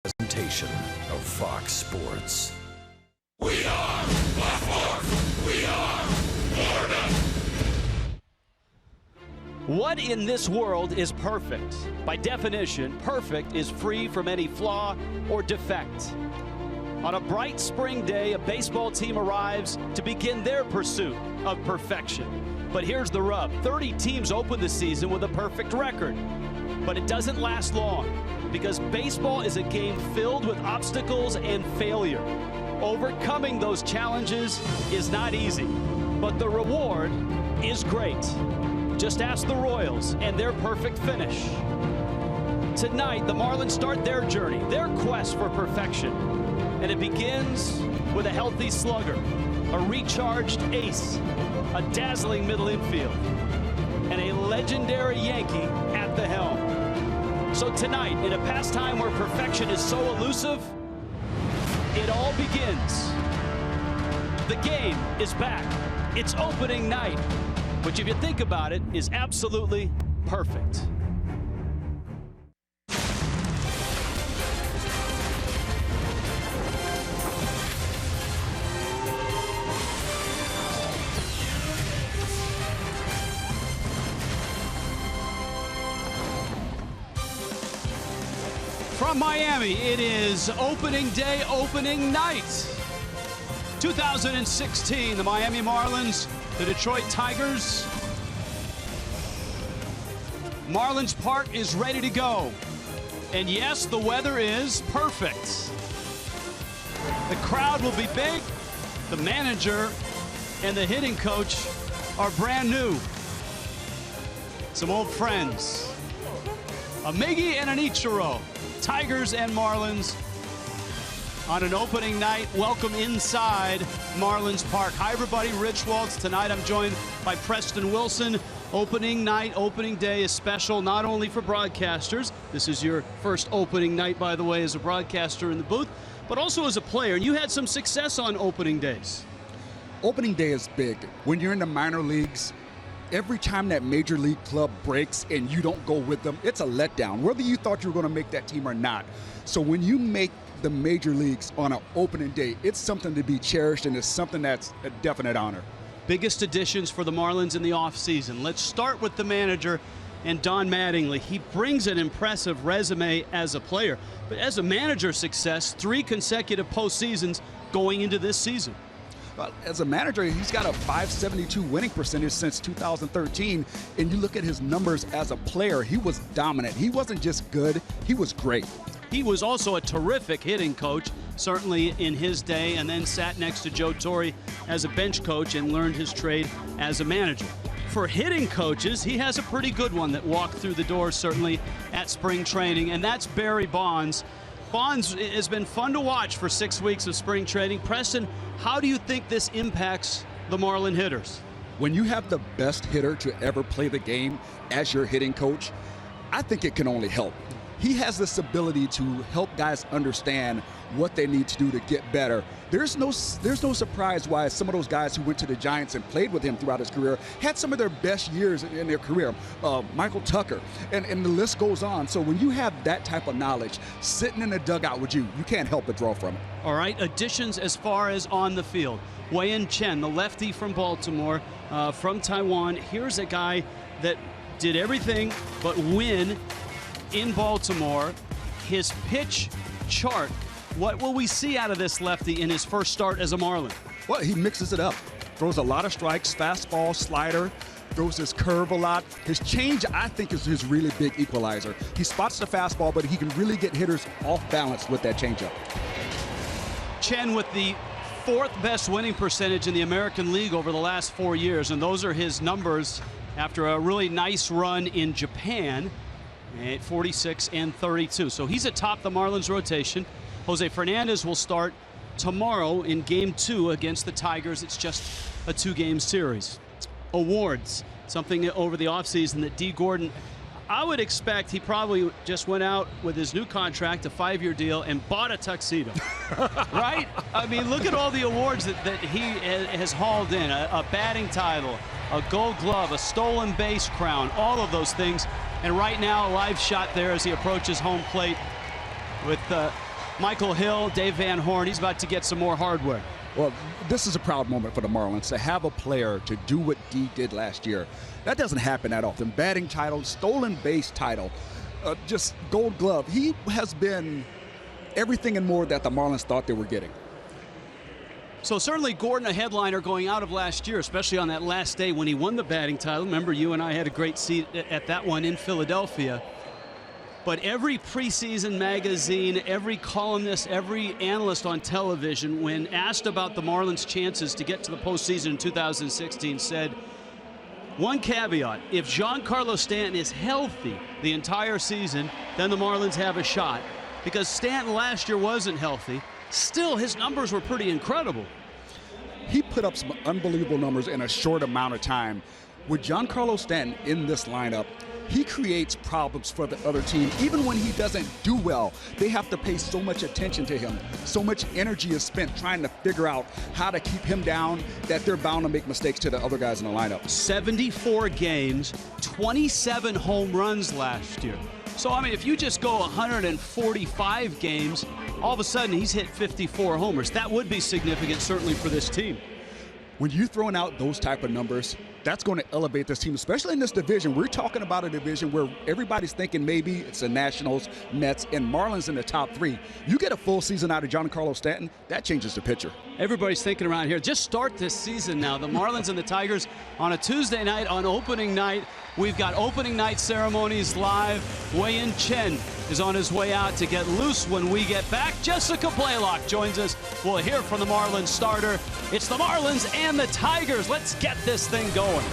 presentation of Fox Sports. We are Baltimore. We are Florida. What in this world is perfect? By definition, perfect is free from any flaw or defect. On a bright spring day, a baseball team arrives to begin their pursuit of perfection. But here's the rub. 30 teams open the season with a perfect record. But it doesn't last long, because baseball is a game filled with obstacles and failure. Overcoming those challenges is not easy, but the reward is great. Just ask the Royals and their perfect finish. Tonight, the Marlins start their journey, their quest for perfection. And it begins with a healthy slugger, a recharged ace, a dazzling middle infield, and a legendary Yankee at the helm. So tonight, in a pastime where perfection is so elusive, it all begins. The game is back. It's opening night, which, if you think about it, is absolutely perfect. From Miami, it is opening day, opening night. 2016, the Miami Marlins, the Detroit Tigers. Marlins Park is ready to go. And yes, the weather is perfect. The crowd will be big. The manager and the hitting coach are brand new. Some old friends. A Miggy and an Ichiro. Tigers and Marlins on an opening night. Welcome inside Marlins Park. Hi, everybody. Rich Waltz. Tonight I'm joined by Preston Wilson. Opening night, opening day is special not only for broadcasters. This is your first opening night, by the way, as a broadcaster in the booth, but also as a player. And you had some success on opening days. Opening day is big. When you're in the minor leagues, every time that major league club breaks and you don't go with them, it's a letdown, whether you thought you were going to make that team or not. So when you make the major leagues on an opening day, it's something to be cherished, and it's something that's a definite honor. Biggest additions for the Marlins in the offseason. Let's start with the manager and Don Mattingly. He brings an impressive resume as a player, but as a manager success, 3 consecutive postseasons going into this season. Well, as a manager, he's got a .572 winning percentage since 2013, and you look at his numbers as a player, he was dominant. He wasn't just good, he was great. He was also a terrific hitting coach, certainly in his day, and then sat next to Joe Torre as a bench coach and learned his trade as a manager. For hitting coaches, he has a pretty good one that walked through the door, certainly at spring training, and that's Barry Bonds. Bonds has been fun to watch for 6 weeks of spring training. Preston, how do you think this impacts the Marlin hitters? When you have the best hitter to ever play the game as your hitting coach, I think it can only help. He has this ability to help guys understand what they need to do to get better. There's no surprise why some of those guys who went to the Giants and played with him throughout his career had some of their best years in their career. Michael Tucker, and the list goes on. So when you have that type of knowledge sitting in the dugout with you, you can't help but draw from it. All right, additions as far as on the field. Wei-Yin Chen, the lefty from Baltimore, from Taiwan. Here's a guy that did everything but win in Baltimore. His pitch chart, what will we see out of this lefty in his first start as a Marlin? Well, he mixes it up. Throws a lot of strikes, fastball, slider, throws his curve a lot. His change, I think, is his really big equalizer. He spots the fastball, but he can really get hitters off balance with that changeup. Chen with the 4th best winning percentage in the American League over the last 4 years, and those are his numbers after a really nice run in Japan at 46 and 32. So he's atop the Marlins rotation. Jose Fernandez will start tomorrow in Game 2 against the Tigers. It's just a 2-game series. Awards, something over the offseason that D. Gordon, I would expect he probably just went out with his new contract, a 5-year deal, and bought a tuxedo, right? I mean, look at all the awards that he has hauled in. A batting title, a gold glove, a stolen base crown, all of those things. And right now, a live shot there as he approaches home plate with Michael Hill, Dave Van Horn, he's about to get some more hardware. Well, this is a proud moment for the Marlins to have a player to do what Dee did last year. That doesn't happen that often. Batting title, stolen base title, just Gold Glove. He has been everything and more that the Marlins thought they were getting. So certainly Gordon, a headliner going out of last year, especially on that last day when he won the batting title. Remember, you and I had a great seat at that one in Philadelphia. But every preseason magazine, every columnist, every analyst on television, when asked about the Marlins' chances to get to the postseason in 2016, said, one caveat, if Giancarlo Stanton is healthy the entire season, then the Marlins have a shot. Because Stanton last year wasn't healthy. Still, his numbers were pretty incredible. He put up some unbelievable numbers in a short amount of time. With Giancarlo Stanton in this lineup, he creates problems for the other team. Even when he doesn't do well, they have to pay so much attention to him. So much energy is spent trying to figure out how to keep him down that they're bound to make mistakes to the other guys in the lineup. 74 games, 27 home runs last year. So, I mean, if you just go 145 games, all of a sudden he's hit 54 homers. That would be significant, certainly, for this team. When you're throwing out those type of numbers, that's going to elevate this team, especially in this division. We're talking about a division where everybody's thinking maybe it's the Nationals, Mets, and Marlins in the top three. You get a full season out of Giancarlo Stanton, that changes the picture. Everybody's thinking around here, just start this season now. The Marlins and the Tigers on a Tuesday night, on opening night. We've got opening night ceremonies live. Wei-Yin Chen is on his way out to get loose when we get back. Jessica Blaylock joins us. We'll hear from the Marlins starter. It's the Marlins and the Tigers. Let's get this thing going.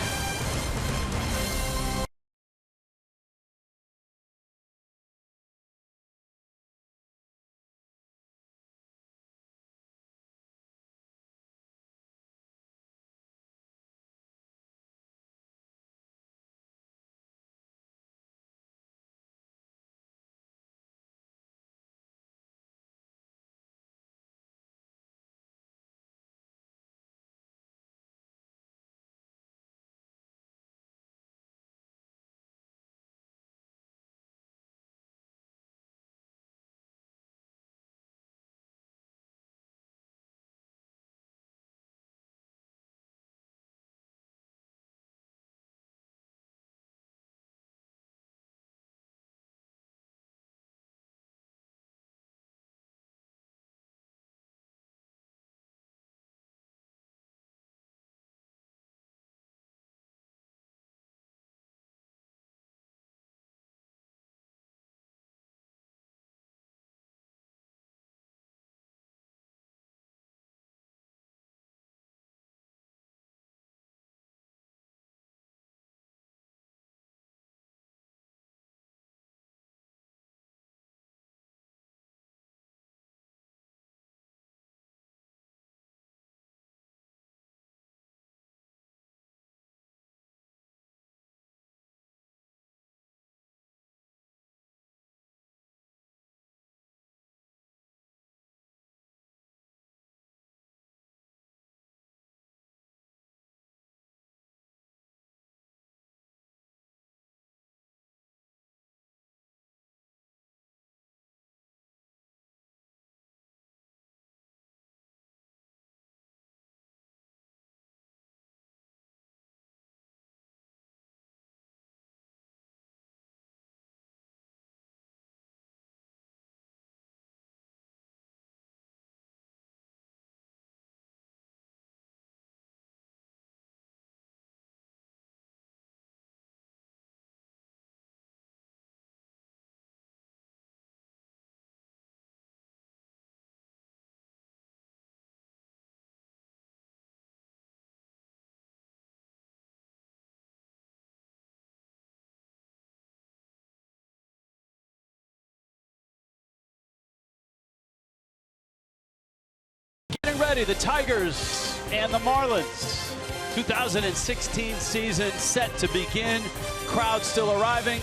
Getting ready, the Tigers and the Marlins. 2016 season set to begin. Crowd still arriving.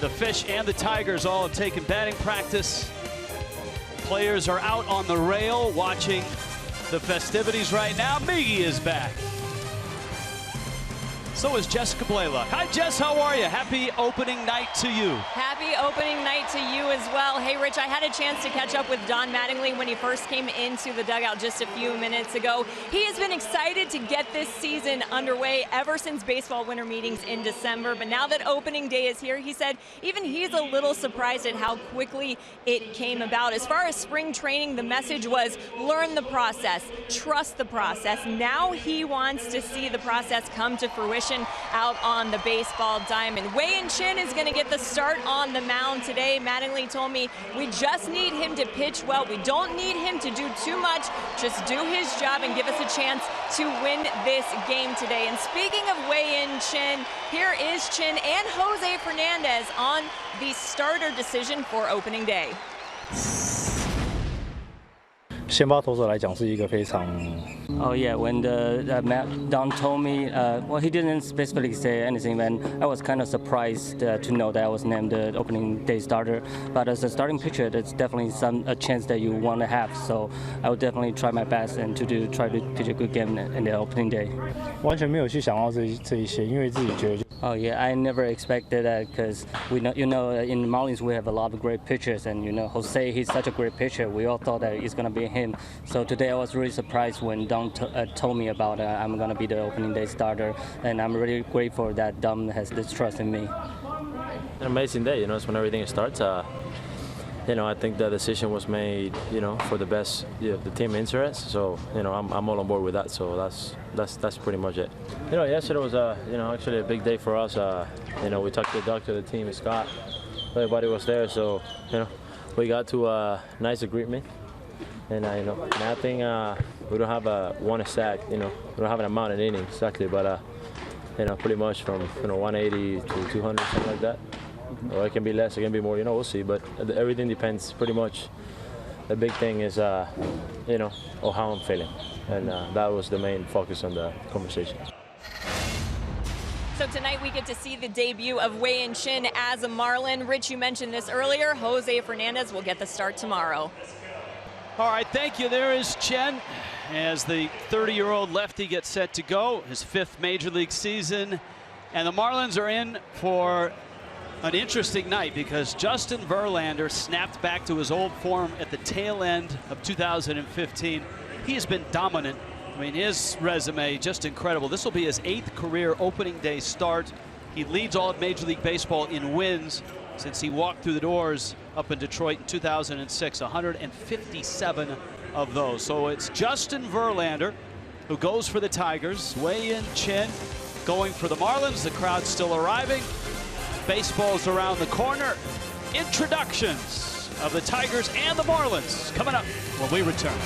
The Fish and the Tigers all have taken batting practice. Players are out on the rail watching the festivities right now. Miggy is back. So is Jessica Blaylock. Hi, Jess. How are you? Happy opening night to you. Happy opening night to you as well. Hey, Rich, I had a chance to catch up with Don Mattingly when he first came into the dugout just a few minutes ago. He has been excited to get this season underway ever since baseball winter meetings in December. But now that opening day is here, he said even he's a little surprised at how quickly it came about. As far as spring training, the message was learn the process, trust the process. Now he wants to see the process come to fruition out on the baseball diamond. Wei-Yin Chin is going to get the start on the mound today. Mattingly told me we just need him to pitch well. We don't need him to do too much. Just do his job and give us a chance to win this game today. And speaking of Wei-Yin Chin, here is Chin and Jose Fernandez on the starter decision for opening day. 先发投手来讲是一个非常 Oh yeah, when Don told me, well, he didn't specifically say anything. Then I was kind of surprised to know that I was named the opening day starter. But as a starting pitcher, it's definitely a chance that you want to have. So I will definitely try my best and try to pitch a good game in the opening day. 完全没有去想到这一些，因为自己觉得就 Oh yeah, I never expected that because in Marlins we have a lot of great pitchers, and Jose, he's such a great pitcher. We all thought that it's gonna be him. So today I was really surprised when Don told me about I'm gonna be the opening day starter, and I'm really grateful that Don has this trust in me. An amazing day, it's when everything starts. I think the decision was made, for the best, the team interest. So, I'm all on board with that. So that's pretty much it. Yesterday was, actually a big day for us. We talked to the doctor, the team, Scott. Everybody was there. So, we got to a nice agreement. And, I think we don't have one exact, we don't have an amount of innings exactly, but, pretty much from, 180 to 200, something like that. Or it can be less, it can be more, we'll see. But everything depends pretty much. The big thing is, how I'm feeling. And that was the main focus on the conversation. So tonight we get to see the debut of Wei-Yin Chin as a Marlin. Rich, you mentioned this earlier. Jose Fernandez will get the start tomorrow. All right, thank you. There is Chen as the 30-year-old lefty gets set to go, his 5th Major League season. And the Marlins are in for an interesting night because Justin Verlander snapped back to his old form at the tail end of 2015. He has been dominant. I mean, his resume just incredible. This will be his 8th career opening day start. He leads all of Major League Baseball in wins since he walked through the doors up in Detroit in 2006, 157 of those. So it's Justin Verlander who goes for the Tigers. Wei-Yin Chin going for the Marlins. The crowd's still arriving. Baseball's around the corner. Introductions of the Tigers and the Marlins coming up when we return.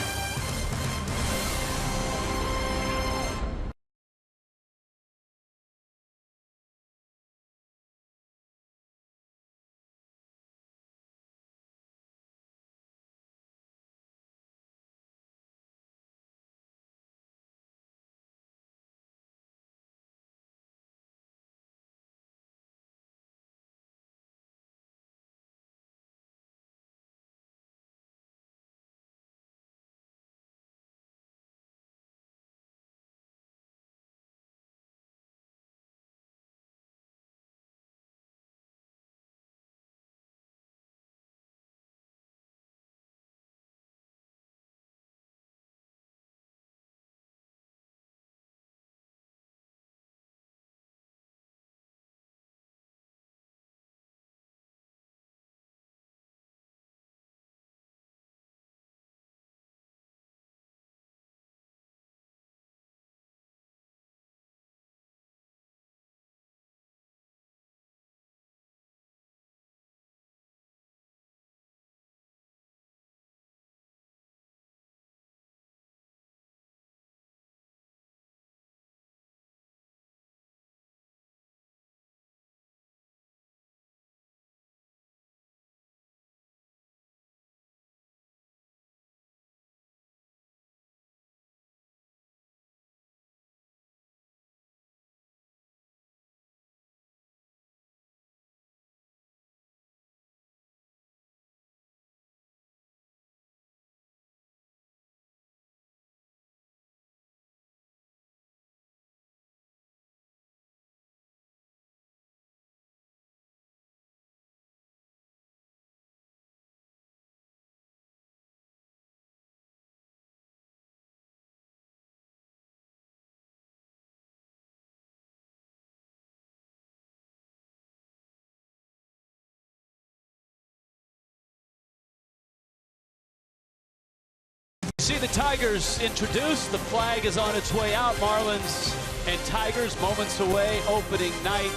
see the Tigers introduced. The flag is on its way out. Marlins and Tigers moments away, opening night.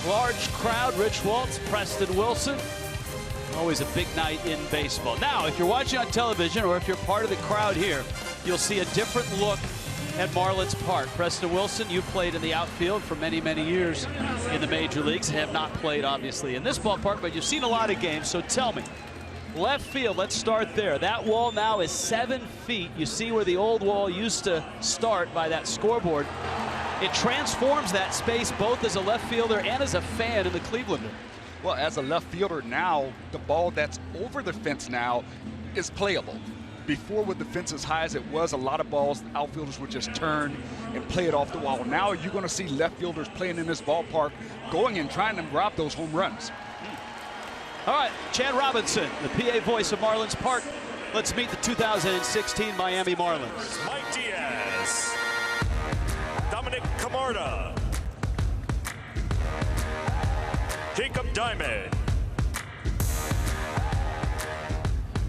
Large crowd, Rich Waltz, Preston Wilson. Always a big night in baseball. Now, if you're watching on television or if you're part of the crowd here, you'll see a different look at Marlins Park. Preston Wilson, you played in the outfield for many, many years in the major leagues. Have not played, obviously, in this ballpark, but you've seen a lot of games. So tell me, left field, let's start there. That wall now is 7 feet. You see where the old wall used to start by that scoreboard. It transforms that space both as a left fielder and as a fan in the Clevelander. Well, as a left fielder now, the ball that's over the fence now is playable. Before, with the fence as high as it was, a lot of balls, outfielders would just turn and play it off the wall. Now you're going to see left fielders playing in this ballpark, going and trying to rob those home runs. All right, Chad Robinson, the PA voice of Marlins Park. Let's meet the 2016 Miami Marlins. Mike Diaz, Dominic Camarda, Jacob Diamond,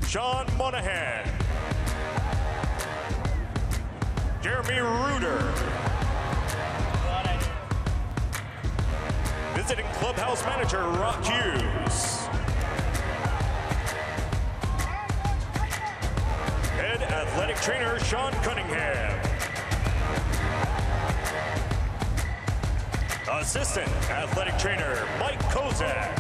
Sean Monahan, Jeremy Reuter, visiting clubhouse manager Rock Hughes, head athletic trainer Sean Cunningham, assistant athletic trainer Mike Kozak,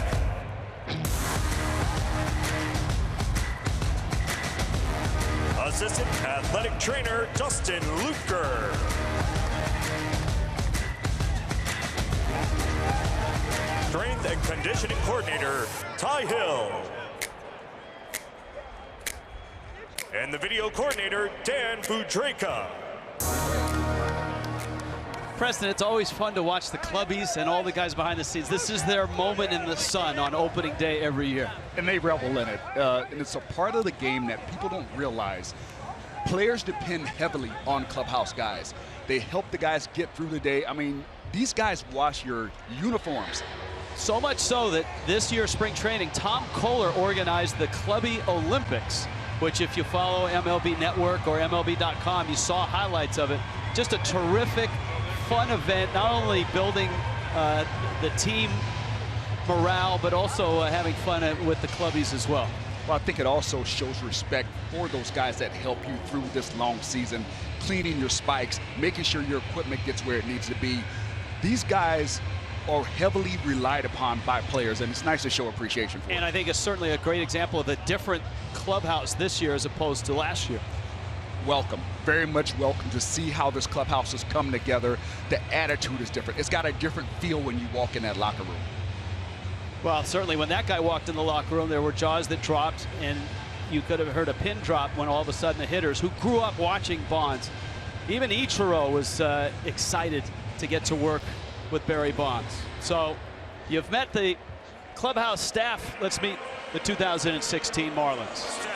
assistant athletic trainer Dustin Luker, strength and conditioning coordinator Ty Hill, and the video coordinator Dan Budraka. Preston, it's always fun to watch the clubbies and all the guys behind the scenes. This is their moment in the sun on opening day every year. And they revel in it. And it's a part of the game that people don't realize. Players depend heavily on clubhouse guys. They help the guys get through the day. I mean, these guys wash your uniforms. So much so that this year's spring training, Tom Kohler organized the Clubby Olympics, which if you follow MLB Network or MLB.com, you saw highlights of it. Just a terrific, fun event, not only building the team morale, but also having fun with the clubbies as well. Well, I think it also shows respect for those guys that help you through this long season, cleaning your spikes, making sure your equipment gets where it needs to be. These guys are heavily relied upon by players, and it's nice to show appreciation for them. And I think it's certainly a great example of a different clubhouse this year as opposed to last year. Welcome, very much welcome to see how this clubhouse has come together. The attitude is different. It's got a different feel when you walk in that locker room. Well, certainly when that guy walked in the locker room, there were jaws that dropped, and you could have heard a pin drop when all of a sudden the hitters who grew up watching Bonds, even Ichiro was excited to get to work with Barry Bonds. So you've met the clubhouse staff. Let's meet the 2016 Marlins.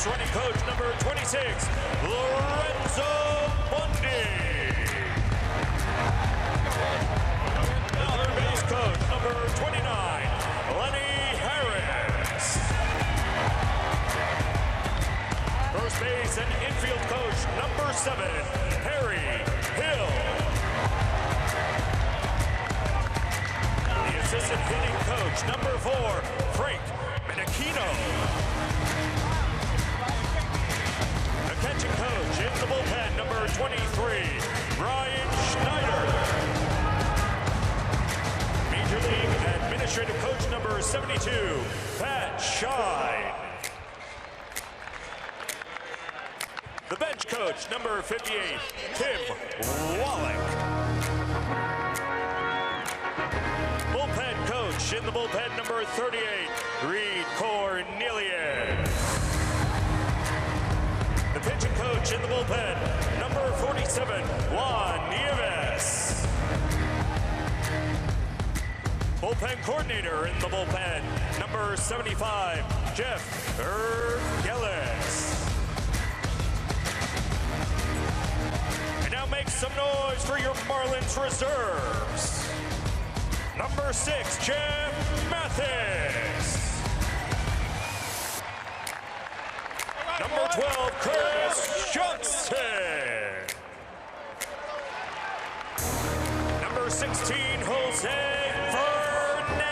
Running coach number 26, Lorenzo Mundi. Third base coach number 29, Lenny Harris. First base and infield coach number 7, Harry Hill. The assistant hitting coach number 4, Frank Menachino. Catching coach in the bullpen, number 23, Brian Schneider. Major League Administrative Coach number 72, Pat Shine. The bench coach, number 58, Tim Wallach. Bullpen coach in the bullpen, number 38, Reed Cornelius. The pitching coach in the bullpen, number 47, Juan Nieves. Bullpen coordinator in the bullpen, number 75, Jeff Ergelis. Now make some noise for your Marlins reserves. Number 6, Jeff Mathis. Number 12, Chris Johnson. Number 16, Jose Fernandez.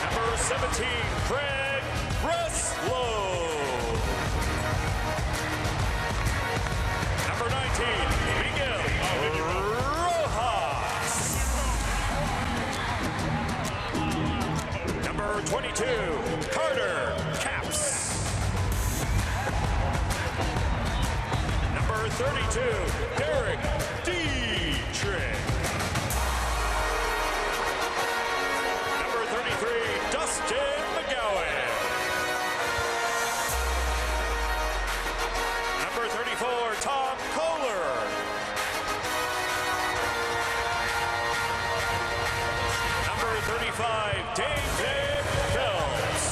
Number 17, Craig Breslow. Number 19, Miguel Rojas. Number 22, Carter Capps. Number 32, Derek Dietrich. Number 33, Dustin McGowan. Number 34, Tom Kohler. Number 35, David Phelps.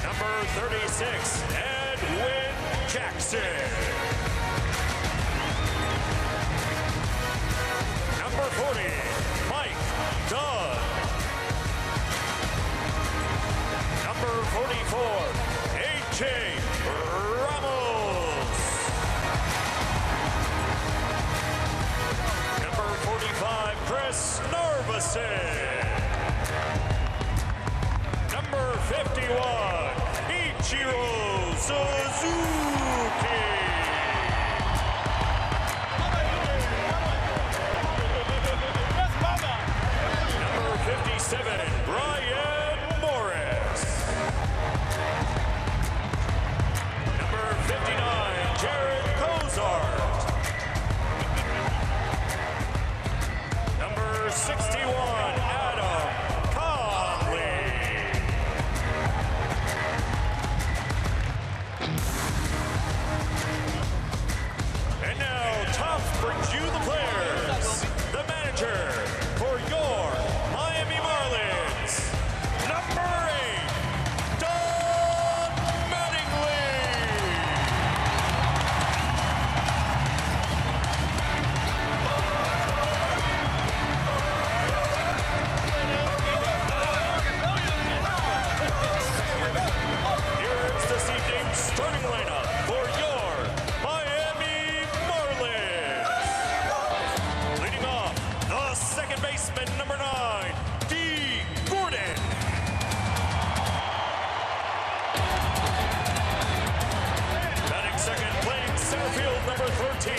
Number 36, Edwin Jackson. Number 40, Mike Dunn. Number 44, A.J. Ramos. Number 45, Chris Narveson. Number 51, Ichiro Suzuki. Number 57, Brian Morris. Number 59, Jared Cozart. Number 61, Adam Conley. And now, Topps brings you the players, the manager for your Miami Marlins. Number 8, Don Mattingly. Here's this evening's starting lineup for your Miami Marlins. Leading off, the second baseman, number 9, D. Gordon. Batting second, playing center field, number 13,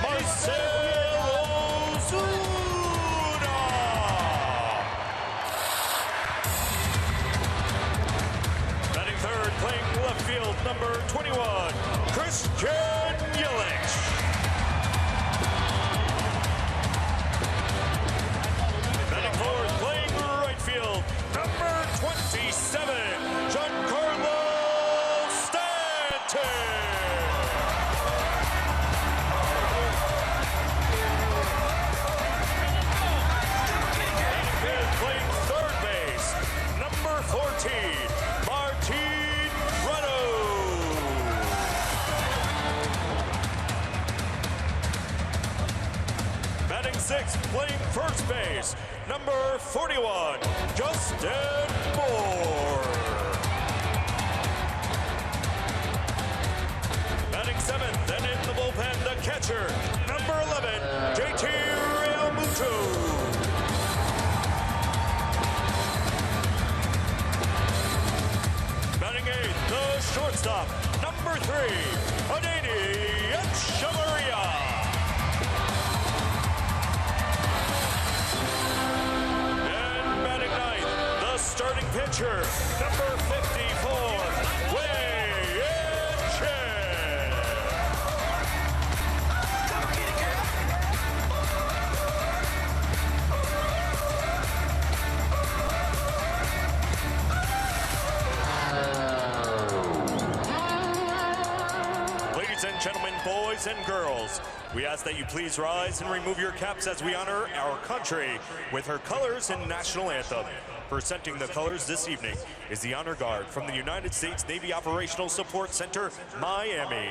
Marcelo Ozuna. Batting third, playing left field, number 21, Christian Yelich. Batting fourth, playing right field, number 27, Giancarlo Stanton. Batting fifth, playing third base, number 14, Martin Prado. Batting sixth, playing first base, number 41, Justin Moore. Batting seventh, and in the bullpen, the catcher, number 11, JT Realmuto. Batting eighth, the shortstop, number 3, Adeiny Echeverria. And batting ninth, the starting pitcher, number 54, Wei-Yin Chen. Ladies and gentlemen, boys and girls, we ask that you please rise and remove your caps as we honor our country with her colors and national anthem. Presenting the colors this evening is the Honor Guard from the United States Navy Operational Support Center, Miami.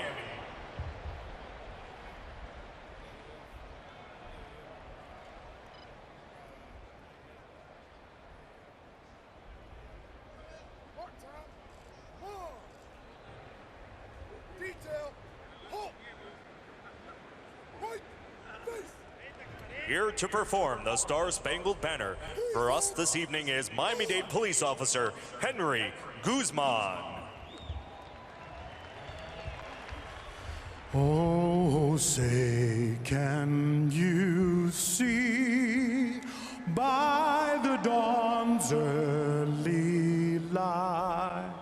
Here to perform the Star-Spangled Banner for us this evening is Miami-Dade Police Officer Henry Guzman. Oh, say, can you see by the dawn's early light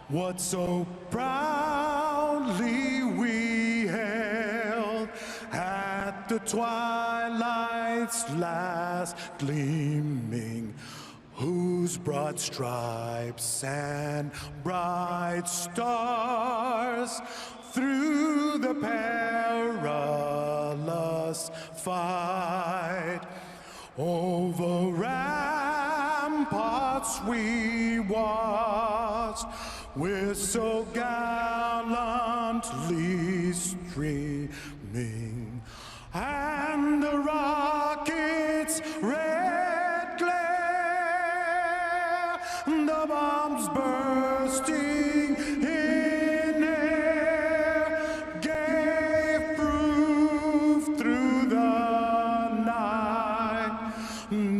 what so proudly we held at the twilight's last gleaming, whose broad stripes and bright stars through the perilous fight over ramparts we watched, with so gallantly streaming, and the rockets' red glare, the bombs bursting in air, gave proof through the night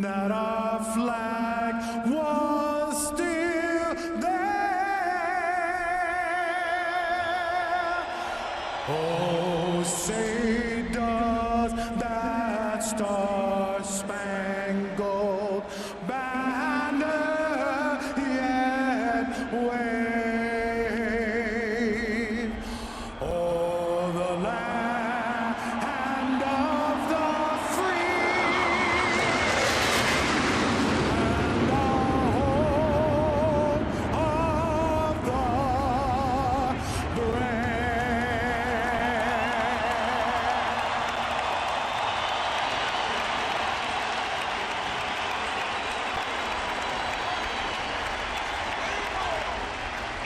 that our flag was still there. Oh, say does that star-spangled banner yet wave o'er the land of the free and the home of the brave?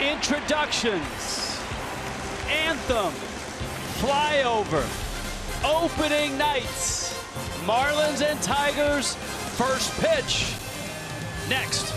Introductions, anthem, flyover, opening nights, Marlins and Tigers, first pitch. Next.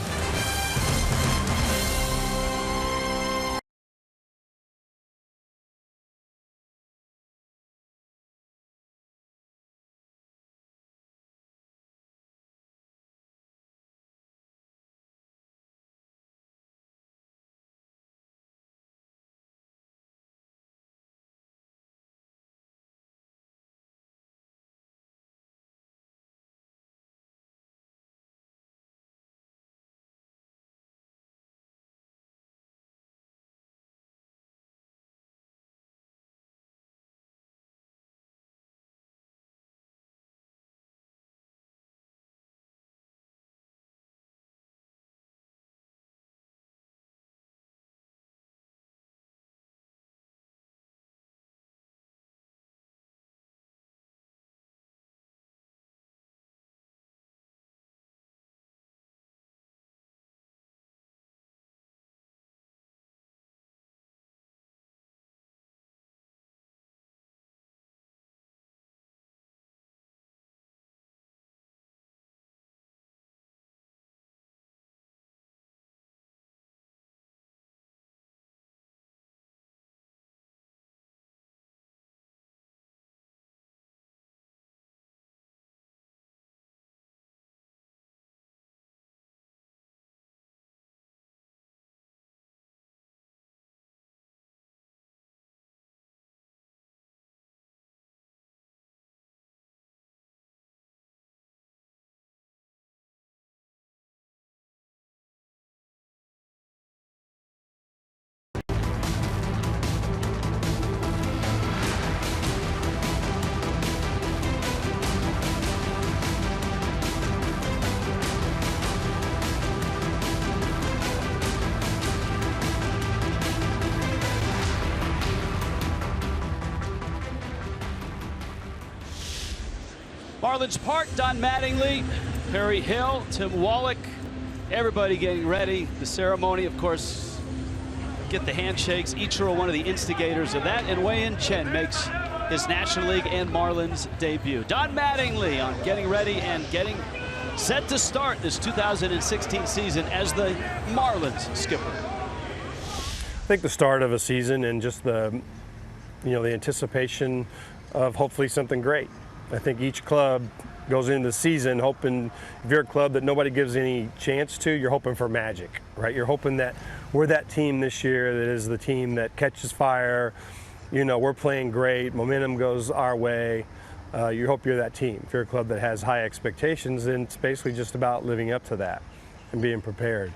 Marlins Park, Don Mattingly, Perry Hill, Tim Wallach, Everybody getting ready. The ceremony, of course, get the handshakes. Ichiro, one of the instigators of that. And Wei-Yin Chen makes his National League and Marlins debut. Don Mattingly on getting ready and getting set to start this 2016 season as the Marlins skipper. I think the start of a season and just the anticipation of hopefully something great. I think each club goes into the season hoping, if you're a club that nobody gives any chance to, you're hoping for magic, right? You're hoping that we're that team this year that is the team that catches fire. We're playing great, momentum goes our way. You hope you're that team. If you're a club that has high expectations, then it's basically just about living up to that and being prepared.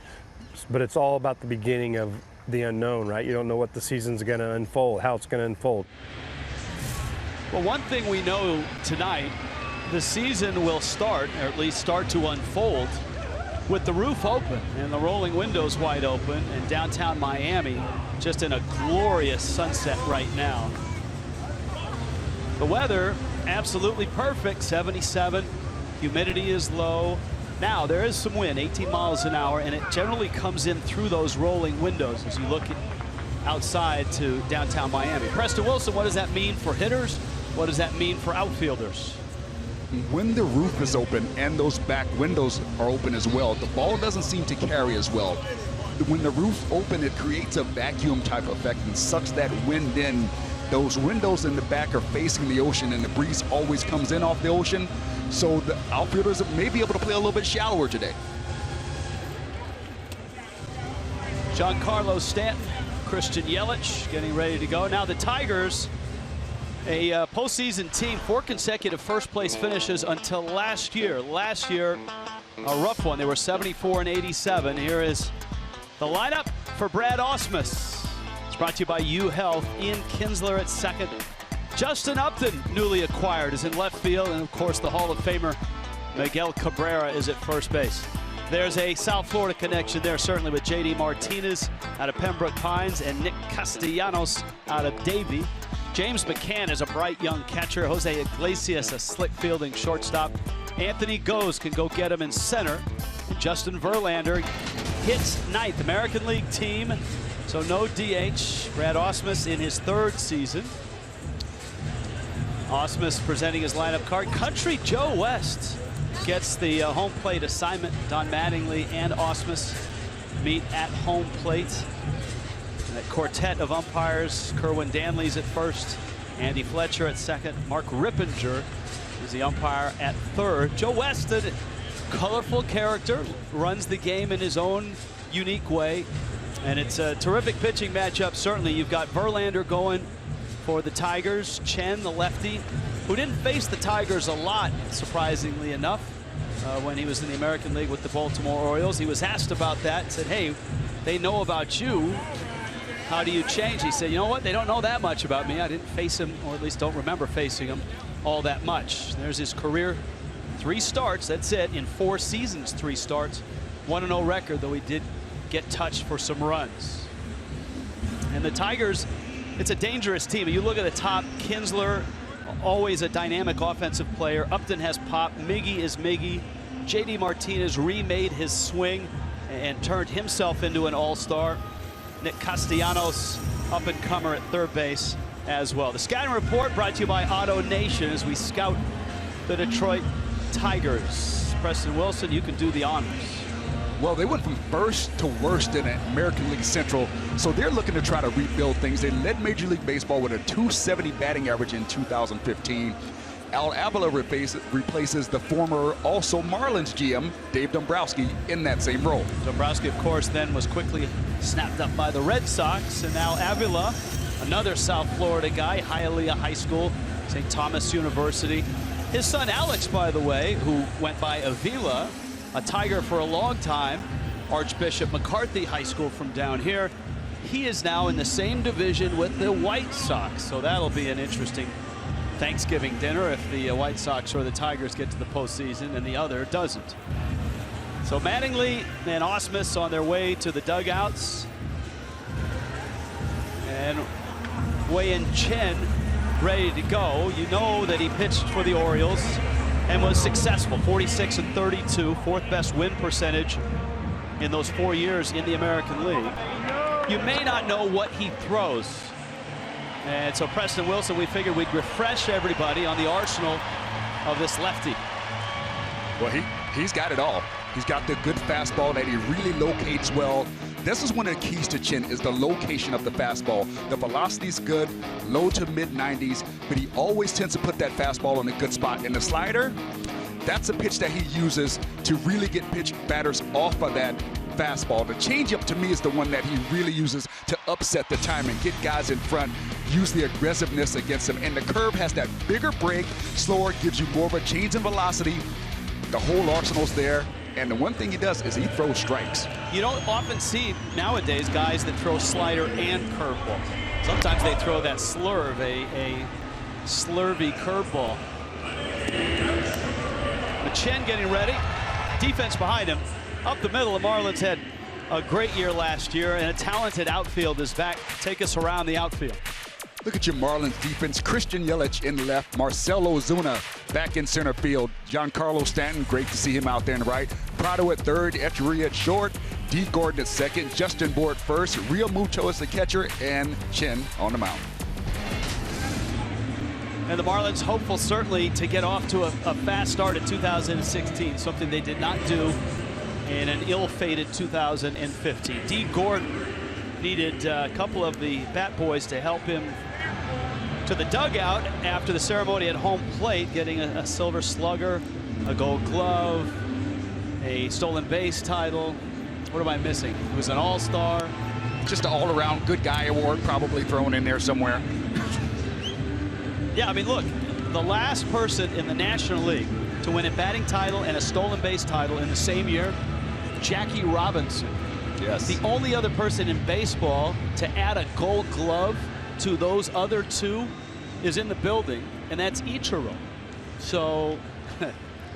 But it's all about the beginning of the unknown, right? You don't know what the season's going to unfold, how it's going to unfold. Well, one thing we know tonight, the season will start, or at least start to unfold, with the roof open and the rolling windows wide open, and downtown Miami just in a glorious sunset right now. The weather absolutely perfect, 77. Humidity is low. Now there is some wind, 18 miles an hour, and it generally comes in through those rolling windows as you look outside to downtown Miami. Preston Wilson, what does that mean for hitters? What does that mean for outfielders? When the roof is open and those back windows are open as well, the ball doesn't seem to carry as well. When the roof's open, it creates a vacuum type effect and sucks that wind in. Those windows in the back are facing the ocean, and the breeze always comes in off the ocean. So the outfielders may be able to play a little bit shallower today. Giancarlo Stanton, Christian Yelich getting ready to go. Now the Tigers, a postseason team, 4 consecutive first-place finishes until last year. Last year, a rough one. They were 74 and 87. Here is the lineup for Brad Ausmus. It's brought to you by U Health. Ian Kinsler at second. Justin Upton, newly acquired, is in left field. And, of course, the Hall of Famer Miguel Cabrera is at first base. There's a South Florida connection there, certainly, with J.D. Martinez out of Pembroke Pines and Nick Castellanos out of Davie. James McCann is a bright young catcher. Jose Iglesias, a slick fielding shortstop. Anthony Goes can go get him in center. And Justin Verlander hits ninth. American League team, so no DH. Brad Ausmus in his 3rd season. Ausmus presenting his lineup card. Country Joe West gets the home plate assignment. Don Mattingly and Ausmus meet at home plate. That quartet of umpires, Kerwin Danley's at first, Andy Fletcher at second, Mark Rippinger is the umpire at third. Joe West, a colorful character, runs the game in his own unique way, and it's a terrific pitching matchup. Certainly, you've got Verlander going for the Tigers, Chen, the lefty, who didn't face the Tigers a lot, surprisingly enough, when he was in the American League with the Baltimore Orioles. He was asked about that and said, hey, they know about you. How do you change? He said, you know what? They don't know that much about me. I didn't face him, or at least don't remember facing him all that much. There's his career 3 starts. That's it. In 4 seasons, 3 starts. 1-0 record, though he did get touched for some runs. And the Tigers, it's a dangerous team. You look at the top, Kinsler, always a dynamic offensive player. Upton has pop. Miggy is Miggy. J.D. Martinez remade his swing and turned himself into an all-star. Nick Castellanos, up-and-comer at third base as well. The scouting report brought to you by Auto Nation as we scout the Detroit Tigers. Preston Wilson, you can do the honors. Well, they went from first to worst in American League Central, so they're looking to try to rebuild things. They led Major League Baseball with a .270 batting average in 2015. Al Avila replaces the former also Marlins GM, Dave Dombrowski, in that same role. Dombrowski, of course, then was quickly snapped up by the Red Sox, and now Avila, another South Florida guy, Hialeah High School, St. Thomas University. His son Alex, by the way, who went by Avila, a Tiger for a long time, Archbishop McCarthy High School from down here. He is now in the same division with the White Sox, so that'll be an interesting Thanksgiving dinner if the White Sox or the Tigers get to the postseason and the other doesn't. So Mattingly and Ausmus on their way to the dugouts. And Wei-Yin Chen ready to go. You know that he pitched for the Orioles and was successful. 46 and 32, 4th best win percentage in those 4 years in the American League. You may not know what he throws. And so Preston Wilson, we figured we'd refresh everybody on the arsenal of this lefty. Well, he's got it all. He's got the good fastball that he really locates well. This is one of the keys to Chin, is the location of the fastball. The velocity's good, low to mid-90s, but he always tends to put that fastball in a good spot. And the slider, that's a pitch that he uses to really get pitch batters off of that fastball. The changeup, to me, is the one that he really uses to upset the timing, get guys in front, use the aggressiveness against them. And the curve has that bigger break, slower, gives you more of a change in velocity. The whole arsenal's there. And the one thing he does is he throws strikes. You don't often see nowadays guys that throw slider and curveball. Sometimes they throw that slurve, a slurvy curveball. But Chen getting ready. Defense behind him. Up the middle, the Marlins had a great year last year, and a talented outfield is back. Take us around the outfield. Look at your Marlins defense. Christian Yelich in left. Marcell Ozuna back in center field. Giancarlo Stanton, great to see him out there in right. Prado at third. Echeverria at short. D. Gordon at second. Justin Bohr at first. Real Muto as the catcher. And Chen on the mound. And the Marlins hopeful certainly to get off to a fast start in 2016. Something they did not do in an ill-fated 2015. D. Gordon needed a couple of the bat boys to help him to the dugout after the ceremony at home plate, getting a Silver Slugger, a Gold Glove, a stolen base title. What am I missing? He was an all-star. Just an all-around good guy award probably thrown in there somewhere. Yeah, I mean, look, the last person in the National League to win a batting title and a stolen base title in the same year, Jackie Robinson. Yes. The only other person in baseball to add a Gold Glove to those other two is in the building, and that's Ichiro. So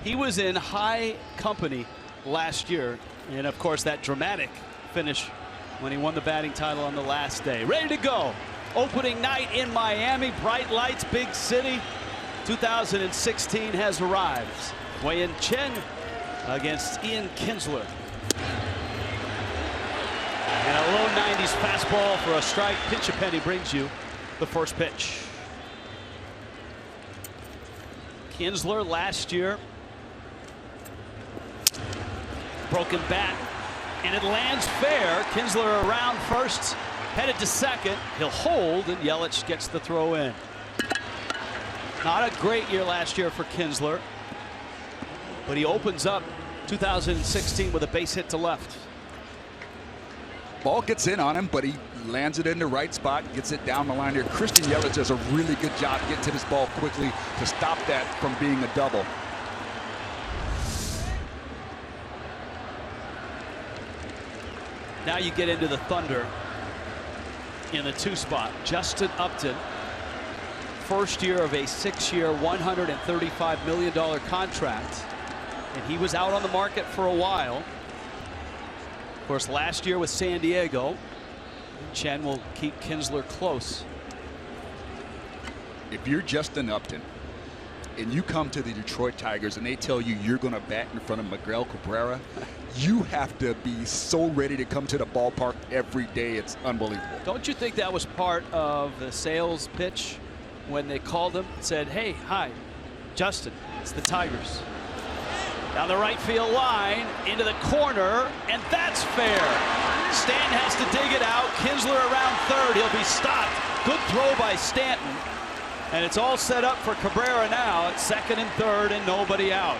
he was in high company last year, and of course that dramatic finish when he won the batting title on the last day. Ready to go. Opening night in Miami, bright lights, big city. 2016 has arrived. Wei-Yin Chen against Ian Kinsler. And a low 90s fastball for a strike. Pinch a penny brings you the first pitch. Kinsler last year. Broken bat. And it lands fair. Kinsler around first. Headed to second. He'll hold, and Yelich gets the throw in. Not a great year last year for Kinsler. But he opens up 2016 with a base hit to left. Ball gets in on him, but he lands it in the right spot, gets it down the line here. Christian Yelich does a really good job getting to this ball quickly to stop that from being a double. Now you get into the Thunder in the 2 spot. Justin Upton, first year of a 6-year, $135 million contract. And he was out on the market for a while. Of course, last year with San Diego. Chen will keep Kinsler close. If you're Justin Upton and you come to the Detroit Tigers and they tell you you're going to bat in front of Miguel Cabrera, you have to be so ready to come to the ballpark every day. It's unbelievable. Don't you think that was part of the sales pitch when they called him and said, hey, hi, Justin, it's the Tigers. Down the right field line, into the corner, and that's fair. Stanton has to dig it out. Kinsler around third. He'll be stopped. Good throw by Stanton. And it's all set up for Cabrera now at second and third, and nobody out.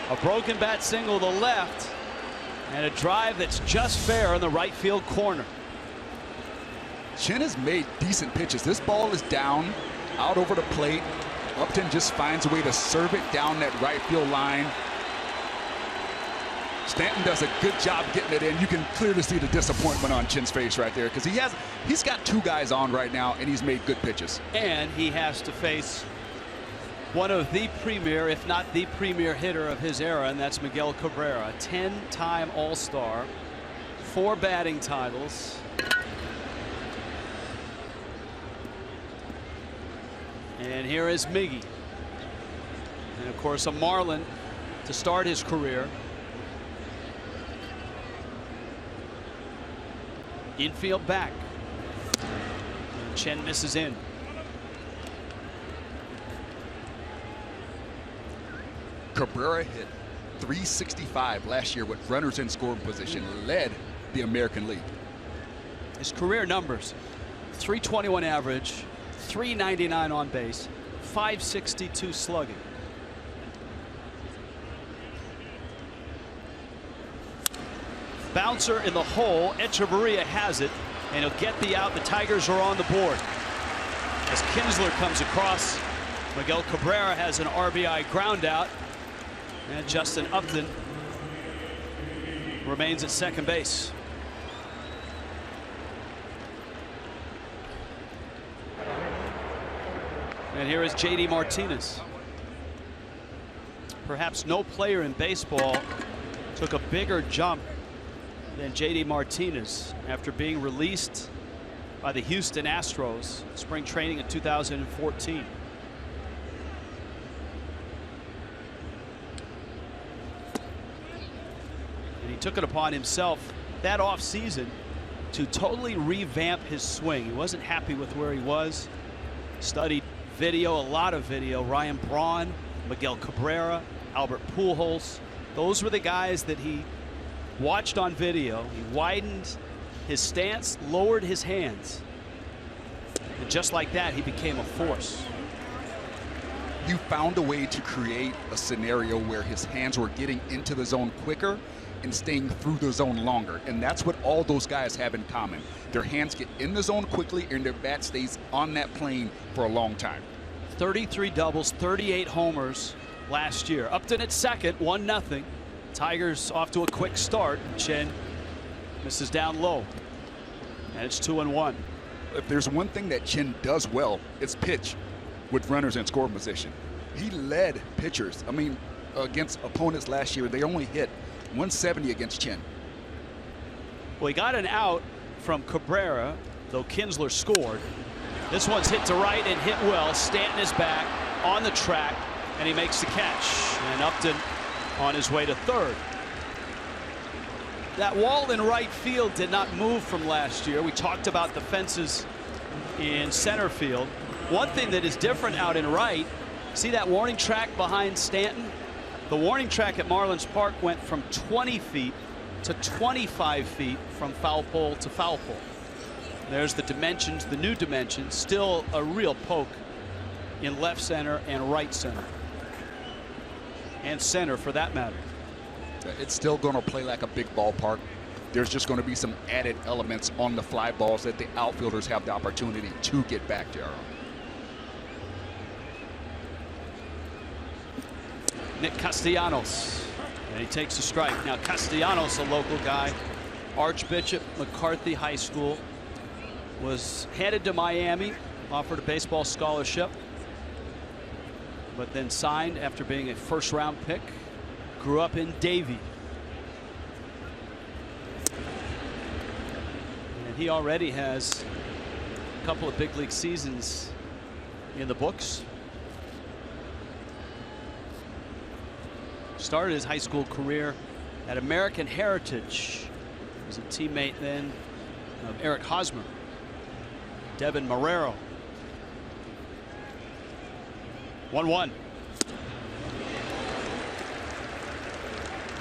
A broken bat single to left, and a drive that's just fair in the right field corner. Chen has made decent pitches. This ball is down, out over the plate. Upton just finds a way to serve it down that right field line. Stanton does a good job getting it in. You can clearly see the disappointment on Chen's face right there, because he's got 2 guys on right now, and he's made good pitches. And he has to face one of the premier, if not the premier hitter of his era, and that's Miguel Cabrera, a 10-time All-Star, 4 batting titles. And here is Miggy. And of course, a Marlin to start his career. Infield back. Chen misses in. Cabrera hit .365 last year with runners in scoring position, led the American League. His career numbers: .321 average, .399 on base, .562 slugging. Bouncer in the hole. Echeverria has it, and he'll get the out. The Tigers are on the board. As Kinsler comes across, Miguel Cabrera has an RBI ground out, and Justin Upton remains at second base. And here is J.D. Martinez. Perhaps no player in baseball took a bigger jump than J.D. Martinez after being released by the Houston Astros spring training in 2014. And he took it upon himself that offseason to totally revamp his swing. He wasn't happy with where he was. Studied video, a lot of video. Ryan Braun, Miguel Cabrera, Albert Pujols. Those were the guys that he watched on video. He widened his stance, lowered his hands, and just like that, he became a force. You found a way to create a scenario where his hands were getting into the zone quicker and staying through the zone longer, and that's what all those guys have in common. Their hands get in the zone quickly and their bat stays on that plane for a long time. 33 doubles, 38 homers last year. Upton at second, 1-0. Tigers off to a quick start. Chen misses down low, and it's 2-1. If there's one thing that Chen does well, it's pitch with runners in scoring position. He led pitchers. I mean, against opponents last year, they only hit 170 against Chen. Well, he got an out from Cabrera, though Kinsler scored. This one's hit to right and hit well. Stanton is back on the track, and he makes the catch. And Upton on his way to third. That wall in right field did not move from last year. We talked about the fences in center field. One thing that is different out in right, see that warning track behind Stanton? The warning track at Marlins Park went from 20 feet to 25 feet from foul pole to foul pole. There's the dimensions, the new dimensions. Still a real poke in left center and right center. And center for that matter. It's still going to play like a big ballpark. There's just going to be some added elements on the fly balls that the outfielders have the opportunity to get back to. Nick Castellanos, and he takes a strike. Now Castellanos, a local guy, Archbishop McCarthy High School, was headed to Miami, offered a baseball scholarship, but then signed after being a first-round pick. Grew up in Davie. And he already has a couple of big league seasons in the books. Started his high school career at American Heritage. He was a teammate then of Eric Hosmer, Devin Marrero. 1-1.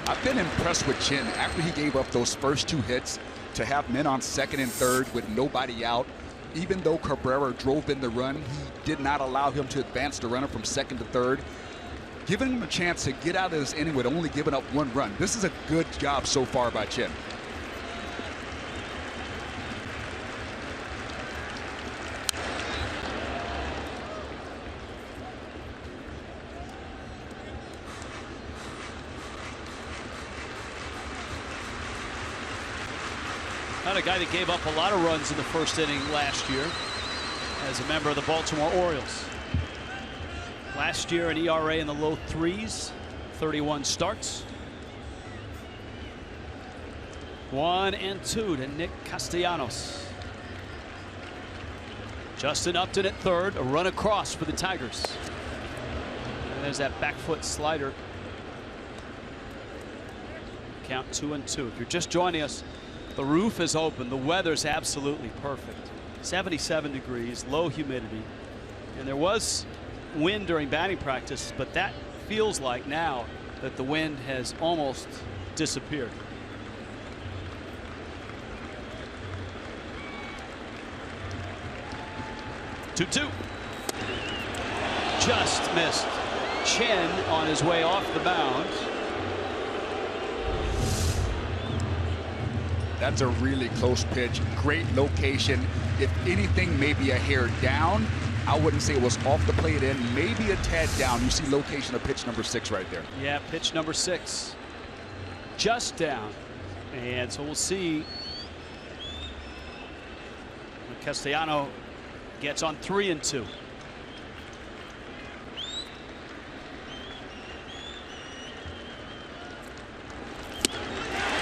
I've been impressed with Chen after he gave up those first two hits to have men on second and third with nobody out. Even though Cabrera drove in the run, he did not allow him to advance the runner from second to third, giving him a chance to get out of this inning with only giving up one run. This is a good job so far by Chen. Not a guy that gave up a lot of runs in the first inning last year as a member of the Baltimore Orioles. Last year an ERA in the low threes, 31 starts. 1-2 to Nick Castellanos. Justin Upton at third, a run across for the Tigers. And there's that back foot slider. Count 2-2. If you're just joining us, The roof is open. The weather's absolutely perfect. 77 degrees, low humidity. And there was wind during batting practice, but that feels like now that the wind has almost disappeared. Two. Just missed. Chen on his way off the mound. That's a really close pitch. Great location. If anything, maybe a hair down. I wouldn't say it was off the plate end, maybe a tad down. You see location of pitch number 6 right there. Yeah, pitch number 6. Just down. And so we'll see when Castellano gets on 3-2.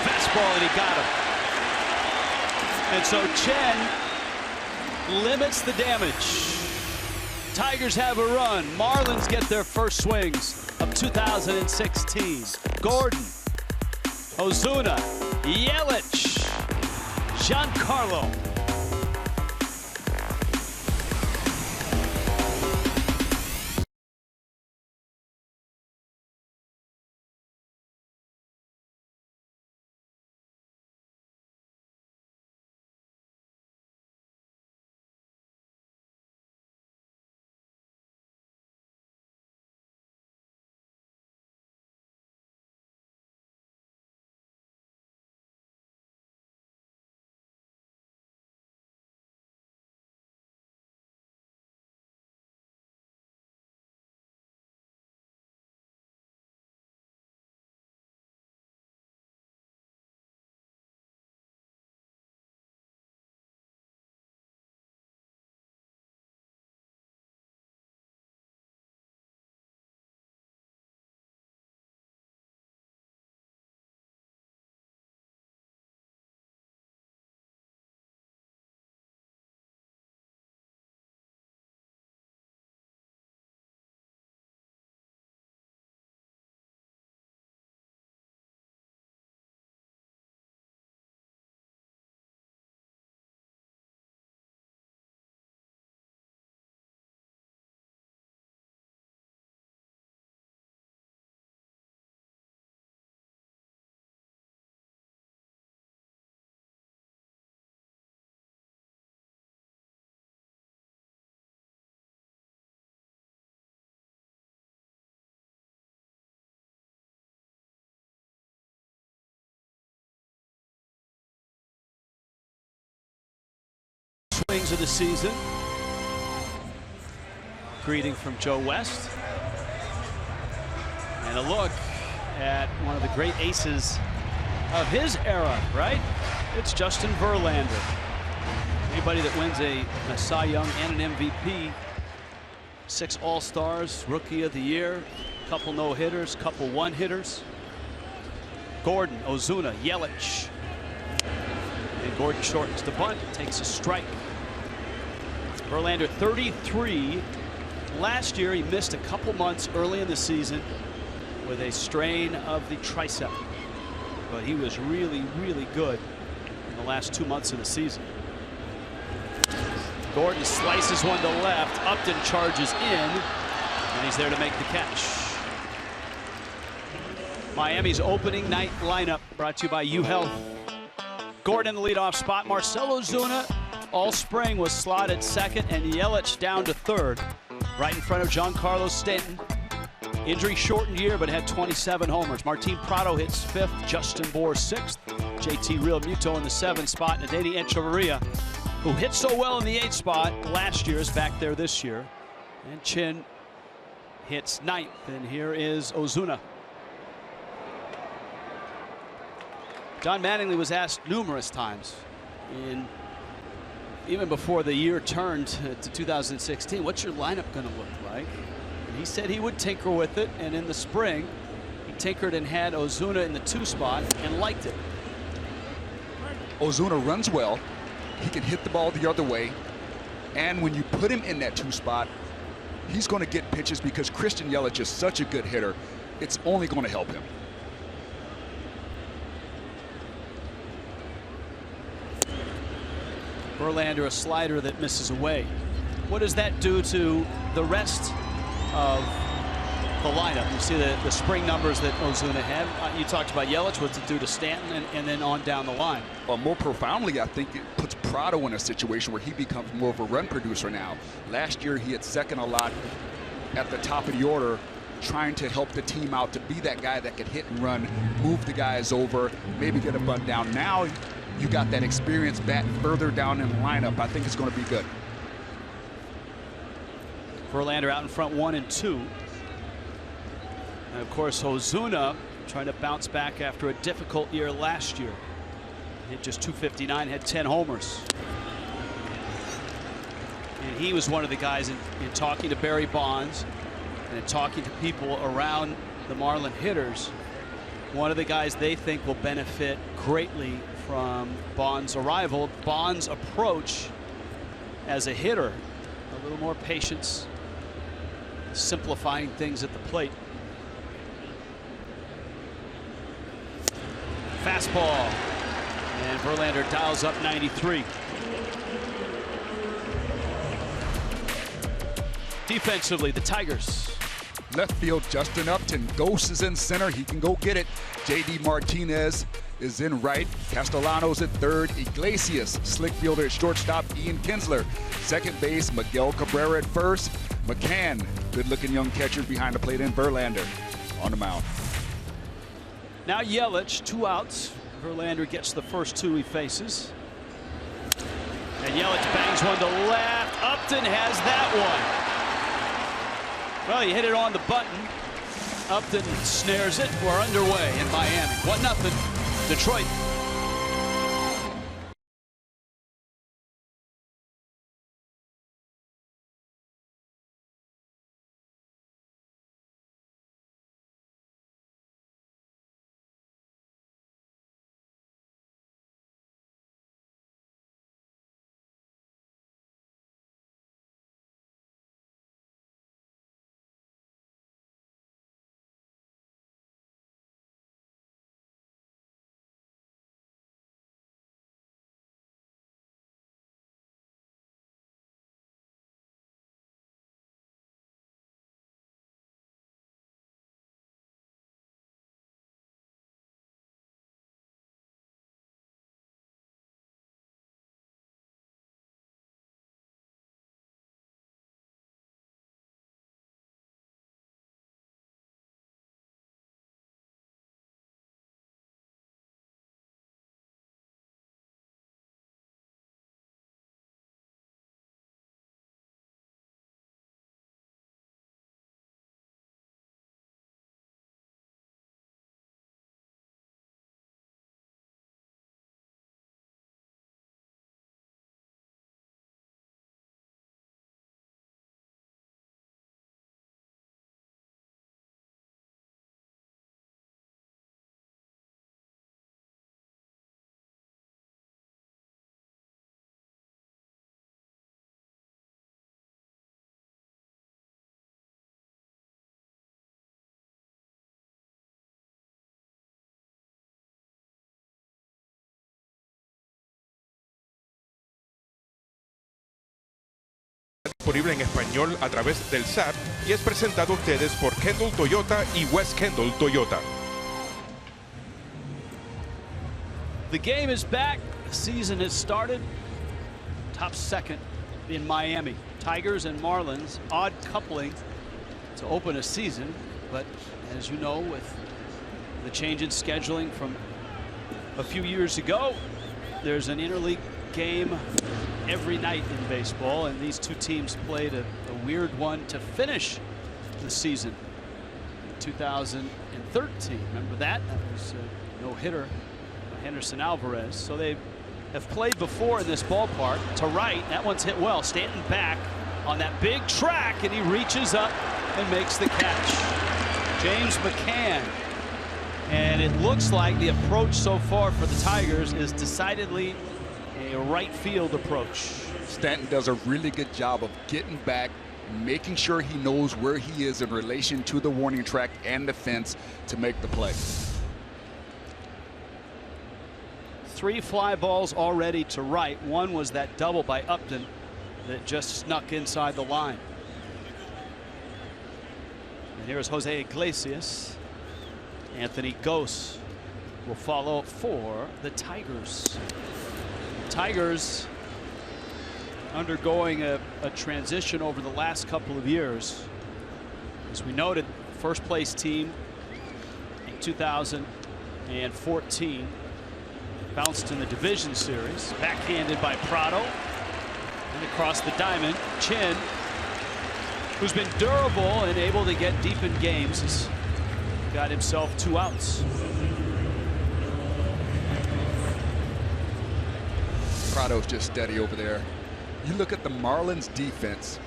Fastball, and he got him. And so Chen limits the damage. Tigers have a run. Marlins get their first swings of 2016. Gordon, Ozuna, Yelich, Giancarlo. Swings of the season. Greeting from Joe West. And a look at one of the great aces of his era, right? It's Justin Verlander. Anybody that wins a Cy Young and an MVP, 6 All-Stars, Rookie of the Year, couple no-hitters, couple one-hitters. Gordon, Ozuna, Yelich. And Gordon shortens the bunt, takes a strike. Verlander 33. Last year he missed a couple months early in the season with a strain of the tricep. But he was really, really good in the last 2 months of the season. Gordon slices one to left. Upton charges in, and he's there to make the catch. Miami's opening night lineup brought to you by UHealth. Gordon in the leadoff spot. Marcell Ozuna all spring was slotted second, and Yelich down to third, right in front of Giancarlo Stanton. Injury shortened year, but had 27 homers. Martin Prado hits 5th, Justin Bour 6th, JT Realmuto in the 7th spot, and Adeiny Echeverria, who hit so well in the 8th spot last year, is back there this year. And Chen hits 9th, and here is Ozuna. Don Mattingly was asked numerous times, even before the year turned to 2016, what's your lineup going to look like? And he said he would tinker with it, and in the spring, he tinkered and had Ozuna in the 2 spot and liked it. Ozuna runs well. He can hit the ball the other way. And when you put him in that 2 spot, he's going to get pitches because Christian Yelich is such a good hitter. It's only going to help him. Verlander a slider that misses away. What does that do to the rest of the lineup? You see the spring numbers that Ozuna had. You talked about Yelich. What's it do to Stanton and then on down the line? Well, more profoundly, I think it puts Prado in a situation where he becomes more of a run producer now. Last year, he had second a lot at the top of the order, trying to help the team out, to be that guy that could hit and run, move the guys over, maybe get a bunt down. Now you got that experience bat further down in the lineup. I think it's going to be good. Verlander out in front 1-2. And of course, Ozuna trying to bounce back after a difficult year last year. Hit just .259, had 10 homers. And he was one of the guys in talking to Barry Bonds and in talking to people around the Marlin hitters. One of the guys they think will benefit greatly from Bonds' arrival. Bonds' approach as a hitter, a little more patience, simplifying things at the plate. Fastball, and Verlander dials up 93. Defensively, the Tigers. Left field, Justin Upton. Ghost is in center. He can go get it. J.D. Martinez is in right. Castellanos at third. Iglesias, slick fielder at shortstop. Ian Kinsler. Second base, Miguel Cabrera at first. McCann, good-looking young catcher behind the plate, and Verlander on the mound. Now Yelich, 2 outs. Verlander gets the first 2 he faces. And Yelich bangs one to left. Upton has that one. Well, he hit it on the button. Upton snares it. We're underway in Miami. 1-0 Detroit. Disponible en español a través del SAP y es presentado a ustedes por Kendall Toyota y West Kendall Toyota. The game is back. The season has started. Top second in Miami. Tigers and Marlins, odd coupling to open a season, but as you know, with the change in scheduling from a few years ago, there's an interleague game every night in baseball, and these two teams played a weird one to finish the season. 2013, remember that? That was a no-hitter by Henderson Alvarez. So they have played before in this ballpark. To right, that one's hit well. Stanton back on that big track, and he reaches up and makes the catch. James McCann. And it looks like the approach so far for the Tigers is decidedly a right field approach. Stanton does a really good job of getting back, making sure he knows where he is in relation to the warning track and the fence to make the play. 3 fly balls already to right. One was that double by Upton that just snuck inside the line. And here's Jose Iglesias. Anthony Gose will follow for the Tigers. Tigers undergoing a transition over the last couple of years. As we noted, first place team in 2014 bounced in the division series, backhanded by Prado, and across the diamond, Chin, who's been durable and able to get deep in games, has got himself 2 outs. Prado's just steady over there. You look at the Marlins defense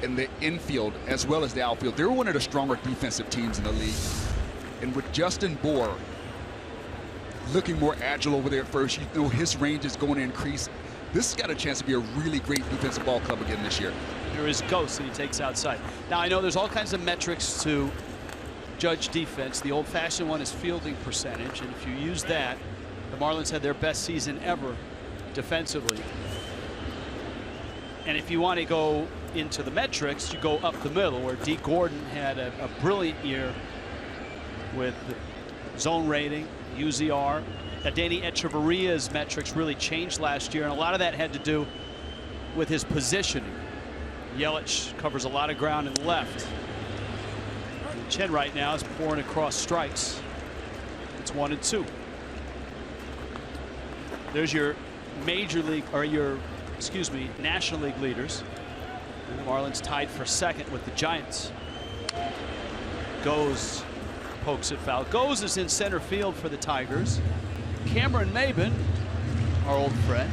in the infield as well as the outfield. They're one of the stronger defensive teams in the league. And with Justin Bour looking more agile over there at first, you know his range is going to increase. This has got a chance to be a really great defensive ball club again this year. Here is Gose, and he takes outside. Now, I know there's all kinds of metrics to judge defense. The old-fashioned one is fielding percentage, and if you use that, the Marlins had their best season ever defensively. And if you want to go into the metrics, you go up the middle, where D. Gordon had a brilliant year with zone rating, UZR. Adeiny Echeverria's metrics really changed last year, and a lot of that had to do with his positioning. Yelich covers a lot of ground in the left. And Chen right now is pouring across strikes. It's 1-2. There's your major league, or your, excuse me, National League leaders. And the Marlins tied for second with the Giants. Gose pokes it foul. Gose is in center field for the Tigers. Cameron Maybin, our old friend,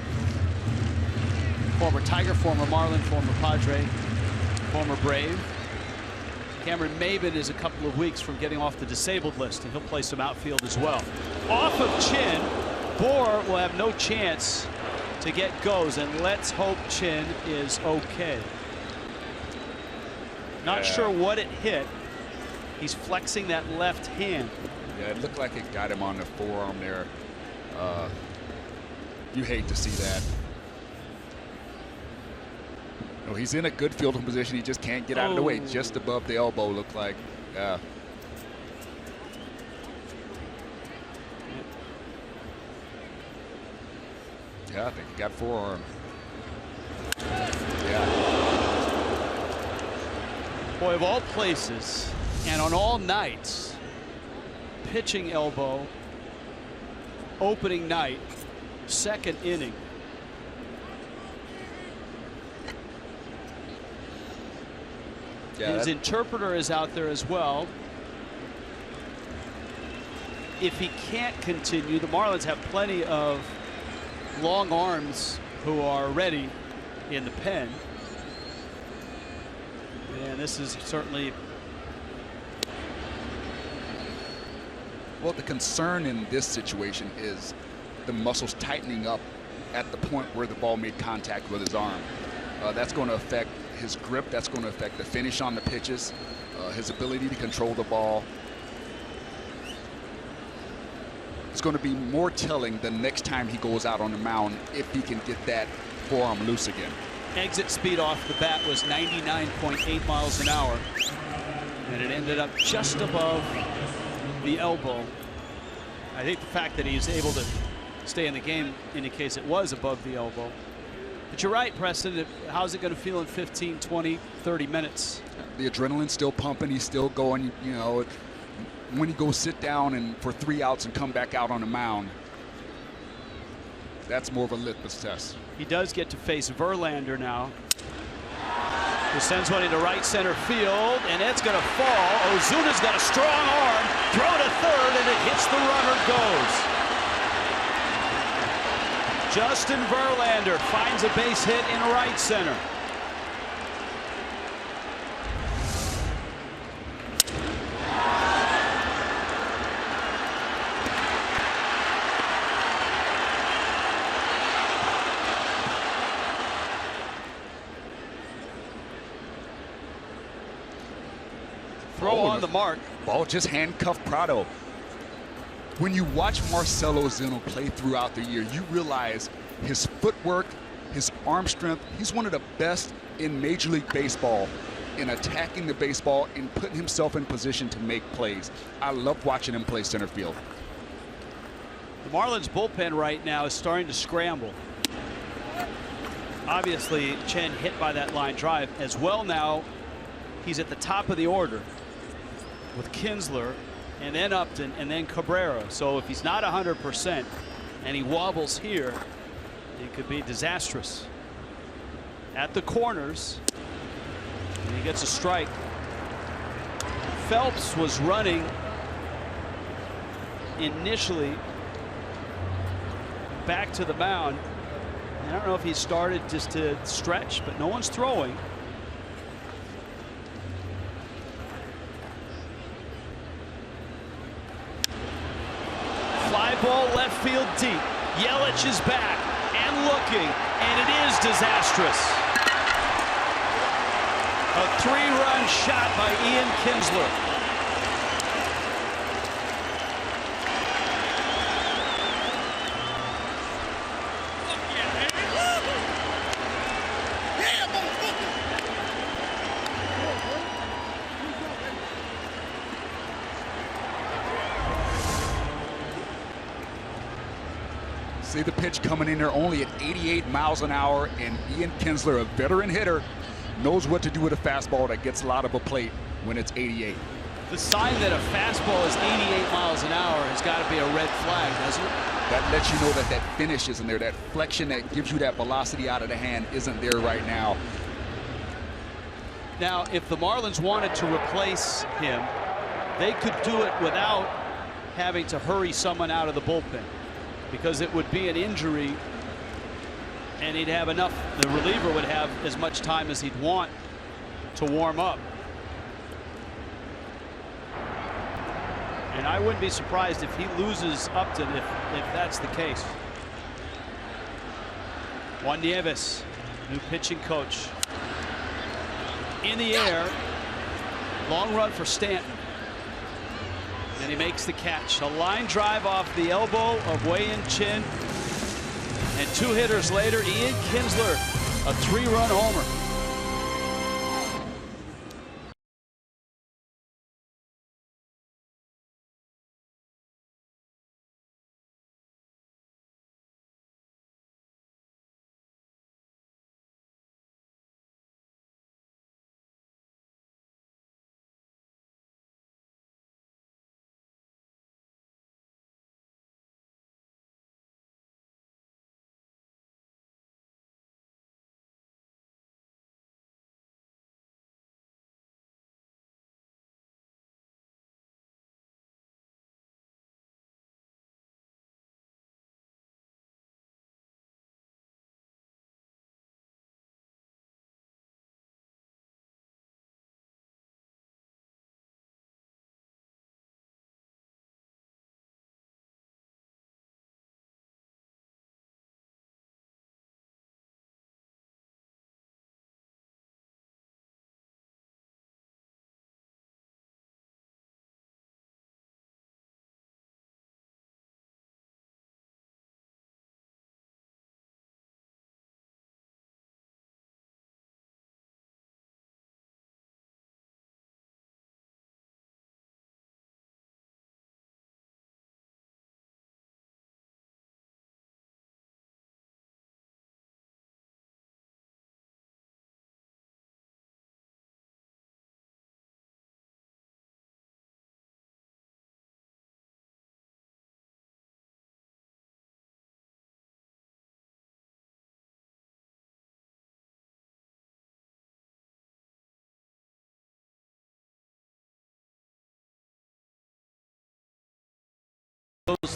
former Tiger, former Marlin, former Padre, former Brave. Cameron Maybin is a couple of weeks from getting off the disabled list, and he'll play some outfield as well. Off of Chin, Bour will have no chance to get Gose, and let's hope Chin is okay. Not sure what it hit. He's flexing that left hand. Yeah, it looked like it got him on the forearm there. You hate to see that. No, he's in a good fielding position. He just can't get out of the way. Just above the elbow, looked like. Yeah. Yeah, I think he got forearm. Yeah. Boy, of all places, and on all nights, pitching elbow, opening night, second inning. Yeah, his interpreter is out there as well. If he can't continue, the Marlins have plenty of long arms who are ready in the pen. And this is certainly. Well, the concern in this situation is the muscles tightening up at the point where the ball made contact with his arm. That's going to affect his grip. That's going to affect the finish on the pitches, his ability to control the ball. It's going to be more telling the next time he goes out on the mound if he can get that forearm loose again. Exit speed off the bat was 99.8 miles an hour, and it ended up just above the elbow. I think the fact that he's able to stay in the game indicates it was above the elbow. But you're right, Preston. How's it going to feel in 15, 20, 30 minutes? The adrenaline's still pumping. He's still going. You know, when he goes sit down and for 3 outs and come back out on the mound, that's more of a litmus test. He does get to face Verlander now. He sends one into right center field, and it's going to fall. Ozuna's got a strong arm. Throw to third, and it hits the runner, goes. Justin Verlander finds a base hit in right center. Throw on the mark. Ball just handcuffed Prado. When you watch Marcell Ozuna play throughout the year, you realize his footwork, his arm strength, he's one of the best in Major League Baseball in attacking the baseball and putting himself in position to make plays. I love watching him play center field. The Marlins bullpen right now is starting to scramble. Obviously, Chen hit by that line drive as well. Now he's at the top of the order with Kinsler and then Upton and then Cabrera. So if he's not 100% and he wobbles here, it could be disastrous. At the corners, and he gets a strike. Phelps was running initially back to the mound. I don't know if he started just to stretch, but no one's throwing. Fly ball left field deep. Yelich is back and looking, and it is disastrous. A 3-run shot by Ian Kinsler. See the pitch coming in there only at 88 miles an hour, and Ian Kinsler, a veteran hitter, knows what to do with a fastball that gets a lot of a plate when it's 88. The sign that a fastball is 88 miles an hour has got to be a red flag, doesn't it? That lets you know that that finish isn't there. That flexion that gives you that velocity out of the hand isn't there right now. Now, if the Marlins wanted to replace him, they could do it without having to hurry someone out of the bullpen, because it would be an injury and he'd have enough. The reliever would have as much time as he'd want to warm up. And I wouldn't be surprised if he loses Upton if that's the case. Juan Nieves, new pitching coach. In the air, long run for Stanton. And he makes the catch. A line drive off the elbow of Wei-Yin Chen. And 2 hitters later, Ian Kinsler, a 3-run homer.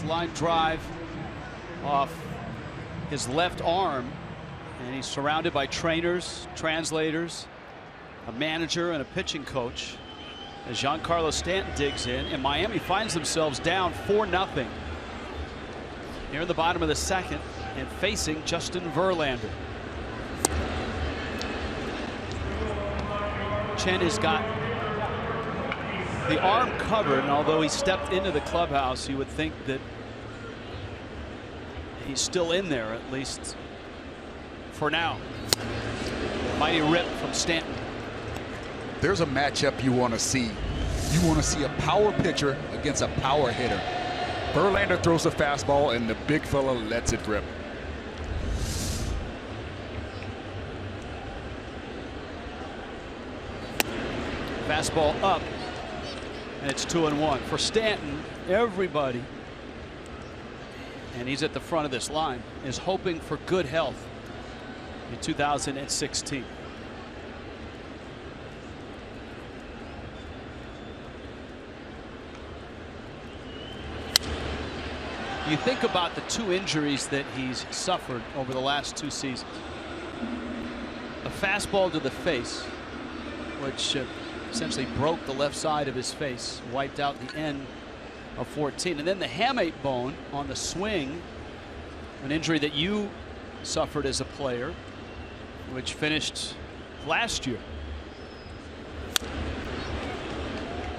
Line drive off his left arm, and he's surrounded by trainers, translators, a manager, and a pitching coach as Giancarlo Stanton digs in, and Miami finds themselves down 4-0 here in the bottom of the second and facing Justin Verlander. Chen has got the arm covered, and although he stepped into the clubhouse, you would think that he's still in there, at least for now. Mighty rip from Stanton. There's a matchup you want to see. You want to see a power pitcher against a power hitter. Verlander throws a fastball, and the big fella lets it rip. Fastball up, and it's 2-1. For Stanton, everybody, and he's at the front of this line, is hoping for good health in 2016. You think about the 2 injuries that he's suffered over the last 2 seasons. A fastball to the face, which essentially broke the left side of his face, wiped out the end of 14. And then the hamate bone on the swing, an injury that you suffered as a player, which finished last year.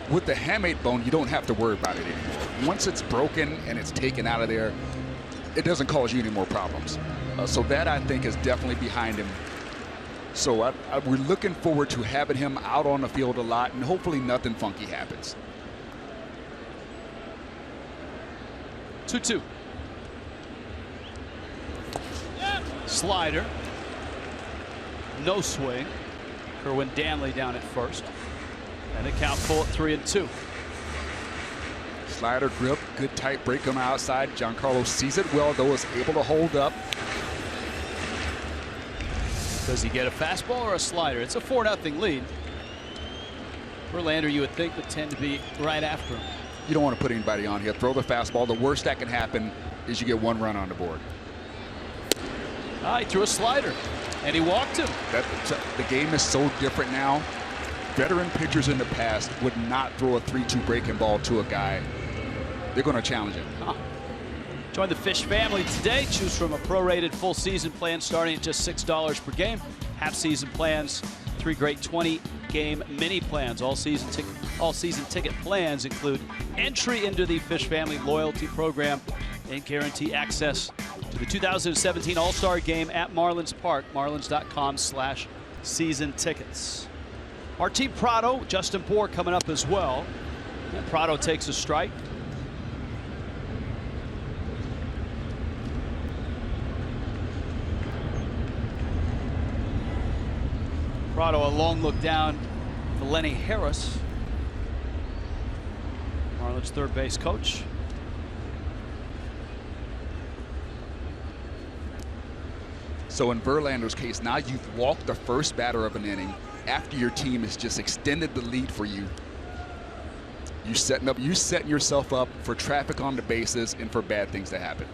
With the hamate bone, you don't have to worry about it anymore. Once it's broken and it's taken out of there, it doesn't cause you any more problems. So that, I think, is definitely behind him. So we're looking forward to having him out on the field a lot, and hopefully nothing funky happens. 2-2. Slider. No swing. Kerwin Danley down at first. And a count full at 3-2. Slider grip, good tight break on the outside. Giancarlo sees it well, though, is able to hold up. Does he get a fastball or a slider? It's a 4-0 lead. Verlander, you would think, would tend to be right after him. You don't want to put anybody on here. Throw the fastball. The worst that can happen is you get 1 run on the board. He threw a slider, and he walked him. The game is so different now. Veteran pitchers in the past would not throw a 3-2 breaking ball to a guy. They're going to challenge him. Join the Fish family today. Choose from a prorated full season plan starting at just $6 per game. Half season plans, 3 great 20-game mini plans. All season ticket plans include entry into the Fish family loyalty program and guarantee access to the 2017 All-Star Game at Marlins Park. Marlins.com/season tickets. Martin Prado, Justin Bour coming up as well. And Prado takes a strike. Prado, a long look down to Lenny Harris, Marlins third base coach. So in Verlander's case, now you've walked the first batter of an inning after your team has just extended the lead for you. You're setting yourself up for traffic on the bases and for bad things to happen.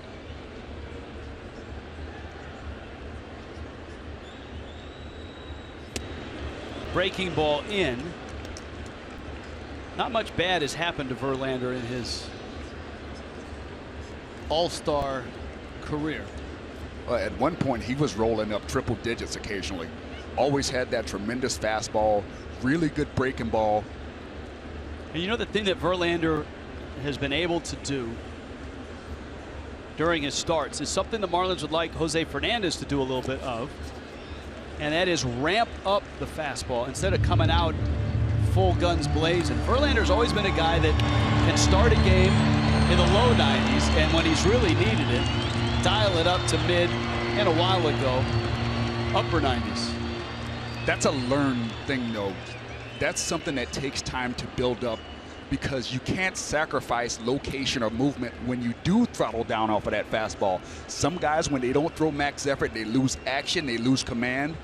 Breaking ball in. Not much bad has happened to Verlander in his all-star career. At one point, he was rolling up triple digits occasionally. Always had that tremendous fastball, really good breaking ball. And you know the thing that Verlander has been able to do during his starts is something the Marlins would like Jose Fernandez to do a little bit of. And that is ramp up the fastball instead of coming out full guns blazing. Verlander's always been a guy that can start a game in the low 90s, and when he's really needed it, dial it up to mid, and a while ago, upper 90s. That's a learned thing, though. That's something that takes time to build up, because you can't sacrifice location or movement when you do throttle down off of that fastball. Some guys, when they don't throw max effort, they lose action, they lose command,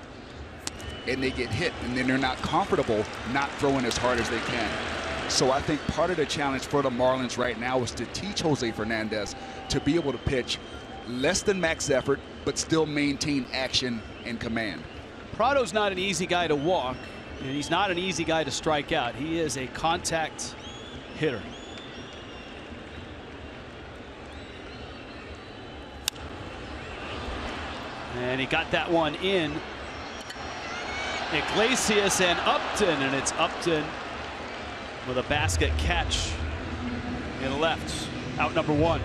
and they get hit, and then they're not comfortable not throwing as hard as they can. So I think part of the challenge for the Marlins right now is to teach Jose Fernandez to be able to pitch less than max effort, but still maintain action and command. Prado's not an easy guy to walk, and he's not an easy guy to strike out. He is a contact hitter. And he got that one in. Iglesias and Upton, and it's Upton with a basket catch in left. Out number 1.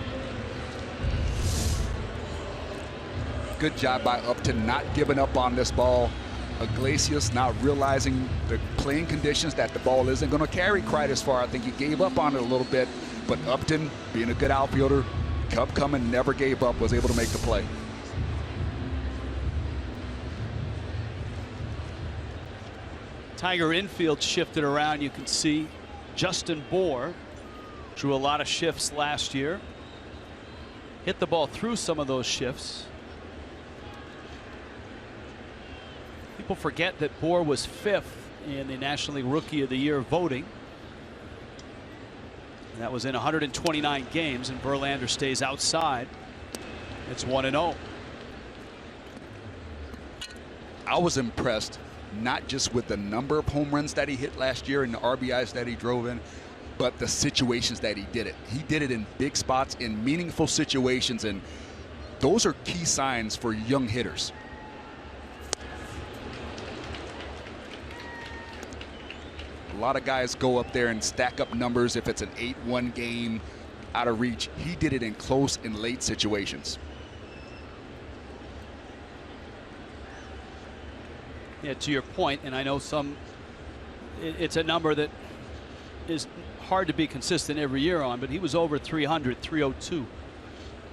Good job by Upton not giving up on this ball. Iglesias not realizing the playing conditions that the ball isn't going to carry quite as far. I think he gave up on it a little bit, but Upton, being a good outfielder, kept coming, never gave up, was able to make the play. Tiger infield shifted around. You can see Justin Bour drew a lot of shifts last year. Hit the ball through some of those shifts. People forget that Bour was 5th in the National League Rookie of the Year voting. And that was in 129 games, and Verlander stays outside. It's 1-0. I was impressed, not just with the number of home runs that he hit last year and the RBIs that he drove in, but the situations that he did it. He did it in big spots, in meaningful situations, and those are key signs for young hitters. A lot of guys go up there and stack up numbers if it's an 8-1 game out of reach. He did it in close and late situations. Yeah, to your point, and I know it's a number that is hard to be consistent every year on, but he was over 300, 302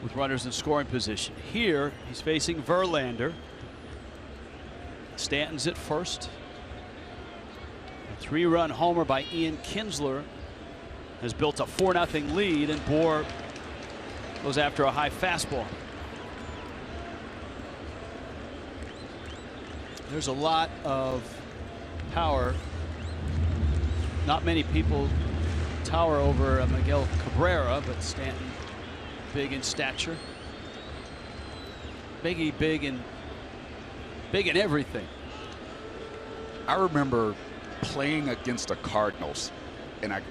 with runners in scoring position. Here, he's facing Verlander. Stanton's at first. A 3-run homer by Ian Kinsler has built a 4-0 lead, and Bour goes after a high fastball. There's a lot of power. Not many people tower over Miguel Cabrera, but Stanton big in stature. Biggie big in everything. I remember playing against the Cardinals, and I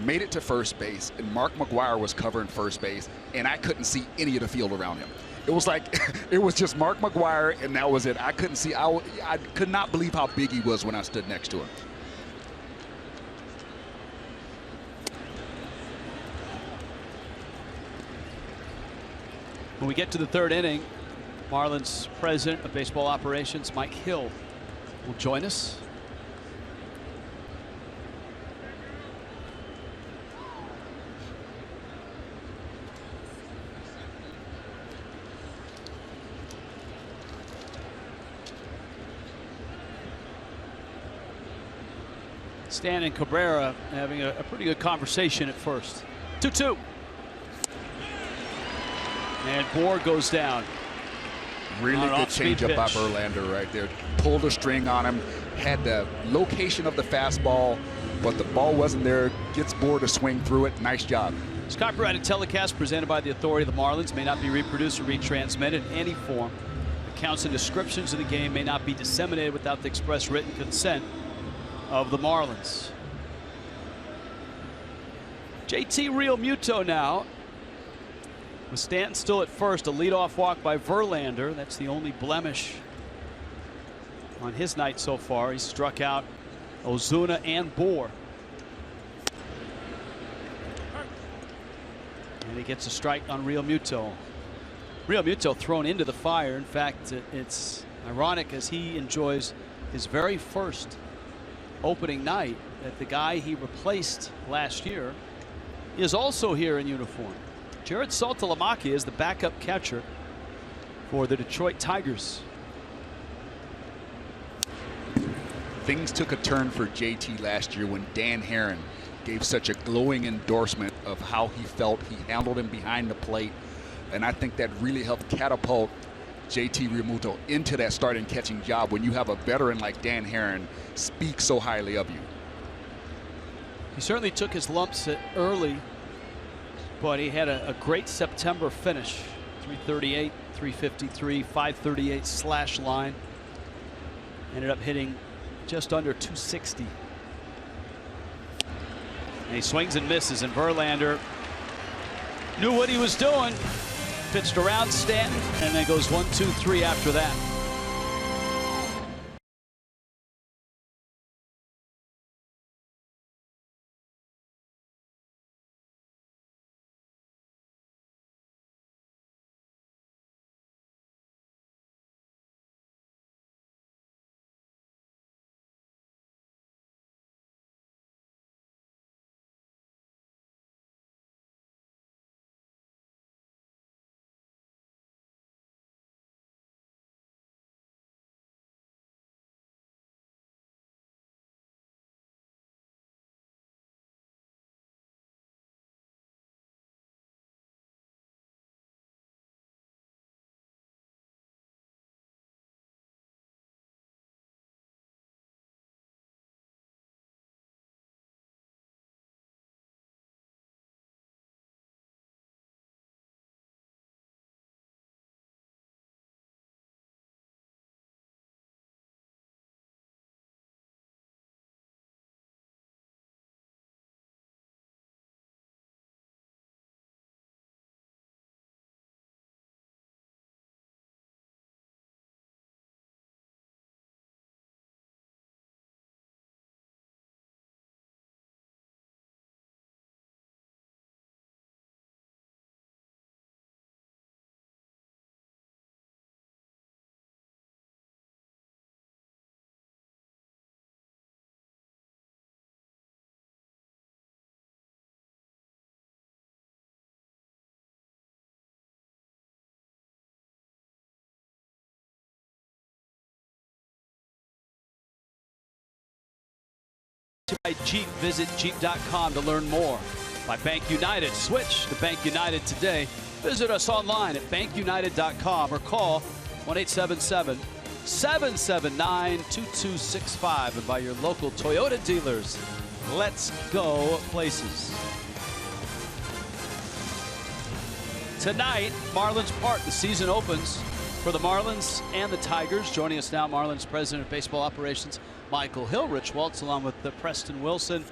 made it to first base, and Mark McGwire was covering first base, and I couldn't see any of the field around him. It was like it was just Mark McGwire, and that was it. I couldn't see. I could not believe how big he was when I stood next to him. When we get to the 3rd inning, Marlins president of baseball operations, Mike Hill, will join us. Stan and Cabrera having a pretty good conversation at first. 2-2. And Bour goes down. Really good changeup by Verlander right there. Pulled a string on him. Had the location of the fastball, but the ball wasn't there. Gets Bour to swing through it. Nice job. This copyrighted telecast presented by the authority of the Marlins may not be reproduced or retransmitted in any form. Accounts and descriptions of the game may not be disseminated without the express written consent of the Marlins. JT Realmuto now. With Stanton still at first, a leadoff walk by Verlander. That's the only blemish on his night so far. He struck out Ozuna and Bour. And he gets a strike on Realmuto. Realmuto thrown into the fire. In fact, it's ironic as he enjoys his very first opening night that the guy he replaced last year is also here in uniform. Jared Saltalamacchia is the backup catcher for the Detroit Tigers. Things took a turn for JT last year when Dan Herron gave such a glowing endorsement of how he felt he handled him behind the plate, and I think that really helped catapult JT Realmuto into that starting catching job when you have a veteran like Dan Herron speak so highly of you. He certainly took his lumps early, but he had a great September finish. 338, 353, 538 slash line. Ended up hitting just under 260. And he swings and misses, and Verlander knew what he was doing. Pitched around Stanton, and then goes 1-2-3 after that. By Jeep. Visit Jeep.com to learn more. By Bank United. Switch to Bank United today. Visit us online at bankunited.com or call 1-877-779-2265. And by your local Toyota dealers. Let's go places. Tonight, Marlins Park. The season opens for the Marlins and the Tigers. Joining us now, Marlins President of Baseball Operations, Michael Hill. Rich Waltz along with Preston Wilson.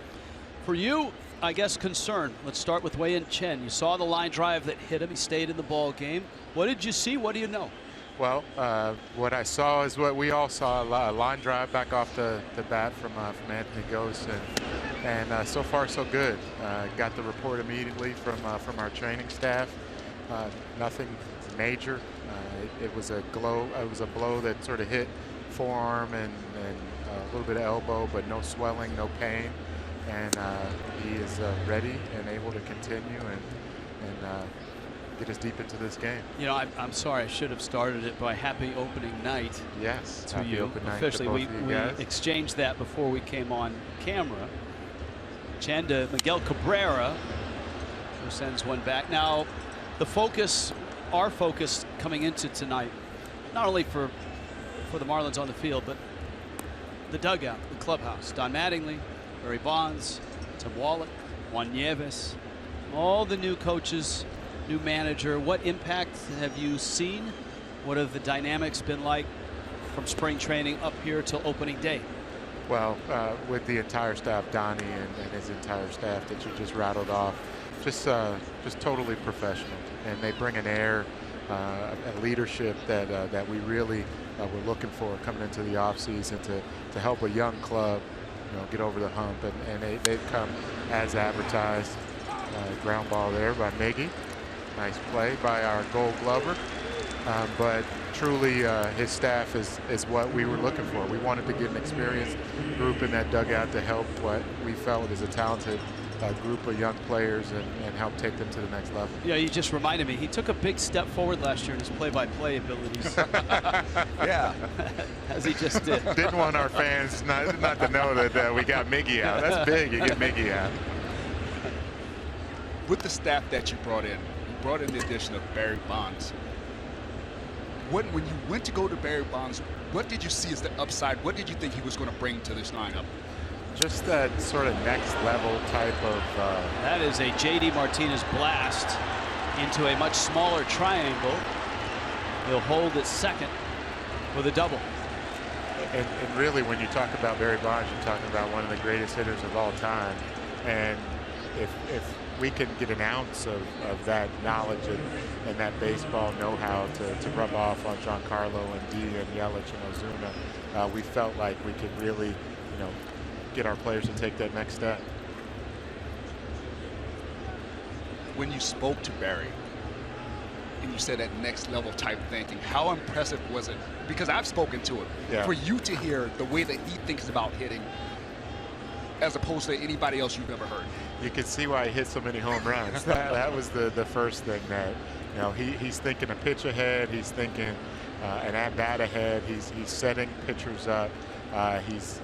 For you, I guess, concern. Let's start with Wei-Yin Chen. You saw the line drive that hit him. He stayed in the ball game. What did you see? What do you know? Well, what I saw is what we all saw, a line drive back off the bat from Anthony Gose, and so far so good. Got the report immediately from our training staff. Nothing major. It was a blow that sort of hit forearm and a little bit of elbow, but no swelling, no pain, and he is ready and able to continue and get us deep into this game. You know, I'm sorry, I should have started it by happy opening night. Yes, to happy you. open night Officially, to both of you guys. we exchanged that before we came on camera. Chen to Miguel Cabrera, who sends one back. Now, the focus, our focus coming into tonight, not only for the Marlins on the field, but the dugout, the clubhouse. Don Mattingly, Barry Bonds, Tim Wallach, Juan Nieves, all the new coaches, new manager. What impact have you seen? What have the dynamics been like from spring training up here till opening day? Well, with the entire staff, Donnie and his entire staff that you just rattled off, just totally professional, and they bring an air, a leadership that we really were looking for coming into the offseason to help a young club, get over the hump, and they've come as advertised. Ground ball there by Miggy. Nice play by our Gold Glover, but truly his staff is what we were looking for. We wanted to get an experienced group in that dugout to help what we felt is a talented group of young players and help take them to the next level. Yeah, you just reminded me. He took a big step forward last year in his play-by-play abilities. Yeah, as he just did. Didn't want our fans not to know that we got Miggy out. That's big. You get Miggy out. With the staff that you brought in the addition of Barry Bonds. When you went to go to Barry Bonds, what did you see as the upside? What did you think he was going to bring to this lineup? Just that sort of next level type of. That is a J.D. Martinez blast into a much smaller triangle. He'll hold at second with a double. And really, when you talk about Barry Bonds, you're talking about one of the greatest hitters of all time. And if we can get an ounce of that knowledge and that baseball know-how to rub off on Giancarlo and D and Yelich and Ozuna, we felt like we could really, get our players to take that next step. When you spoke to Barry and you said that next level type thinking, how impressive was it? Because I've spoken to him. Yeah. For you to hear the way that he thinks about hitting as opposed to anybody else you've ever heard. You can see why he hit so many home runs. that was the first thing that, he's thinking a pitch ahead. He's thinking an at-bat ahead. He's setting pitchers up. He's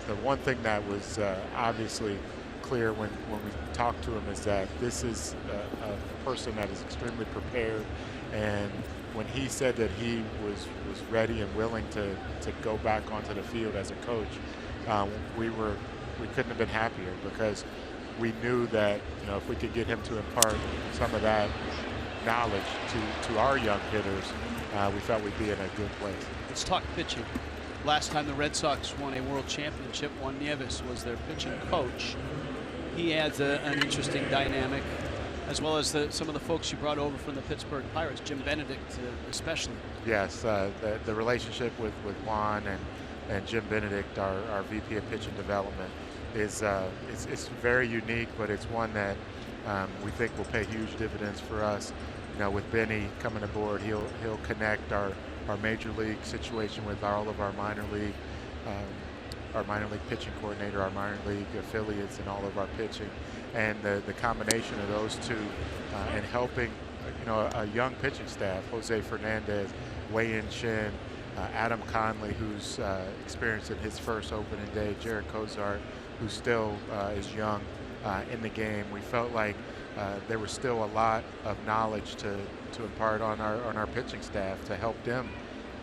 the one thing that was obviously clear when we talked to him is that this is a person that is extremely prepared, and when he said that he was ready and willing to go back onto the field as a coach, we couldn't have been happier, because we knew that if we could get him to impart some of that knowledge to our young hitters, we felt we'd be in a good place. Let's talk pitching. Last time the Red Sox won a world championship, Juan Nieves was their pitching coach. He adds an interesting dynamic, as well as some of the folks you brought over from the Pittsburgh Pirates, Jim Benedict especially. Yes, the relationship with Juan and Jim Benedict, our VP of pitching development, is it's very unique, but it's one that we think will pay huge dividends for us. With Benny coming aboard, he'll connect our major league situation with all of our minor league pitching coordinator, our minor league affiliates, and all of our pitching, and the combination of those two and helping a young pitching staff, Jose Fernandez, Wei-Yin Chen, Adam Conley, who's experienced in his first opening day, Jared Kozart, who still is young in the game. We felt like there was still a lot of knowledge to impart on our pitching staff to help them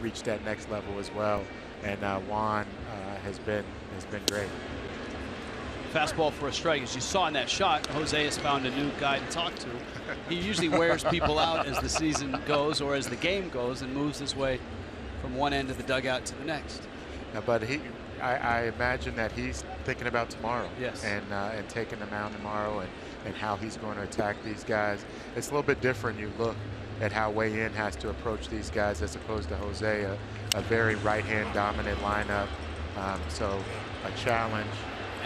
reach that next level as well. And Juan has been great. Fastball for a strike. As you saw in that shot, Jose has found a new guy to talk to. He usually wears people out as the season goes or as the game goes and moves his way from one end of the dugout to the next. But I imagine that he's thinking about tomorrow. Yes. And taking the mound tomorrow and how he's going to attack these guys. It's a little bit different. You look at how Wei-In has to approach these guys as opposed to Jose, a very right-hand dominant lineup. So a challenge.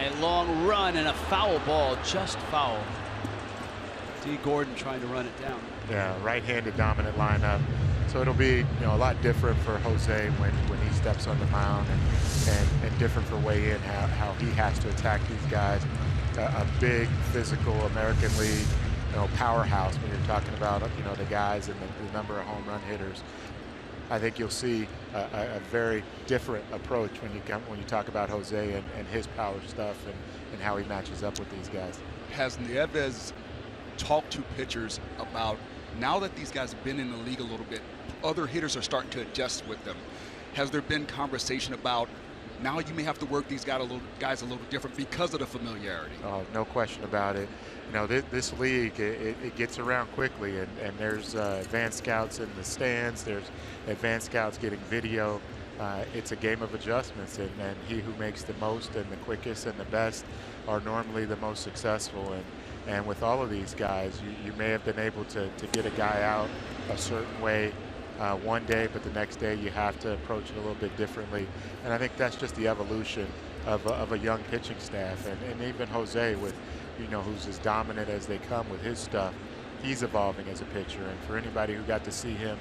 A long run and a foul ball, just foul. D. Gordon trying to run it down. Yeah, right-handed dominant lineup. So it'll be a lot different for Jose when he steps on the mound, and different for Wei-In how he has to attack these guys. A big physical American League powerhouse when you're talking about the guys and the number of home run hitters. I think you'll see a very different approach when you talk about Jose and his power stuff and how he matches up with these guys. Has Nieves talked to pitchers about, now that these guys have been in the league a little bit, other hitters are starting to adjust with them? Has there been conversation about, now you may have to work these guys a little different because of the familiarity? Oh, no question about it. This league, it gets around quickly, and there's advanced scouts in the stands. There's advanced scouts getting video. It's a game of adjustments, and he who makes the most and the quickest and the best are normally the most successful. And with all of these guys, you may have been able to get a guy out a certain way one day, but the next day you have to approach it a little bit differently. And I think that's just the evolution of a young pitching staff, and even Jose, with who's as dominant as they come with his stuff, he's evolving as a pitcher. And for anybody who got to see him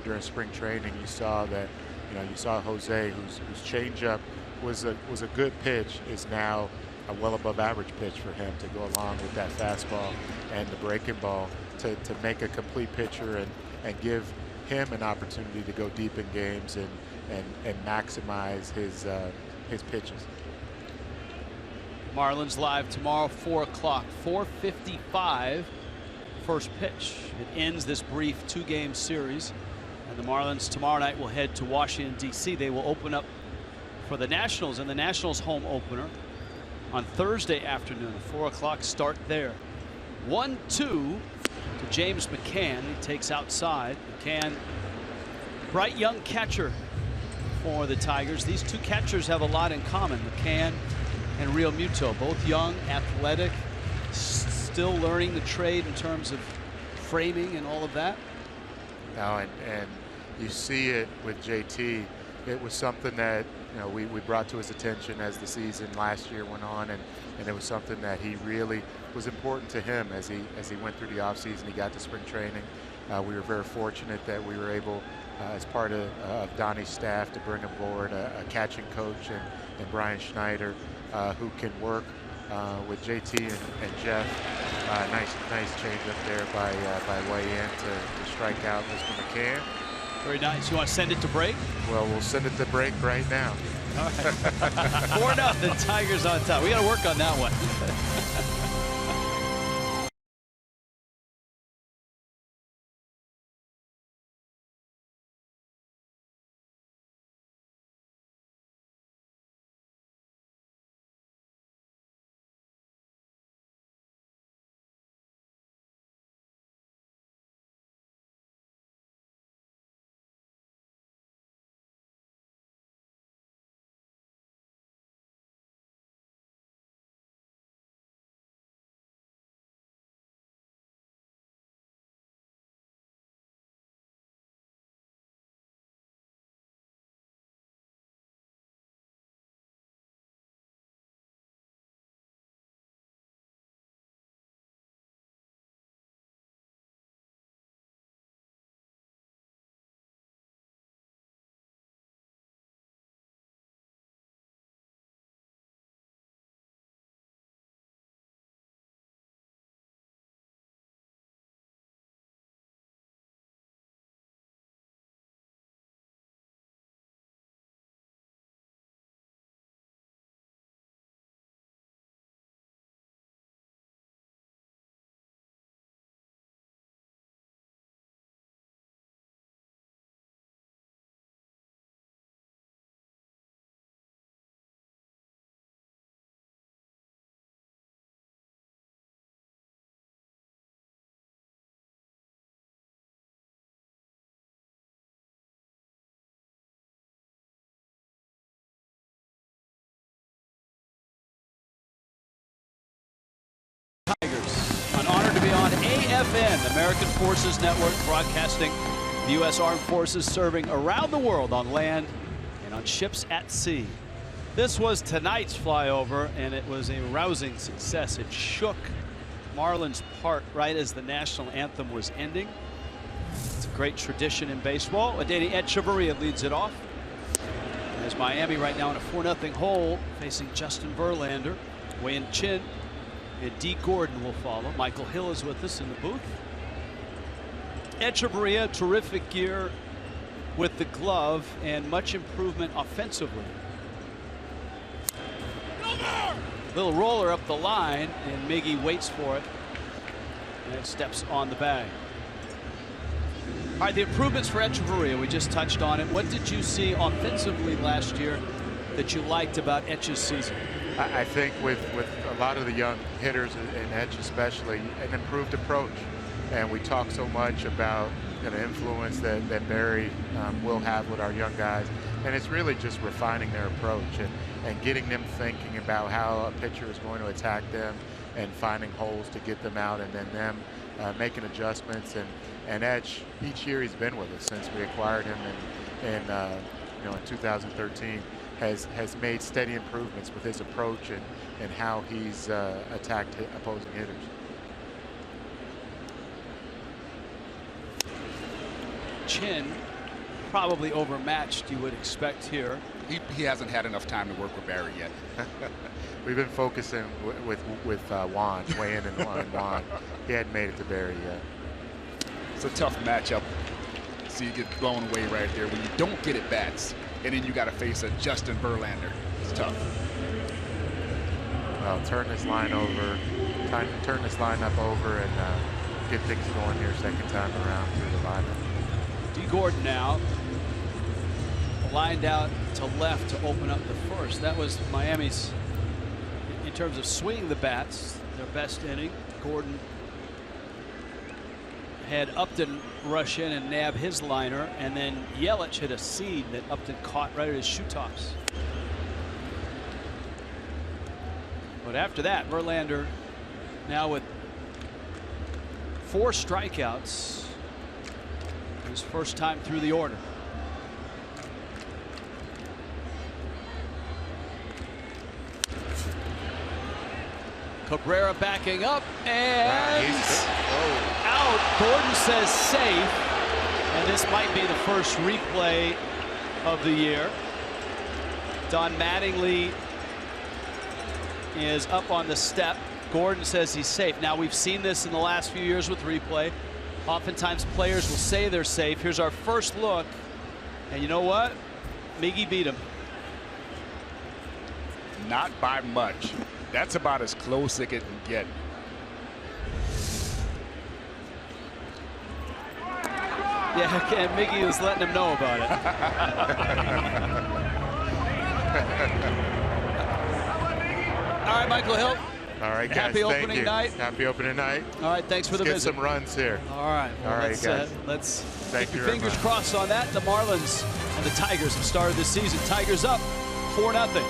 during spring training, you saw that you saw Jose, whose changeup was a good pitch, is now a well above average pitch for him to go along with that fastball and the breaking ball to make a complete pitcher and give him an opportunity to go deep in games and maximize his pitches. Marlins live tomorrow, 4 o'clock, 4:55. First pitch. It ends this brief 2-game series. And the Marlins tomorrow night will head to Washington, D.C. They will open up for the Nationals in the Nationals home opener on Thursday afternoon. 4 o'clock start there. 1-2 to James McCann. He takes outside. McCann, bright young catcher for the Tigers. These two catchers have a lot in common. McCann and Real Muto, both young, athletic, still learning the trade in terms of framing and all of that. Now, and you see it with JT. It was something that we brought to his attention as the season last year went on, and it was something that he really was important to him as he went through the offseason. He got to spring training. We were very fortunate that we were able, as part of Donnie's staff, to bring aboard a catching coach and Brian Schneider, who can work with JT and Jeff. Nice change up there by Wei-In to strike out Mr. McCann. Very nice. You want to send it to break? Well, we'll send it to break right now. All right. 4-0. Tigers on top. We got to work on that one. AFN, American Forces Network, broadcasting the U.S. Armed Forces serving around the world on land and on ships at sea. This was tonight's flyover, and it was a rousing success. It shook Marlins' part right as the national anthem was ending. It's a great tradition in baseball. DET at MIA leads it off. As Miami right now in a 4-0 hole, facing Justin Verlander. Wei Chin and D. Gordon will follow. Michael Hill is with us in the booth. Echeverria, terrific year with the glove and much improvement offensively. Little roller up the line, and Miggy waits for it and steps on the bag. All right, the improvements for Echeverria, we just touched on it. What did you see offensively last year that you liked about Etch's season? I think with a lot of the young hitters, and Etch especially, an improved approach. And we talk so much about the influence that Barry will have with our young guys. And it's really just refining their approach and getting them thinking about how a pitcher is going to attack them and finding holes to get them out, and then them making adjustments. And Etch, each year he's been with us since we acquired him in 2013, has made steady improvements with his approach and how he's attacked opposing hitters. Chin probably overmatched, you would expect here. He hasn't had enough time to work with Barry yet. We've been focusing with Juan, Wei and Juan. He hadn't made it to Barry yet. It's a tough matchup. So you get blown away right there when you don't get at bats, and then you got to face a Justin Verlander. It's tough. Well, turn this line over, turn this lineup over, and get things going here second time around through the lineup. D. Gordon now lined out to left to open up the first. That was Miami's, in terms of swinging the bats, their best inning. Gordon had Upton rush in and nab his liner, and then Yelich hit a seed that Upton caught right at his shoe tops. But after that, Verlander now with 4 strikeouts. His first time through the order. Cabrera backing up and out. Gordon says safe, and this might be the first replay of the year. Don Mattingly is up on the step. Gordon says he's safe. Now, we've seen this in the last few years with replay. Oftentimes players will say they're safe. Here's our first look, and you know what? Miggy beat him. Not by much. That's about as close as it can get. Yeah, and Miggy was letting him know about it. All right, Michael Hill. All right, guys. Happy opening night. Happy opening night. All right, thanks for the Let's visit. get some runs here. All right. Well, all right, guys. Let's Thank keep you your fingers crossed on that. The Marlins and the Tigers have started this season. Tigers up 4-0.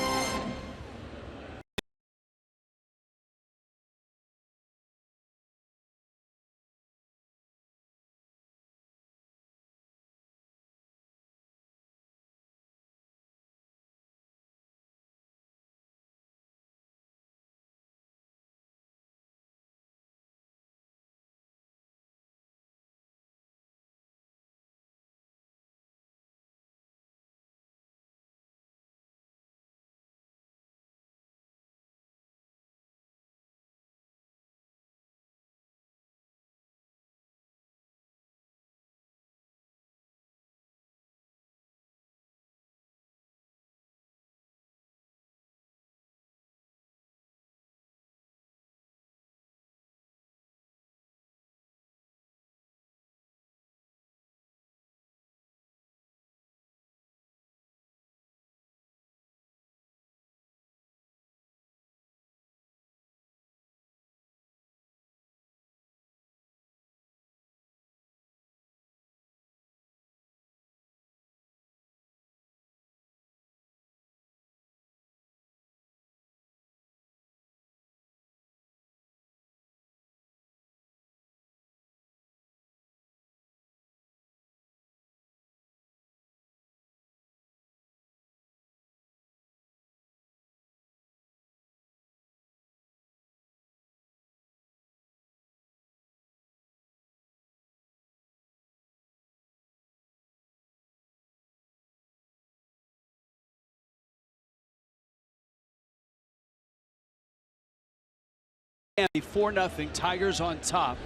4-0, Tigers on top.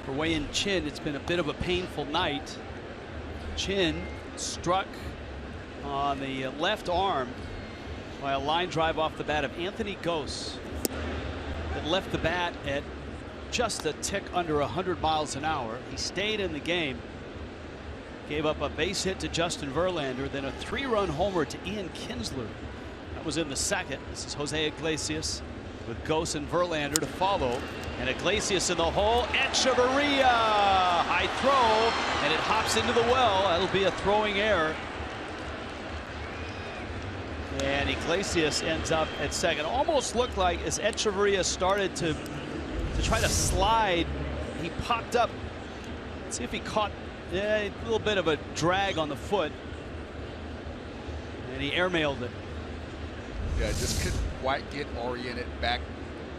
For Wei-Yin Chin, it's been a bit of a painful night. Chin struck on the left arm by a line drive off the bat of Anthony Gose that left the bat at just a tick under 100 miles an hour. He stayed in the game, gave up a base hit to Justin Verlander, then a 3-run homer to Ian Kinsler. That was in the second. This is Jose Iglesias with Gose and Verlander to follow, and Iglesias in the hole. Echeverria, high throw, and it hops into the well. That'll be a throwing error. And Iglesias ends up at second. Almost looked like as Echeverria started to try to slide, he popped up. Let's see if he caught a little bit of a drag on the foot, and he airmailed it. Yeah, just couldn't quite get oriented back,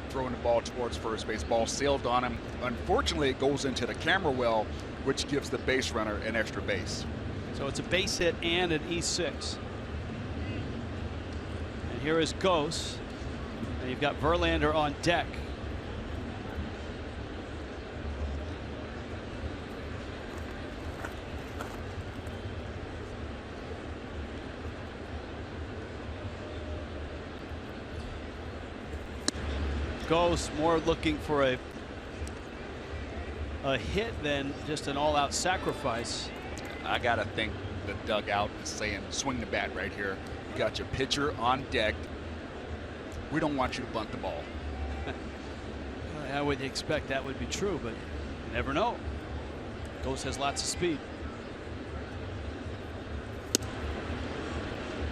throwing the ball towards first base. Ball sailed on him. Unfortunately, it goes into the camera well, which gives the base runner an extra base. So it's a base hit and an E6. And here is Gose. And you've got Verlander on deck. Gose more looking for a hit than just an all-out sacrifice. I gotta think the dugout is saying, swing the bat right here. You got your pitcher on deck. We don't want you to bunt the ball. I would expect that would be true, but you never know. Gose has lots of speed.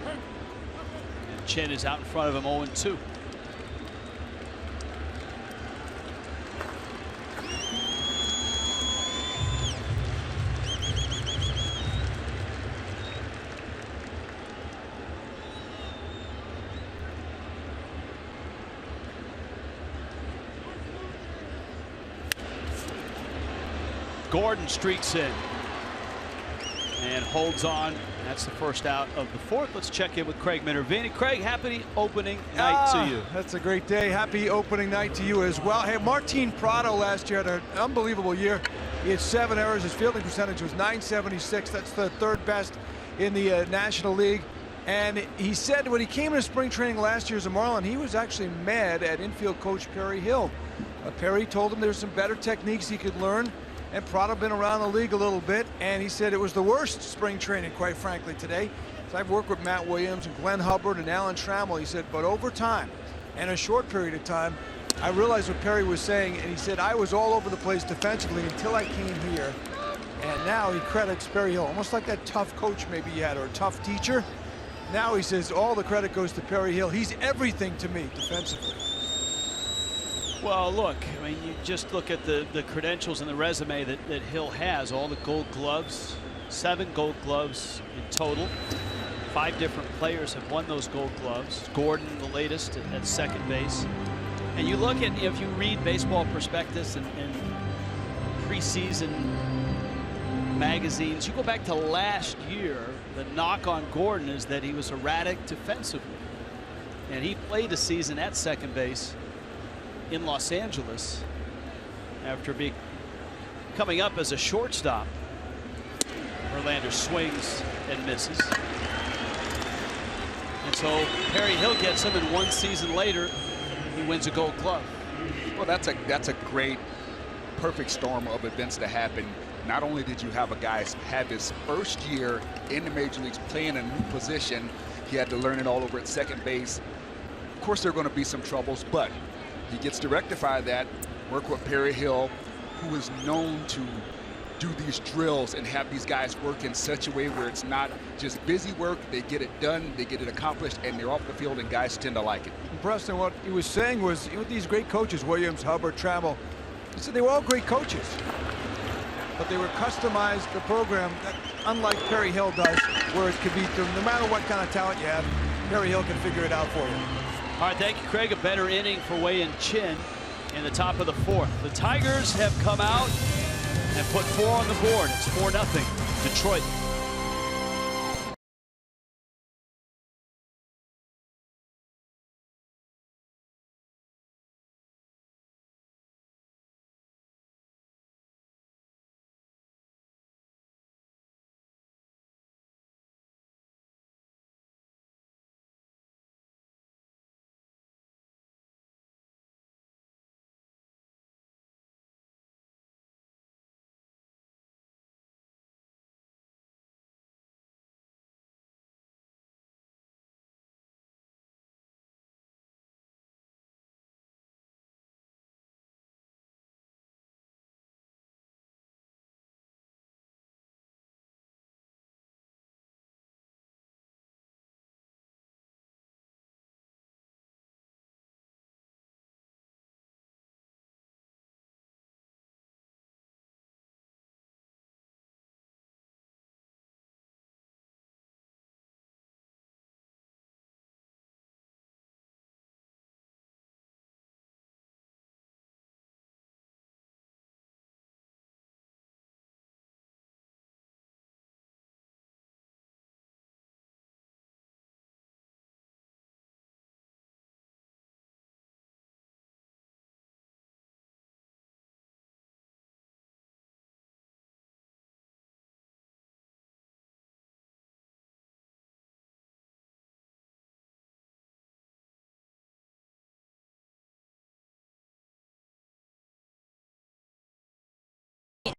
And Chin is out in front of him, 0-2. Gordon streaks in and holds on. That's the first out of the fourth. Let's check in with Craig Minervini. Craig, happy opening night to you. That's a great day. Happy opening night to you as well. Hey, Martin Prado last year had an unbelievable year. He had 7 errors. His fielding percentage was .976. That's the 3rd best in the National League. And he said when he came into spring training last year as a Marlin, he was actually mad at infield coach Perry Hill. Perry told him there's some better techniques he could learn. And Prado been around the league a little bit, and he said it was the worst spring training, quite frankly, today. So I've worked with Matt Williams and Glenn Hubbard and Alan Trammell. He said, but over time, and a short period of time, I realized what Perry was saying, and he said, I was all over the place defensively until I came here. And now he credits Perry Hill, almost like that tough coach maybe he had, or a tough teacher. Now he says all the credit goes to Perry Hill. He's everything to me defensively. Well, look, I mean, you just look at the credentials and the resume that Hill has. All the Gold Gloves, 7 Gold Gloves in total. 5 different players have won those Gold Gloves. Gordon, the latest at second base. And you look at, if you read Baseball Prospectus and preseason magazines, you go back to last year, the knock on Gordon is that he was erratic defensively. And he played a season at second base in Los Angeles after coming up as a shortstop. Verlander swings and misses. And so Perry Hill gets him, and 1 season later he wins a Gold Glove. Well, that's a great, perfect storm of events to happen. Not only did you have a guy have his first year in the major leagues playing a new position, he had to learn it all over at second base. Of course, there are going to be some troubles, but he gets to rectify that, work with Perry Hill, who is known to do these drills and have these guys work in such a way where it's not just busy work. They get it done, they get it accomplished, and they're off the field, and guys tend to like it. And Preston, what he was saying was, with these great coaches, Williams, Hubbard, Trammell, he said they were all great coaches, but they were customized the program that, unlike Perry Hill does, where it could be, no matter what kind of talent you have, Perry Hill can figure it out for you. All right, thank you, Craig. A better inning for Wei-Yin Chin in the top of the 4th. The Tigers have come out and put 4 on the board. It's 4-0 Detroit.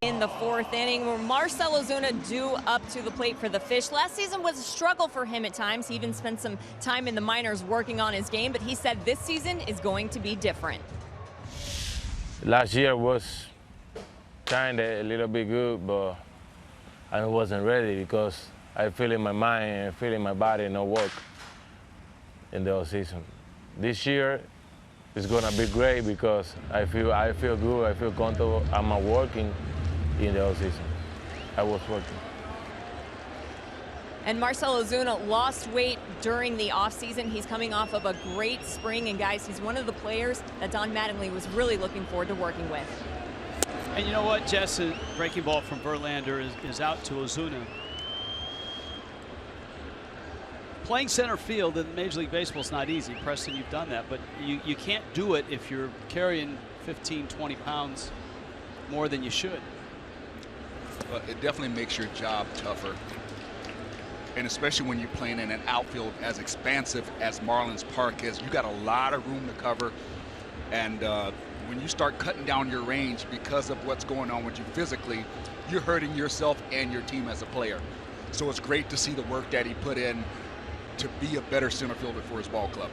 In the fourth inning, where Marcell Ozuna due up to the plate for the Fish. Last season was a struggle for him at times. He even spent some time in the minors working on his game, but he said this season is going to be different. Last year was kind of a little bit good, but I wasn't ready because I feel in my mind and feel in my body no work in the offseason. This year is gonna be great because I feel good, I feel comfortable. I'm working in the offseason. I was working. And Marcell Ozuna lost weight during the offseason. He's coming off of a great spring, and guys, he's one of the players that Don Mattingly was really looking forward to working with. And you know what, Jess, a breaking ball from Verlander is out to Ozuna. Playing center field in Major League Baseball is not easy. Preston, you've done that, but you can't do it if you're carrying 15, 20 pounds more than you should. Well, it definitely makes your job tougher. And especially when you're playing in an outfield as expansive as Marlins Park is, you got a lot of room to cover. And when you start cutting down your range because of what's going on with you physically, you're hurting yourself and your team as a player. So it's great to see the work that he put in to be a better center fielder for his ball club.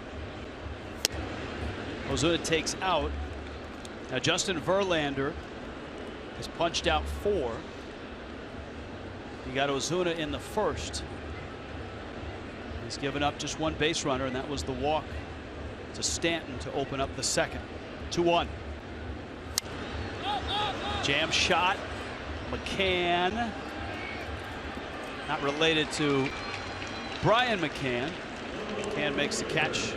Ozuna takes out. Now Justin Verlander has punched out 4. You got Ozuna in the first. He's given up just 1 base runner, and that was the walk to Stanton to open up the second. 2-1. Jam shot. McCann. Not related to Brian McCann. McCann makes the catch.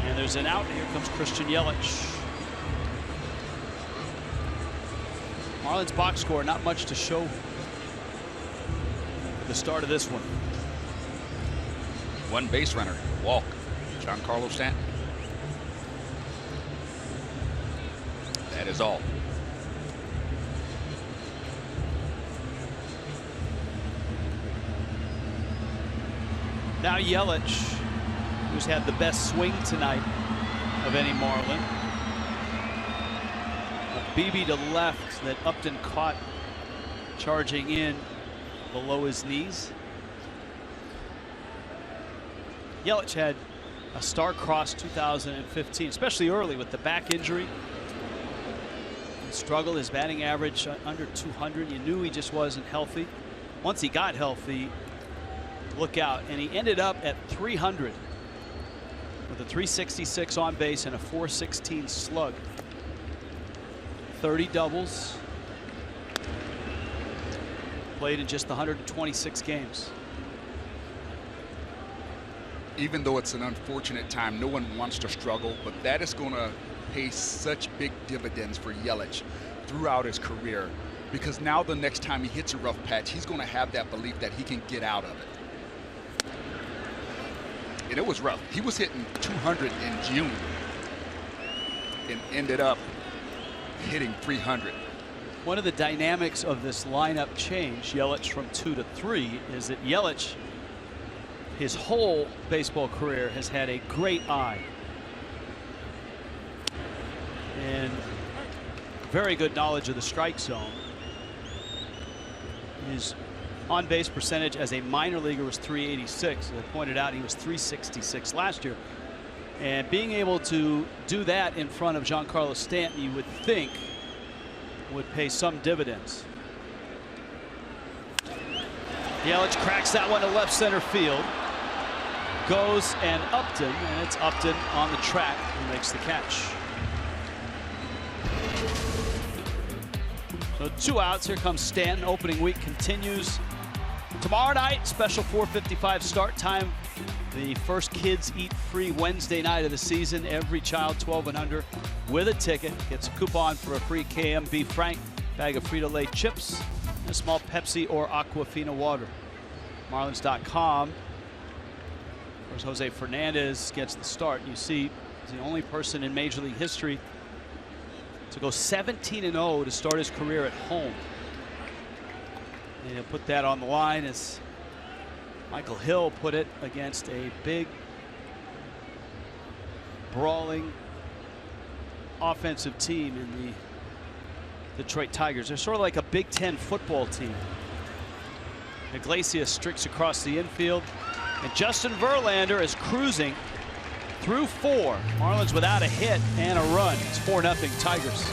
And there's an out. Here comes Christian Yelich. Marlins box score, not much to show at the start of this one. 1 base runner, walk, Giancarlo Stanton. That is all. Now Yelich, who's had the best swing tonight of any Marlin. A BB to left that Upton caught charging in below his knees. Yelich had a star-crossed 2015, especially early with the back injury. He struggled, his batting average under 200. You knew he just wasn't healthy. Once he got healthy, look out, and he ended up at 300 with a 366 on base and a 416 slug. 30 doubles. Played in just 126 games. Even though it's an unfortunate time, no one wants to struggle, but that is going to pay such big dividends for Yelich throughout his career, because now the next time he hits a rough patch, he's going to have that belief that he can get out of it. And it was rough. He was hitting 200 in June and ended up hitting 300. One of the dynamics of this lineup change, Yelich from 2 to 3, is that Yelich, his whole baseball career, has had a great eye and very good knowledge of the strike zone. His on-base percentage as a minor leaguer was 386. As I pointed out, he was 366 last year. And being able to do that in front of Giancarlo Stanton, you would think, would pay some dividends. Yelich cracks that one to left center field. Goes and Upton, and it's Upton on the track who makes the catch. So 2 outs. Here comes Stanton. Opening week continues tomorrow night. Special 4:55 start time. The first Kids Eat Free Wednesday night of the season. Every child 12 and under with a ticket gets a coupon for a free KMB Frank, bag of Frito-Lay chips, and a small Pepsi or Aquafina water. Marlins.com. Of course, Jose Fernandez gets the start. You see, he's the only person in Major League history to go 17-0 to start his career at home. And he'll put that on the line as Michael Hill put it against a big, brawling offensive team in the Detroit Tigers. They're sort of like a Big Ten football team. Iglesias streaks across the infield, and Justin Verlander is cruising through 4. Marlins without a hit and a run. It's 4-0 Tigers.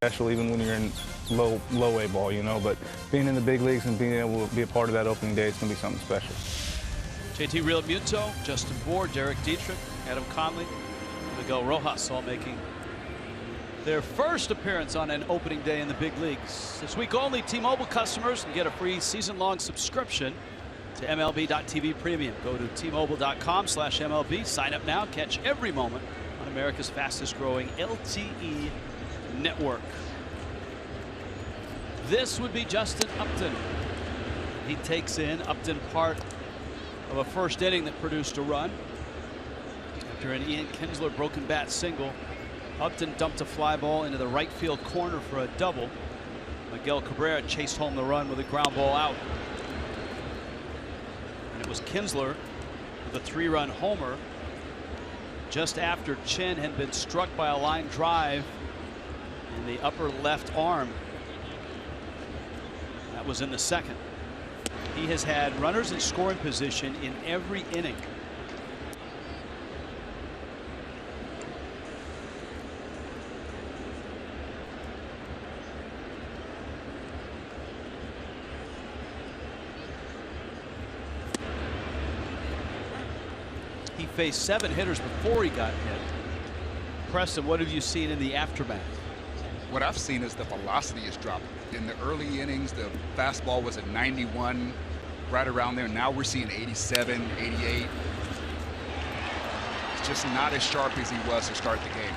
Special even when you're in low A ball, you know, but being in the big leagues and being able to be a part of that opening day, it's going to be something special. JT Realmuto, Justin Bohr, Derek Dietrich, Adam Conley, Miguel Rojas all making their first appearance on an opening day in the big leagues. This week only, T-Mobile customers can get a free season-long subscription to MLB.TV Premium. Go to T-Mobile.com/MLB, sign up now, catch every moment on America's fastest-growing LTE network. This would be Justin Upton. He takes in Upton, part of a first inning that produced a run. After an Ian Kinsler broken bat single, Upton dumped a fly ball into the right field corner for a double. Miguel Cabrera chased home the run with a ground ball out. And it was Kinsler with a 3-run homer just after Chen had been struck by a line drive in the upper left arm. That was in the second. He has had runners in scoring position in every inning. He faced 7 hitters before he got hit. Preston, what have you seen in the aftermath? What I've seen is the velocity has dropped. In the early innings, the fastball was at 91, right around there. Now we're seeing 87, 88. It's just not as sharp as he was to start the game.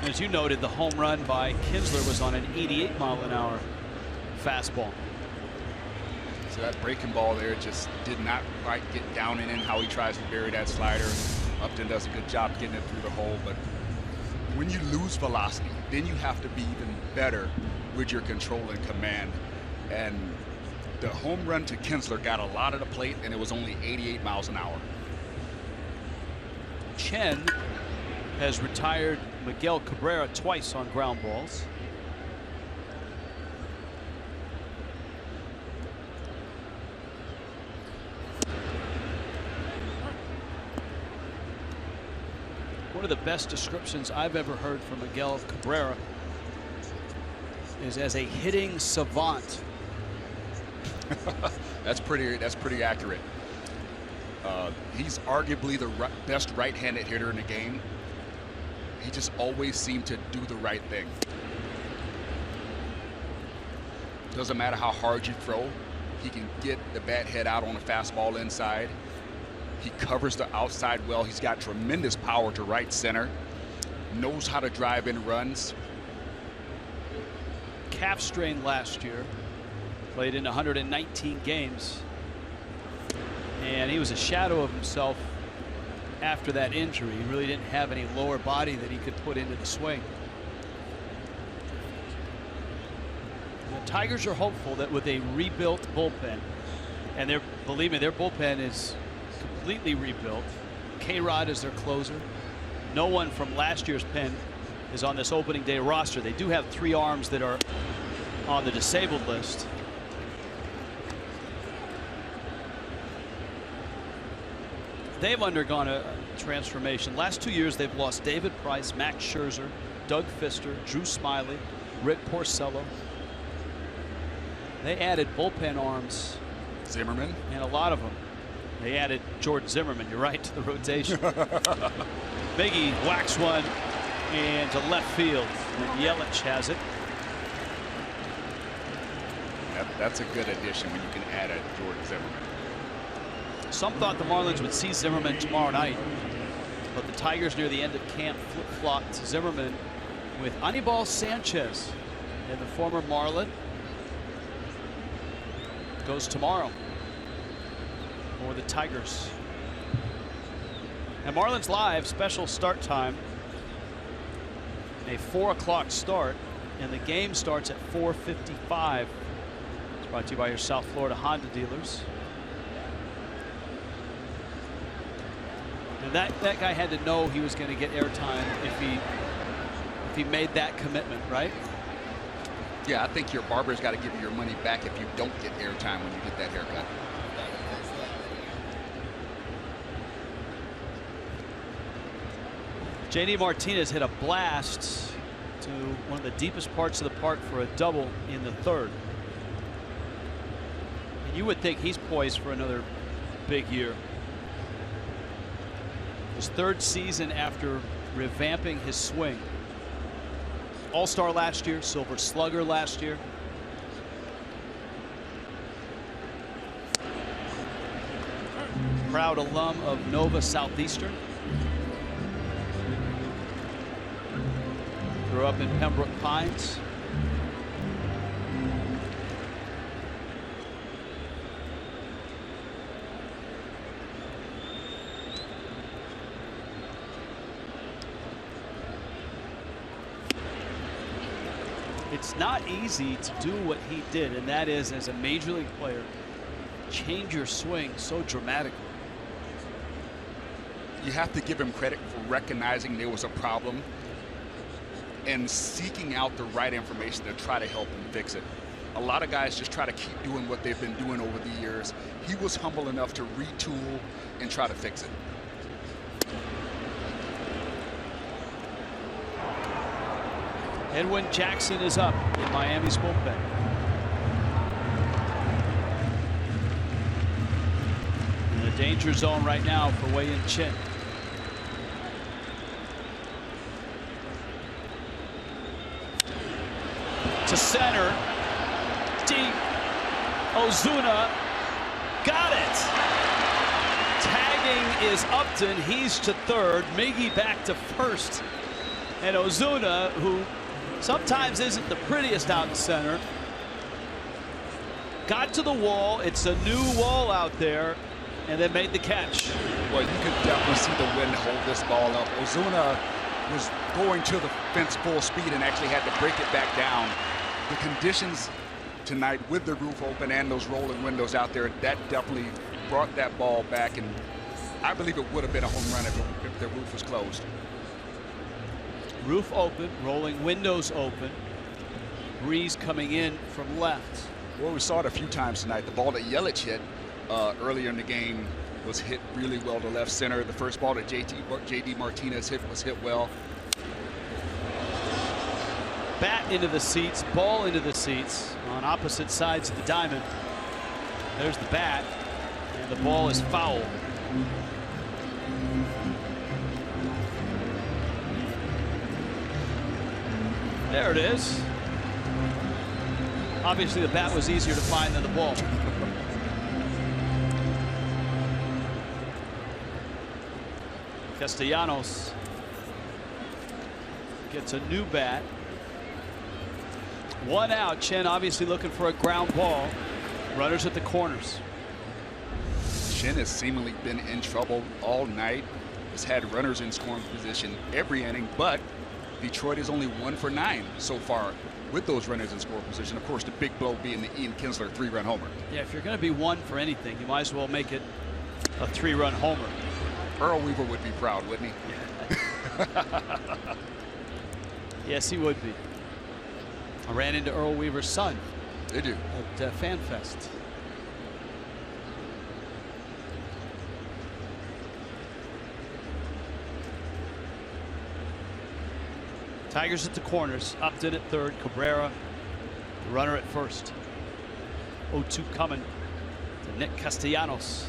As you noted, the home run by Kinsler was on an 88-mile-an-hour fastball. So that breaking ball there just did not quite get down and in how he tries to bury that slider. Upton does a good job getting it through the hole, but when you lose velocity, then you have to be even better with your control and command. And the home run to Kinsler got a lot of the plate, and it was only 88 miles an hour. Chen has retired Miguel Cabrera twice on ground balls. One of the best descriptions I've ever heard from Miguel Cabrera is as a hitting savant. That's pretty accurate. He's arguably the best right-handed hitter in the game. He just always seemed to do the right thing. Doesn't matter how hard you throw, he can get the bat head out on a fastball inside. He covers the outside well. He's got tremendous power to right center. Knows how to drive in runs. Calf strain last year. Played in 119 games. And he was a shadow of himself after that injury. He really didn't have any lower body that he could put into the swing. The Tigers are hopeful that with a rebuilt bullpen, and believe me, their bullpen is completely rebuilt. K-Rod is their closer. No one from last year's pen is on this opening day roster. They do have 3 arms that are on the disabled list. They've undergone a transformation. Last 2 years, they've lost David Price, Max Scherzer, Doug Fister, Drew Smiley, Rick Porcello. They added bullpen arms. Zimmerman. And a lot of them. They added Jordan Zimmerman, you're right, to the rotation. Miggy whacks one into left field. And Yelich has it. That's a good addition when you can add a Jordan Zimmerman. Some thought the Marlins would see Zimmerman tomorrow night, but the Tigers near the end of camp flip-flopped Zimmerman with Anibal Sanchez, and the former Marlin goes tomorrow for the Tigers. And Marlins Live special start time, a 4 o'clock start, and the game starts at 4:55. It's brought to you by your South Florida Honda dealers. And that guy had to know he was going to get airtime if he made that commitment, right? Yeah, I think your barber's got to give you your money back if you don't get airtime when you get that haircut. JD Martinez hit a blast to one of the deepest parts of the park for a double in the 3rd. And you would think he's poised for another big year. His 3rd season after revamping his swing. All-Star last year, Silver Slugger last year. Proud alum of Nova Southeastern. Grew up in Pembroke Pines. It's not easy to do what he did, and that is, as a major league player, change your swing so dramatically. You have to give him credit for recognizing there was a problem and seeking out the right information to try to help him fix it. A lot of guys just try to keep doing what they've been doing over the years. He was humble enough to retool and try to fix it. Edwin Jackson is up in Miami's bullpen. In the danger zone right now for Wei-Yin Chin. To center. Deep. Ozuna got it. Tagging is Upton. He's to 3rd. Miggy back to 1st. And Ozuna, who sometimes isn't the prettiest out in center, got to the wall. It's a new wall out there, and then made the catch. Well, you could definitely see the wind hold this ball up. Ozuna was going to the fence full speed and actually had to break it back down. The conditions tonight with the roof open and those rolling windows out there, that definitely brought that ball back, and I believe it would have been a home run if the roof was closed. Roof open, rolling windows open. Breeze coming in from left. Well, we saw it a few times tonight. The ball that Yelich hit earlier in the game was hit really well to left center. The first ball that JD Martinez hit was hit well. Bat into the seats, ball into the seats on opposite sides of the diamond. There's the bat, and the ball is foul. There it is. Obviously, the bat was easier to find than the ball. Castellanos gets a new bat. 1 out. Chen obviously looking for a ground ball. Runners at the corners. Chen has seemingly been in trouble all night. Has had runners in scoring position every inning, but Detroit is only 1 for 9 so far with those runners in scoring position. Of course, the big blow being the Ian Kinsler 3-run homer. Yeah, if you're going to be 1 for anything, you might as well make it a 3-run homer. Earl Weaver would be proud, wouldn't he? Yes, he would be. I ran into Earl Weaver's son. Did you? At FanFest. Tigers at the corners. Upton at third. Cabrera, the runner at first. 0-2 coming to Nick Castellanos.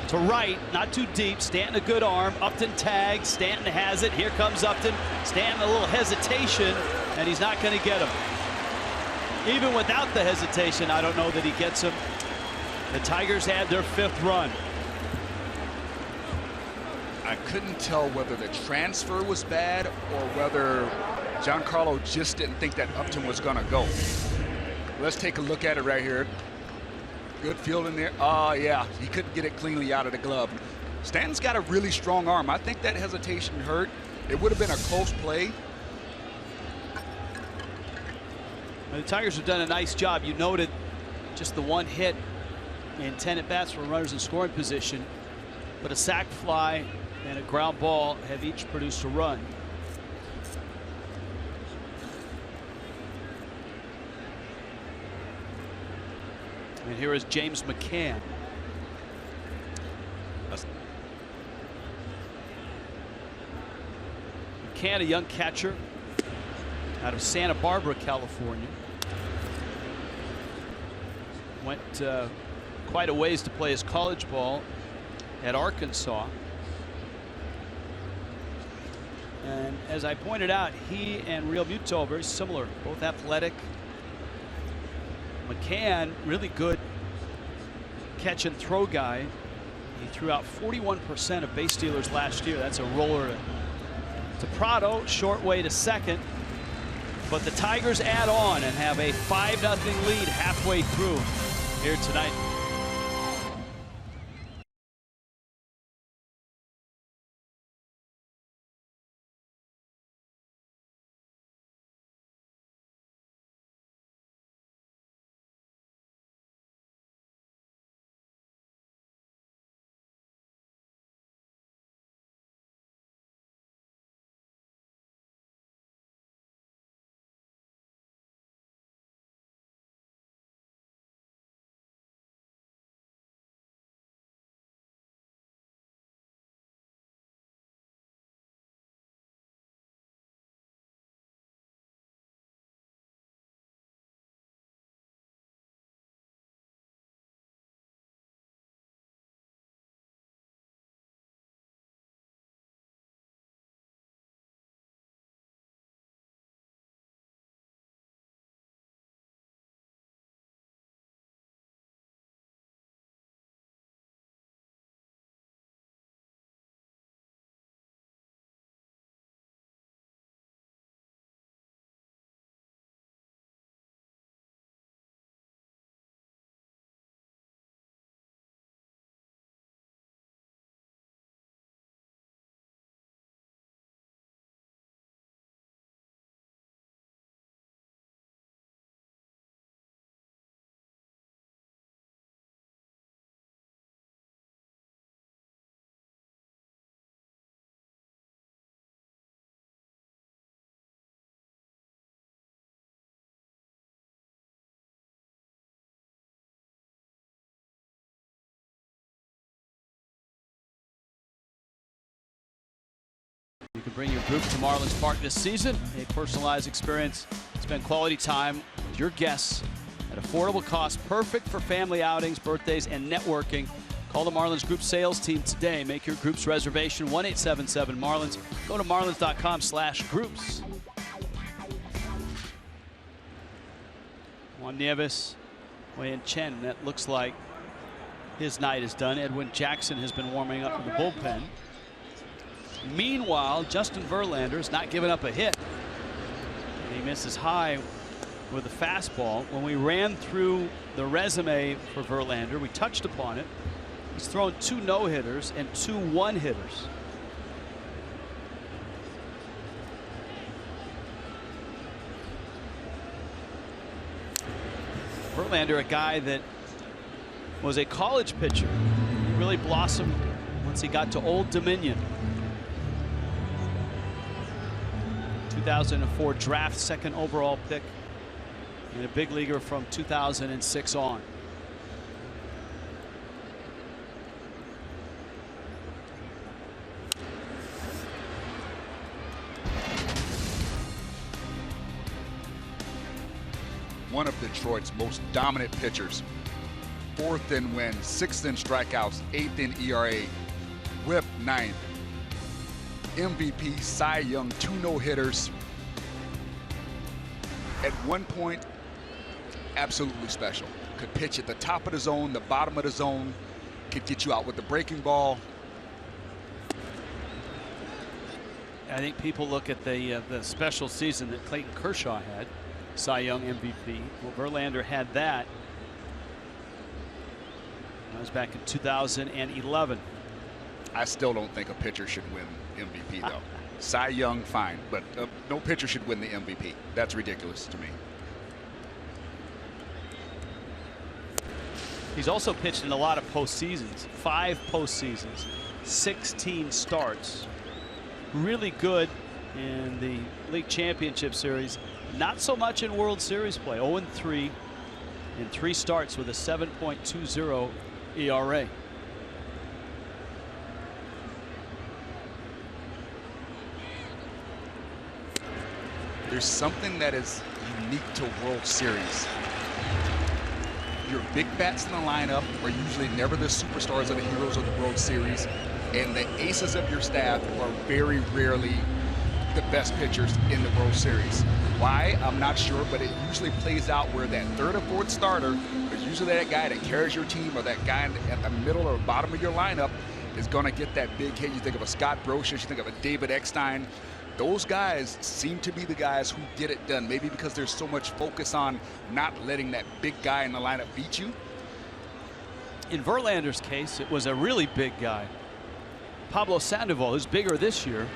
To right, not too deep. Stanton a good arm. Upton tags. Stanton has it. Here comes Upton. Stanton a little hesitation, and he's not going to get him. Even without the hesitation, I don't know that he gets him. The Tigers had their 5th run. I couldn't tell whether the transfer was bad or whether Giancarlo just didn't think that Upton was going to go. Let's take a look at it right here. Good field in there. Oh, yeah, he couldn't get it cleanly out of the glove. Stanton's got a really strong arm. I think that hesitation hurt. It would have been a close play. The Tigers have done a nice job. You noted just the 1 hit and 10 at-bats for runners in scoring position, but a sac fly and a ground ball have each produced a run. And here is James McCann. McCann, a young catcher out of Santa Barbara, California. Went quite a ways to play his college ball at Arkansas. And as I pointed out, he and Real Muto are very similar, both athletic. McCann, really good catch and throw guy. He threw out 41% of base stealers last year. That's a roller to Prado, short way to second. But the Tigers add on and have a 5-0 lead halfway through here tonight. You can bring your group to Marlins Park this season. A personalized experience. Spend quality time with your guests at affordable cost. Perfect for family outings, birthdays, and networking. Call the Marlins Group sales team today. Make your group's reservation, 1-877-MARLINS. Go to marlins.com/groups. Juan Nieves, Wei and Chen. That looks like his night is done. Edwin Jackson has been warming up in the bullpen. Meanwhile, Justin Verlander's not giving up a hit. He misses high with a fastball. When we ran through the resume for Verlander, we touched upon it. He's thrown 2 no-hitters and 2 one-hitters. Verlander, a guy that was a college pitcher. He really blossomed once he got to Old Dominion. 2004 draft, 2nd overall pick, and a big leaguer from 2006 on. One of Detroit's most dominant pitchers. 4th in wins, 6th in strikeouts, 8th in ERA, whip 9th. MVP, Cy Young, 2 no-hitters. At one point, absolutely special. Could pitch at the top of the zone, the bottom of the zone, could get you out with the breaking ball. I think people look at the special season that Clayton Kershaw had, Cy Young MVP. Well, Verlander had that. That was back in 2011. I still don't think a pitcher should win MVP, though. Cy Young, fine, but no pitcher should win the MVP. That's ridiculous to me. He's also pitched in a lot of postseasons, 5 postseasons, 16 starts. Really good in the League Championship Series. Not so much in World Series play. 0-3 in 3 starts with a 7.20 ERA. There's something that is unique to World Series. Your big bats in the lineup are usually never the superstars or the heroes of the World Series, and the aces of your staff are very rarely the best pitchers in the World Series. Why? I'm not sure, but it usually plays out where that 3rd or 4th starter is usually that guy that carries your team, or that guy at the middle or bottom of your lineup is going to get that big hit. You think of a Scott Brosius, you think of a David Eckstein. Those guys seem to be the guys who get it done, maybe because there's so much focus on not letting that big guy in the lineup beat you. In Verlander's case, it was a really big guy. Pablo Sandoval, who's bigger this year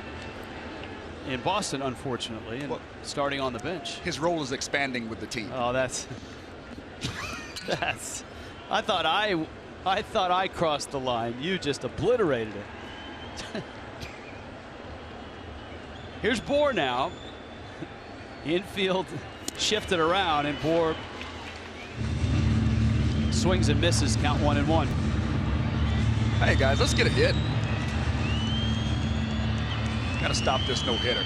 in Boston, unfortunately, and starting on the bench. His role is expanding with the team. Oh, that's I thought I crossed the line. You just obliterated it. Here's Bohr now. Infield shifted around, and Bohr swings and misses. Count 1-1. Hey guys, let's get a hit. Got to stop this no-hitter.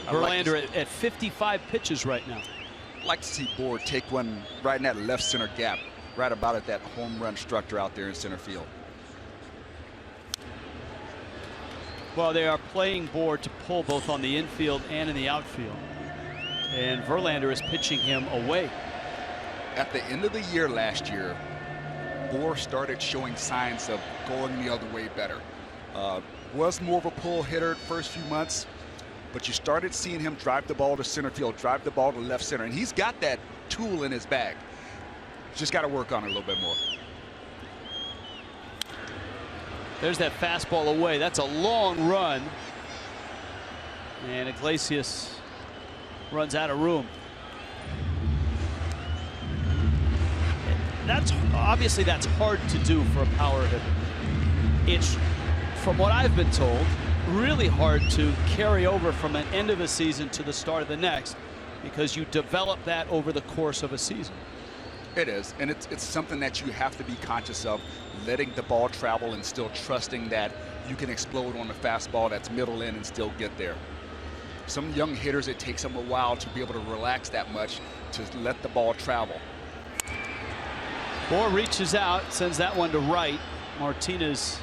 Verlander at 55 pitches right now. I'd like to see Bohr take one right in that left center gap, right about at that home run structure out there in center field. Well, they are playing Bohr to pull both on the infield and in the outfield. And Verlander is pitching him away. At the end of the year last year, Bohr started showing signs of going the other way better. Was more of a pull hitter the first few months, but you started seeing him drive the ball to center field, drive the ball to left center, and he's got that tool in his bag. Just got to work on it a little bit more. There's that fastball away. That's a long run. And Iglesias runs out of room. Obviously that's hard to do for a power hitter. It's, from what I've been told, really hard to carry over from an end of a season to the start of the next, because you develop that over the course of a season. It is, and it's something that you have to be conscious of, letting the ball travel and still trusting that you can explode on the fastball that's middle in and still get there. Some young hitters, it takes them a while to be able to relax that much to let the ball travel. Bohr reaches out, sends that one to right. Martinez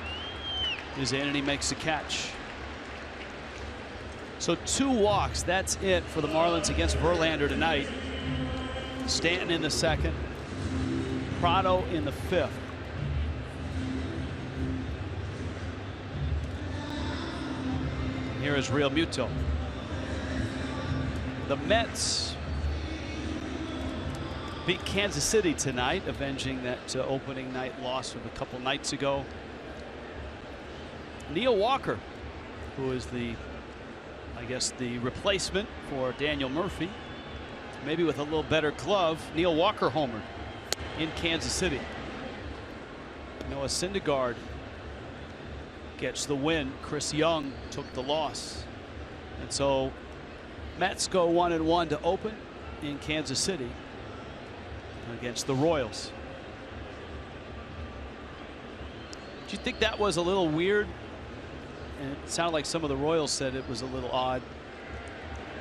is in, and he makes the catch. So 2 walks, that's it for the Marlins against Verlander tonight. Stanton in the second. Prado in the 5th. Here is Real Muto. The Mets beat Kansas City tonight, avenging that opening night loss of a couple nights ago. Neil Walker, who is I guess the replacement for Daniel Murphy, maybe with a little better glove. Neil Walker homered in Kansas City. Noah Syndergaard gets the win. Chris Young took the loss. And so Mets go 1-1 to open in Kansas City against the Royals. Do you think that was a little weird? And it sounded like some of the Royals said it was a little odd.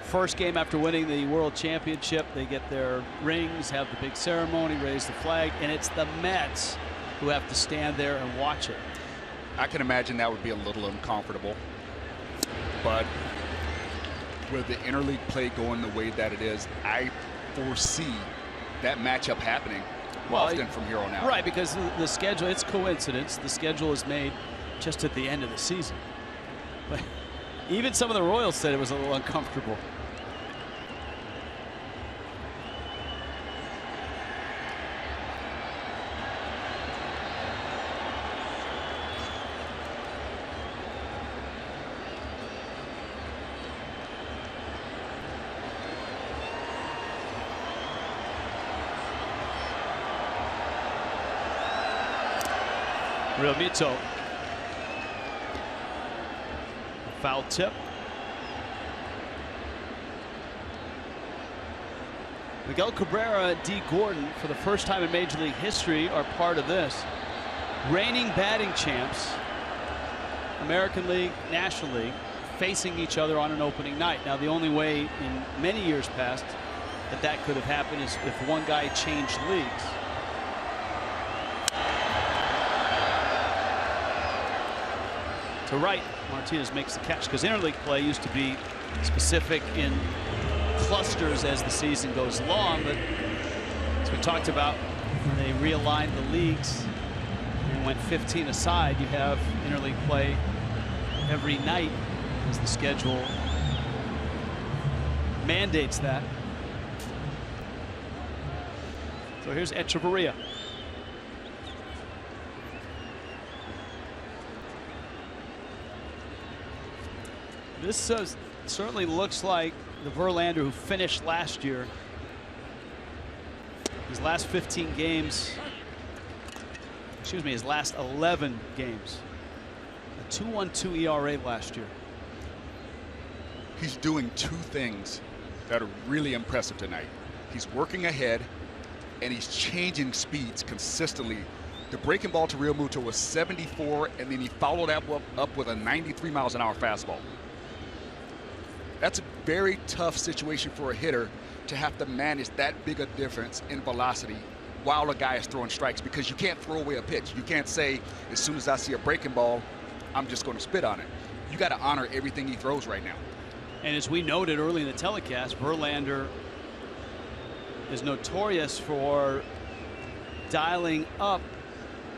First game after winning the World Championship, they get their rings, have the big ceremony, raise the flag, and it's the Mets who have to stand there and watch it. I can imagine that would be a little uncomfortable, but with the interleague play going the way that it is, I foresee that matchup happening often from here on out. Right, because the schedule, it's coincidence. The schedule is made just at the end of the season. But even some of the Royals said it was a little uncomfortable. Real Muto. Foul tip. Miguel Cabrera and D. Gordon, for the first time in Major League history, are part of this. Reigning batting champs, American League, National League, facing each other on an opening night. Now, the only way in many years past that could have happened is if one guy changed leagues. To right, Martinez makes the catch, because interleague play used to be specific in clusters as the season goes along, but as we talked about, when they realigned the leagues and went 15 aside, you have interleague play every night as the schedule mandates that. So here's Echeverria. This certainly looks like the Verlander who finished last year. His last 15 games, excuse me, his last 11 games. A 2.12 ERA last year. He's doing two things that are really impressive tonight. He's working ahead and he's changing speeds consistently. The breaking ball to Real Muto was 74, and then he followed that up with a 93 miles an hour fastball. That's a very tough situation for a hitter to have to manage that big a difference in velocity while a guy is throwing strikes, because you can't throw away a pitch. You can't say, as soon as I see a breaking ball, I'm just going to spit on it. You got to honor everything he throws right now. And as we noted early in the telecast, Verlander is notorious for dialing up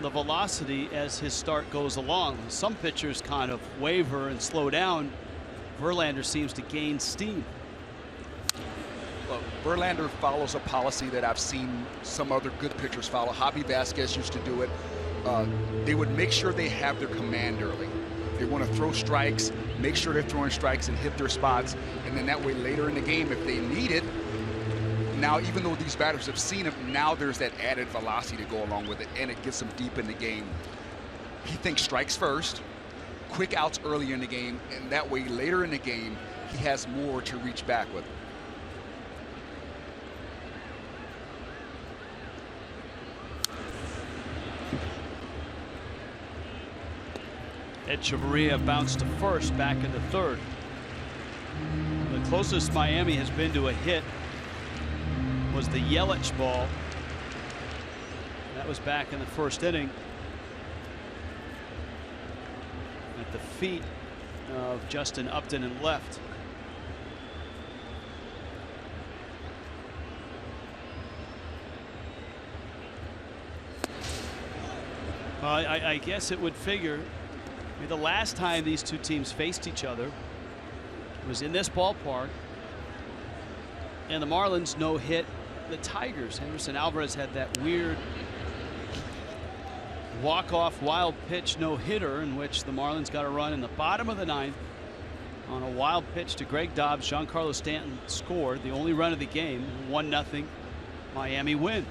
the velocity as his start goes along. Some pitchers kind of waver and slow down. Verlander seems to gain steam. Well, Verlander follows a policy that I've seen some other good pitchers follow. Javi Vasquez used to do it. They would make sure they have their command early. They want to throw strikes, make sure they're throwing strikes and hit their spots, and then that way later in the game, if they need it, now even though these batters have seen it, now there's that added velocity to go along with it, and it gets them deep in the game. He thinks strikes first, quick outs early in the game, and that way later in the game he has more to reach back with. Echeverria bounced to first back in the third. The closest Miami has been to a hit was the Yelich ball. That was back in the first inning at the feet of Justin Upton and left. Well, I guess it would figure. I mean, the last time these two teams faced each other was in this ballpark, and the Marlins no-hit the Tigers. Henderson Alvarez had that weird walk-off wild pitch no-hitter in which the Marlins got a run in the bottom of the ninth on a wild pitch to Greg Dobbs. Giancarlo Stanton scored the only run of the game. 1-0 Miami win.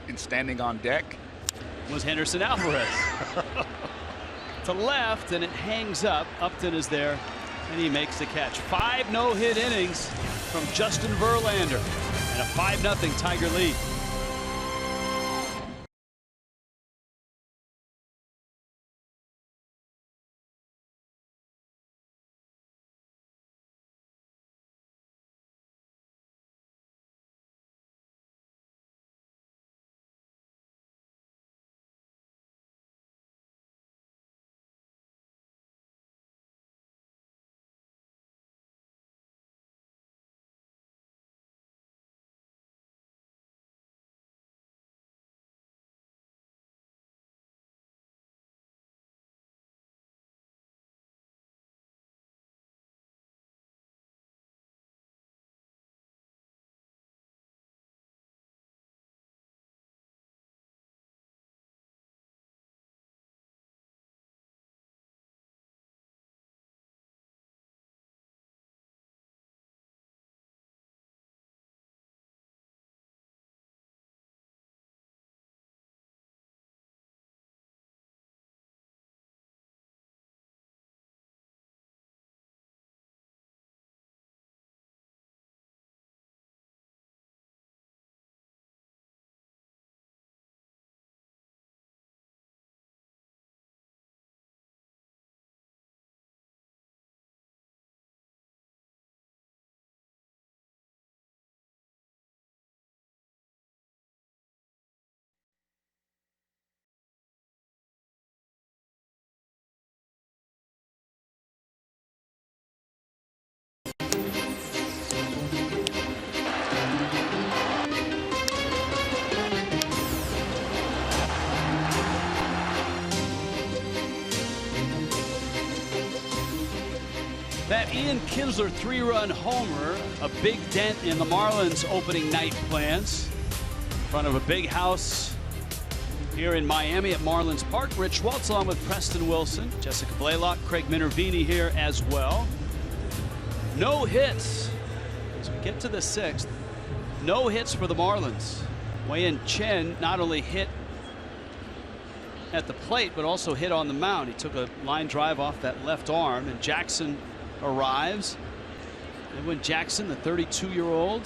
And standing on deck was Henderson Alvarez. To left, and it hangs up. Upton is there, and he makes the catch. 5 no-hit innings from Justin Verlander, and a 5-0 Tiger lead. That Ian Kinsler 3-run homer, a big dent in the Marlins opening night plans. In front of a big house here in Miami at Marlins Park. Rich Schwartz along with Preston Wilson, Jessica Blaylock, Craig Minervini here as well. No hits as we get to the 6th. No hits for the Marlins. Wei-Yin Chen not only hit at the plate but also hit on the mound. He took a line drive off that left arm, and Jackson arrives. Edwin Jackson, the 32-year-old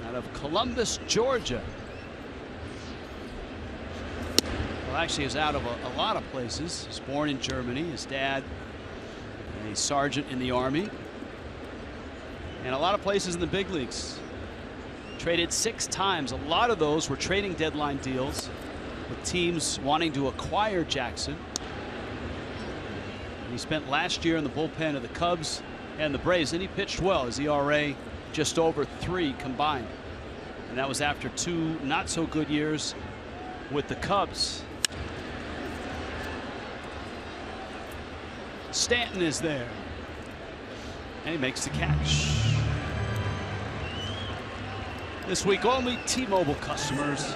out of Columbus, Georgia. Well, actually, he's out of a lot of places. He's born in Germany. His dad, a sergeant in the Army, and a lot of places in the big leagues. Traded 6 times. A lot of those were trading deadline deals with teams wanting to acquire Jackson. He spent last year in the bullpen of the Cubs and the Braves, and he pitched well. His ERA just over 3 combined, and that was after 2 not so good years with the Cubs. Stanton is there, and he makes the catch. This week only, T-Mobile customers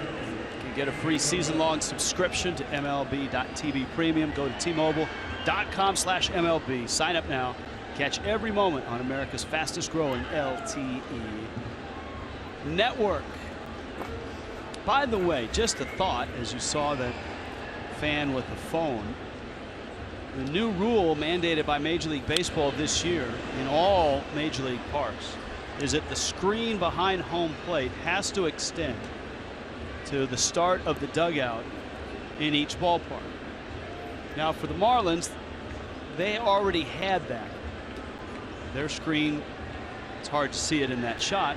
can get a free season-long subscription to MLB.TV Premium. Go to T-Mobile.com/MLB. Sign up now. Catch every moment on America's fastest-growing LTE network. By the way, just a thought as you saw that fan with the phone. The new rule mandated by Major League Baseball this year in all Major League parks is that the screen behind home plate has to extend to the start of the dugout in each ballpark. Now, for the Marlins, they already had that. Their screen, it's hard to see it in that shot,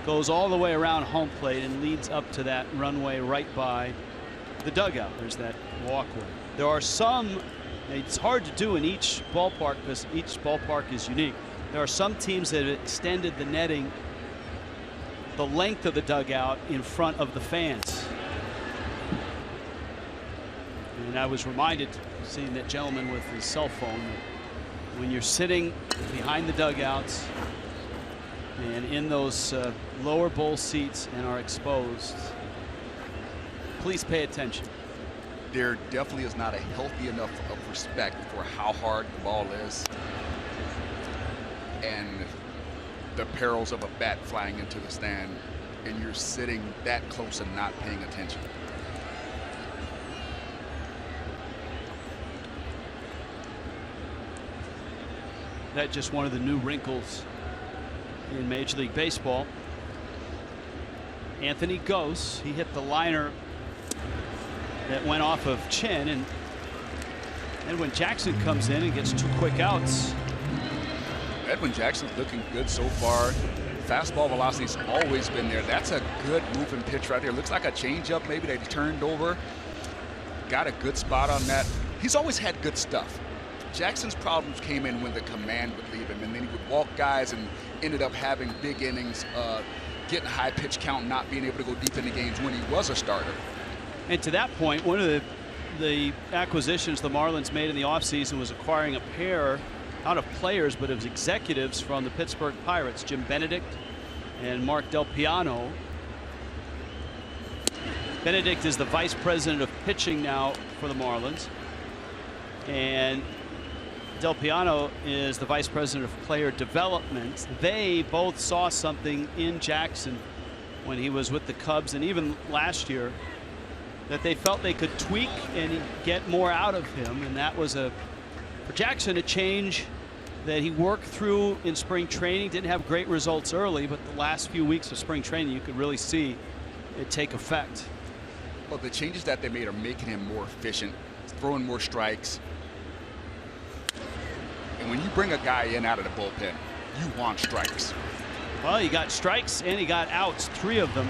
goes all the way around home plate and leads up to that runway right by the dugout. There's that walkway. There are some, it's hard to do in each ballpark because each ballpark is unique. There are some teams that have extended the netting the length of the dugout in front of the fans. And I was reminded, seeing that gentleman with his cell phone, that when you're sitting behind the dugouts and in those lower bowl seats and are exposed, please pay attention. There definitely is not a healthy enough of respect for how hard the ball is and the perils of a bat flying into the stand, and you're sitting that close and not paying attention. That's just one of the new wrinkles in Major League Baseball. Anthony Gose, he hit the liner that went off of Chin, and when Jackson comes in and gets 2 quick outs. Edwin Jackson's looking good so far. Fastball velocity's always been there. That's a good moving pitch right there. Looks like a changeup maybe that he turned over. Got a good spot on that. He's always had good stuff. Jackson's problems came in when the command would leave him, and then he would walk guys and ended up having big innings, getting high pitch count, not being able to go deep into games when he was a starter. And to that point, one of the acquisitions the Marlins made in the offseason was acquiring a pair, not of players, but of executives from the Pittsburgh Pirates, Jim Benedict and Mark Del Piano. Benedict is the vice president of pitching now for the Marlins, and Del Piano is the vice president of player development. They both saw something in Jackson when he was with the Cubs and even last year that they felt they could tweak and get more out of him, and that was for Jackson a change that he worked through in spring training. Didn't have great results early, but the last few weeks of spring training you could really see it take effect. Well, the changes that they made are making him more efficient, throwing more strikes. And when you bring a guy in out of the bullpen, you want strikes. Well, he got strikes and he got outs, 3 of them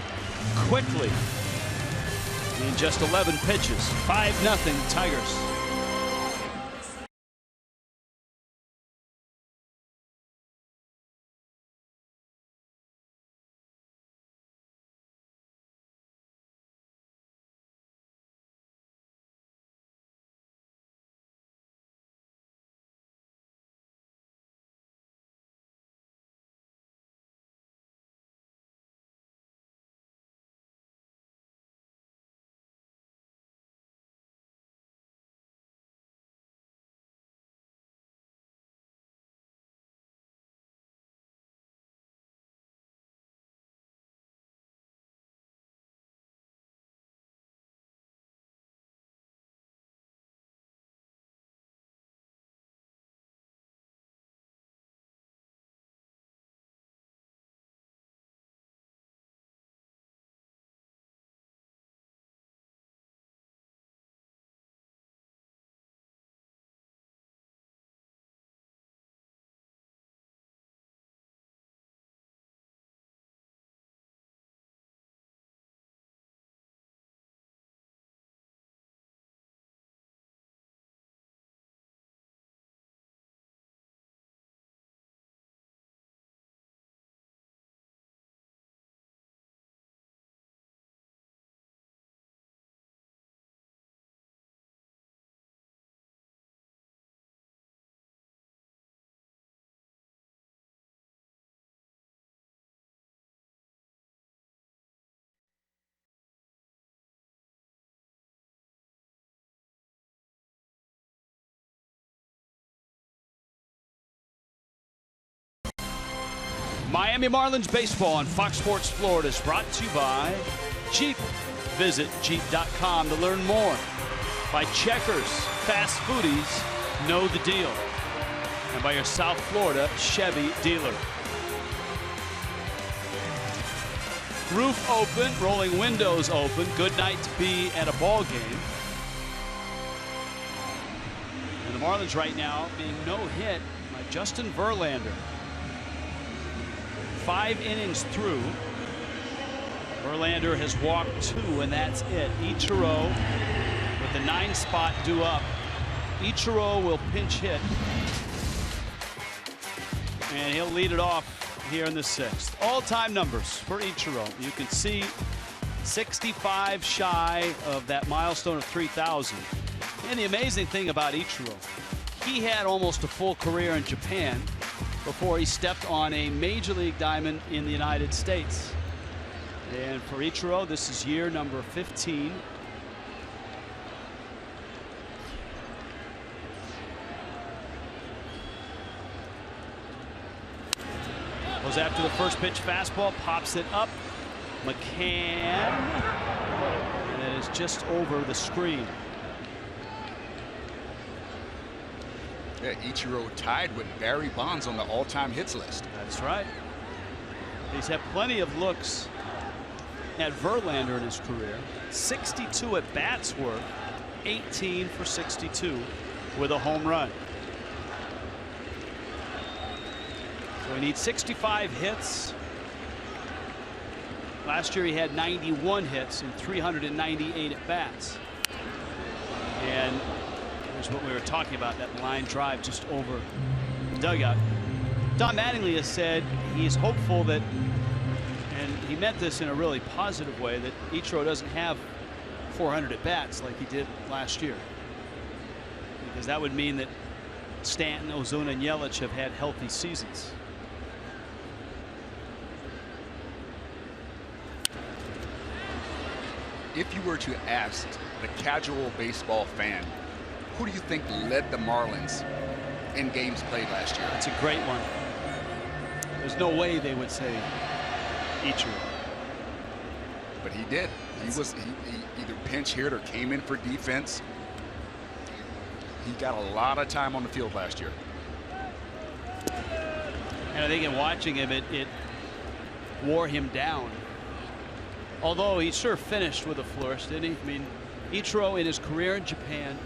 quickly in just 11 pitches. 5-0 Tigers. Miami Marlins baseball on Fox Sports Florida is brought to you by Jeep. Visit Jeep.com to learn more. By Checkers, Fast Foodies, know the deal. And by your South Florida Chevy dealer. Roof open, rolling windows open. Good night to be at a ball game. And the Marlins right now being no hit by Justin Verlander. 5 innings through. Verlander has walked 2, and that's it. Ichiro with the 9 spot due up. Ichiro will pinch hit, and he'll lead it off here in the 6th. All-time numbers for Ichiro. You can see 65 shy of that milestone of 3,000. And the amazing thing about Ichiro, he had almost a full career in Japan before he stepped on a major league diamond in the United States. And for Ichiro, this is year number 15. Goes after the first pitch fastball, pops it up. McCann, and it is just over the screen. Yeah, Ichiro tied with Barry Bonds on the all-time hits list. That's right. He's had plenty of looks at Verlander in his career. 62 at bats worth, 18 for 62 with a home run. So he needs 65 hits. Last year he had 91 hits and 398 at bats. And here's what we were talking about, that line drive just over the dugout. Don Mattingly has said he's hopeful that, and he meant this in a really positive way, that Ichiro doesn't have 400 at bats like he did last year, because that would mean that Stanton, Ozuna, and Yelich have had healthy seasons. If you were to ask the casual baseball fan, who do you think led the Marlins in games played last year? That's a great one. There's no way they would say Ichiro. But he did. He either pinch hit or came in for defense. He got a lot of time on the field last year. And I think in watching him, it wore him down. Although he sure finished with a flourish, didn't he? I mean, Ichiro in his career in Japan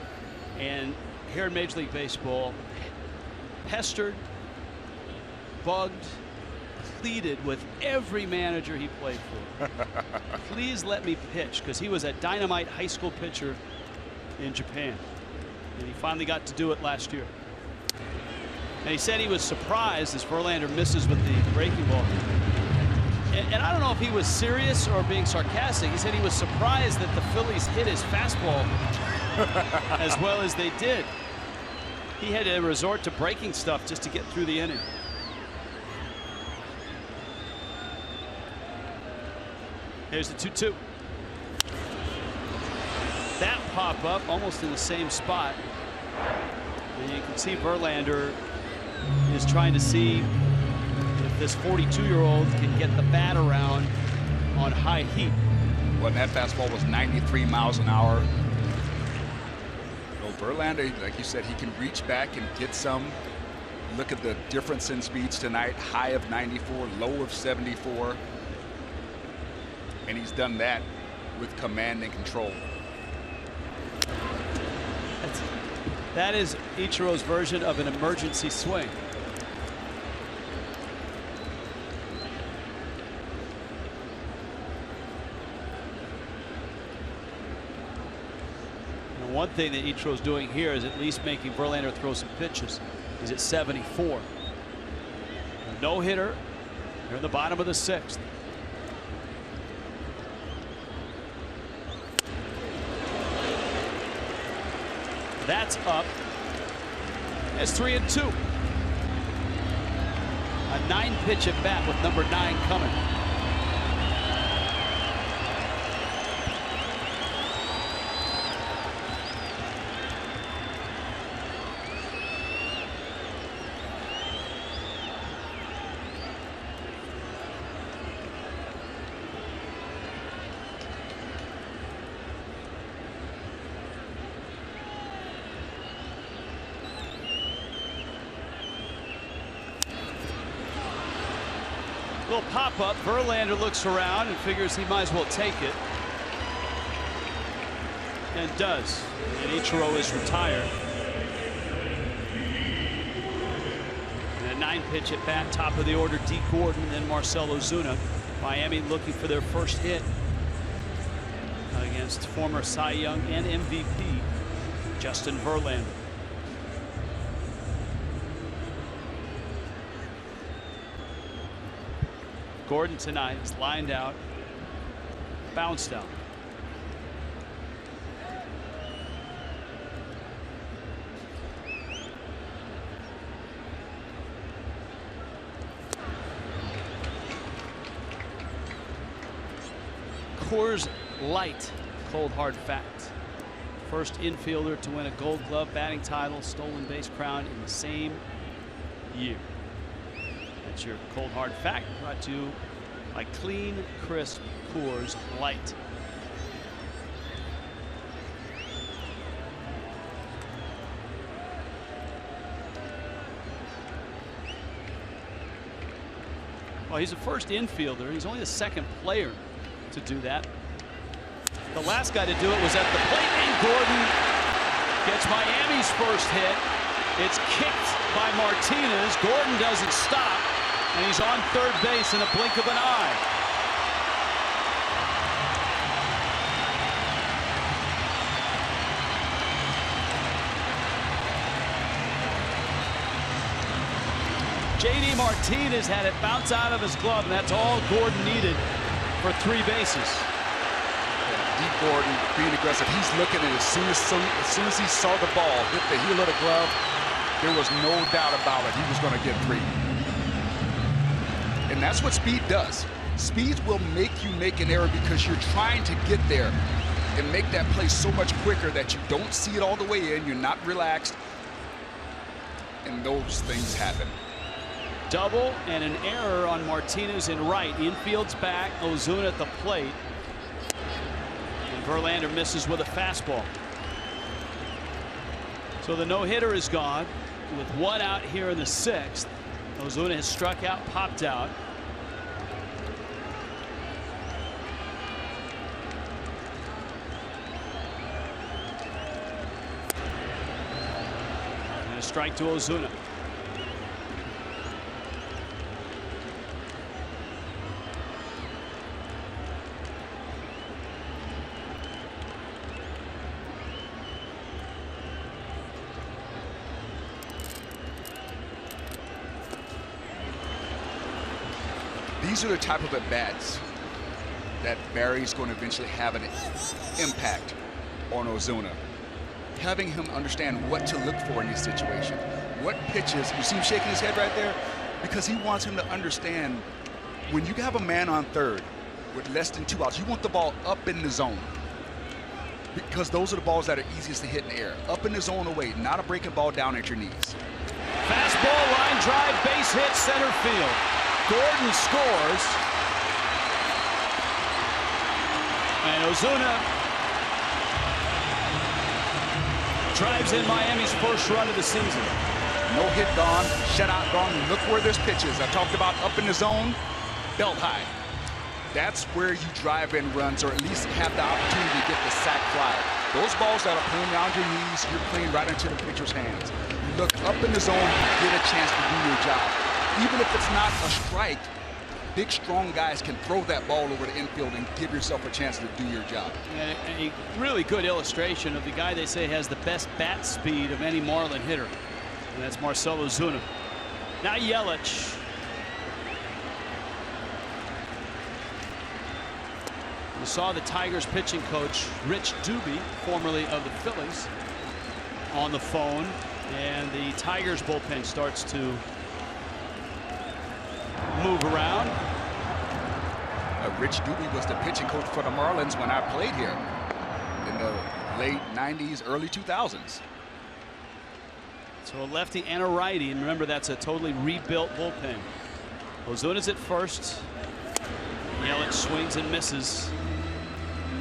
and here in Major League Baseball, pestered, bugged, pleaded with every manager he played for. Please let me pitch, because he was a dynamite high school pitcher in Japan. And he finally got to do it last year. And he said he was surprised as Verlander misses with the breaking ball. And I don't know if he was serious or being sarcastic. He said he was surprised that the Phillies hit his fastball as well as they did. He had to resort to breaking stuff just to get through the inning. Here's the 2-2. That pop up almost in the same spot. And you can see Verlander is trying to see if this 42-year-old can get the bat around on high heat. Well, that fastball was 93 miles an hour. Well, Verlander, like you said, he can reach back and get some. Look at the difference in speeds tonight. High of 94, low of 74. And he's done that with command and control. That is Ichiro's version of an emergency swing. And one thing that Ichiro's doing here is at least making Verlander throw some pitches. He's at 74. A no-hitter. They're in the bottom of the 6th. That's up. It's 3-2. A 9-pitch at bat with number 9 coming. Little pop-up. Verlander looks around and figures he might as well take it. And does. And Ichiro is retired. And a 9-pitch at bat, top of the order, D. Gordon, then Marcell Ozuna. Miami looking for their first hit against former Cy Young and MVP Justin Verlander. Gordon tonight is lined out, bounced out. Coors Light, cold hard fact. First infielder to win a Gold Glove batting title, stolen base crown in the same year. That's your cold hard fact, brought to you by Clean Crisp Coors Light. Well, he's the first infielder. He's only the second player to do that. The last guy to do it was at the plate, and Gordon gets Miami's first hit. It's kicked by Martinez. Gordon doesn't stop, and he's on third base in a blink of an eye. JD Martinez had it bounce out of his glove, and that's all Gordon needed for 3 bases. Deep Gordon being aggressive. He's looking at it as soon as he saw the ball hit the heel of the glove, there was no doubt about it. He was going to get 3. And that's what speed does. Speed will make you make an error because you're trying to get there and make that play so much quicker that you don't see it all the way in. You're not relaxed. And those things happen. Double and an error on Martinez in right. Infield's back. Ozuna at the plate. And Verlander misses with a fastball. So the no-hitter is gone with 1 out here in the 6th. Ozuna has struck out, popped out. And a strike to Ozuna. These are the type of at-bats that Barry's going to eventually have an impact on Ozuna. Having him understand what to look for in this situation. What pitches, you see him shaking his head right there? Because he wants him to understand when you have a man on third with less than 2 outs, you want the ball up in the zone. Because those are the balls that are easiest to hit in the air. Up in the zone away, not a breaking ball down at your knees. Fastball, line drive, base hit, center field. Gordon scores, and Ozuna drives in Miami's first run of the season. No hit gone, shutout gone. Look where this pitch is. I talked about up in the zone, belt high. That's where you drive in runs, or at least have the opportunity to get the sac fly. Those balls that are playing around your knees, you're playing right into the pitcher's hands. You look up in the zone, you get a chance to do your job. Even if it's not a strike, big, strong guys can throw that ball over the infield and give yourself a chance to do your job. And a really good illustration of the guy they say has the best bat speed of any Marlin hitter, and that's Marcell Ozuna. Now Yelich. We saw the Tigers pitching coach Rich Doobie, formerly of the Phillies, on the phone, and the Tigers bullpen starts to move around. Rich Doobie was the pitching coach for the Marlins when I played here in the late 90s, early 2000s. So a lefty and a righty, and remember that's a totally rebuilt bullpen. Ozuna's at first. Yelich swings and misses.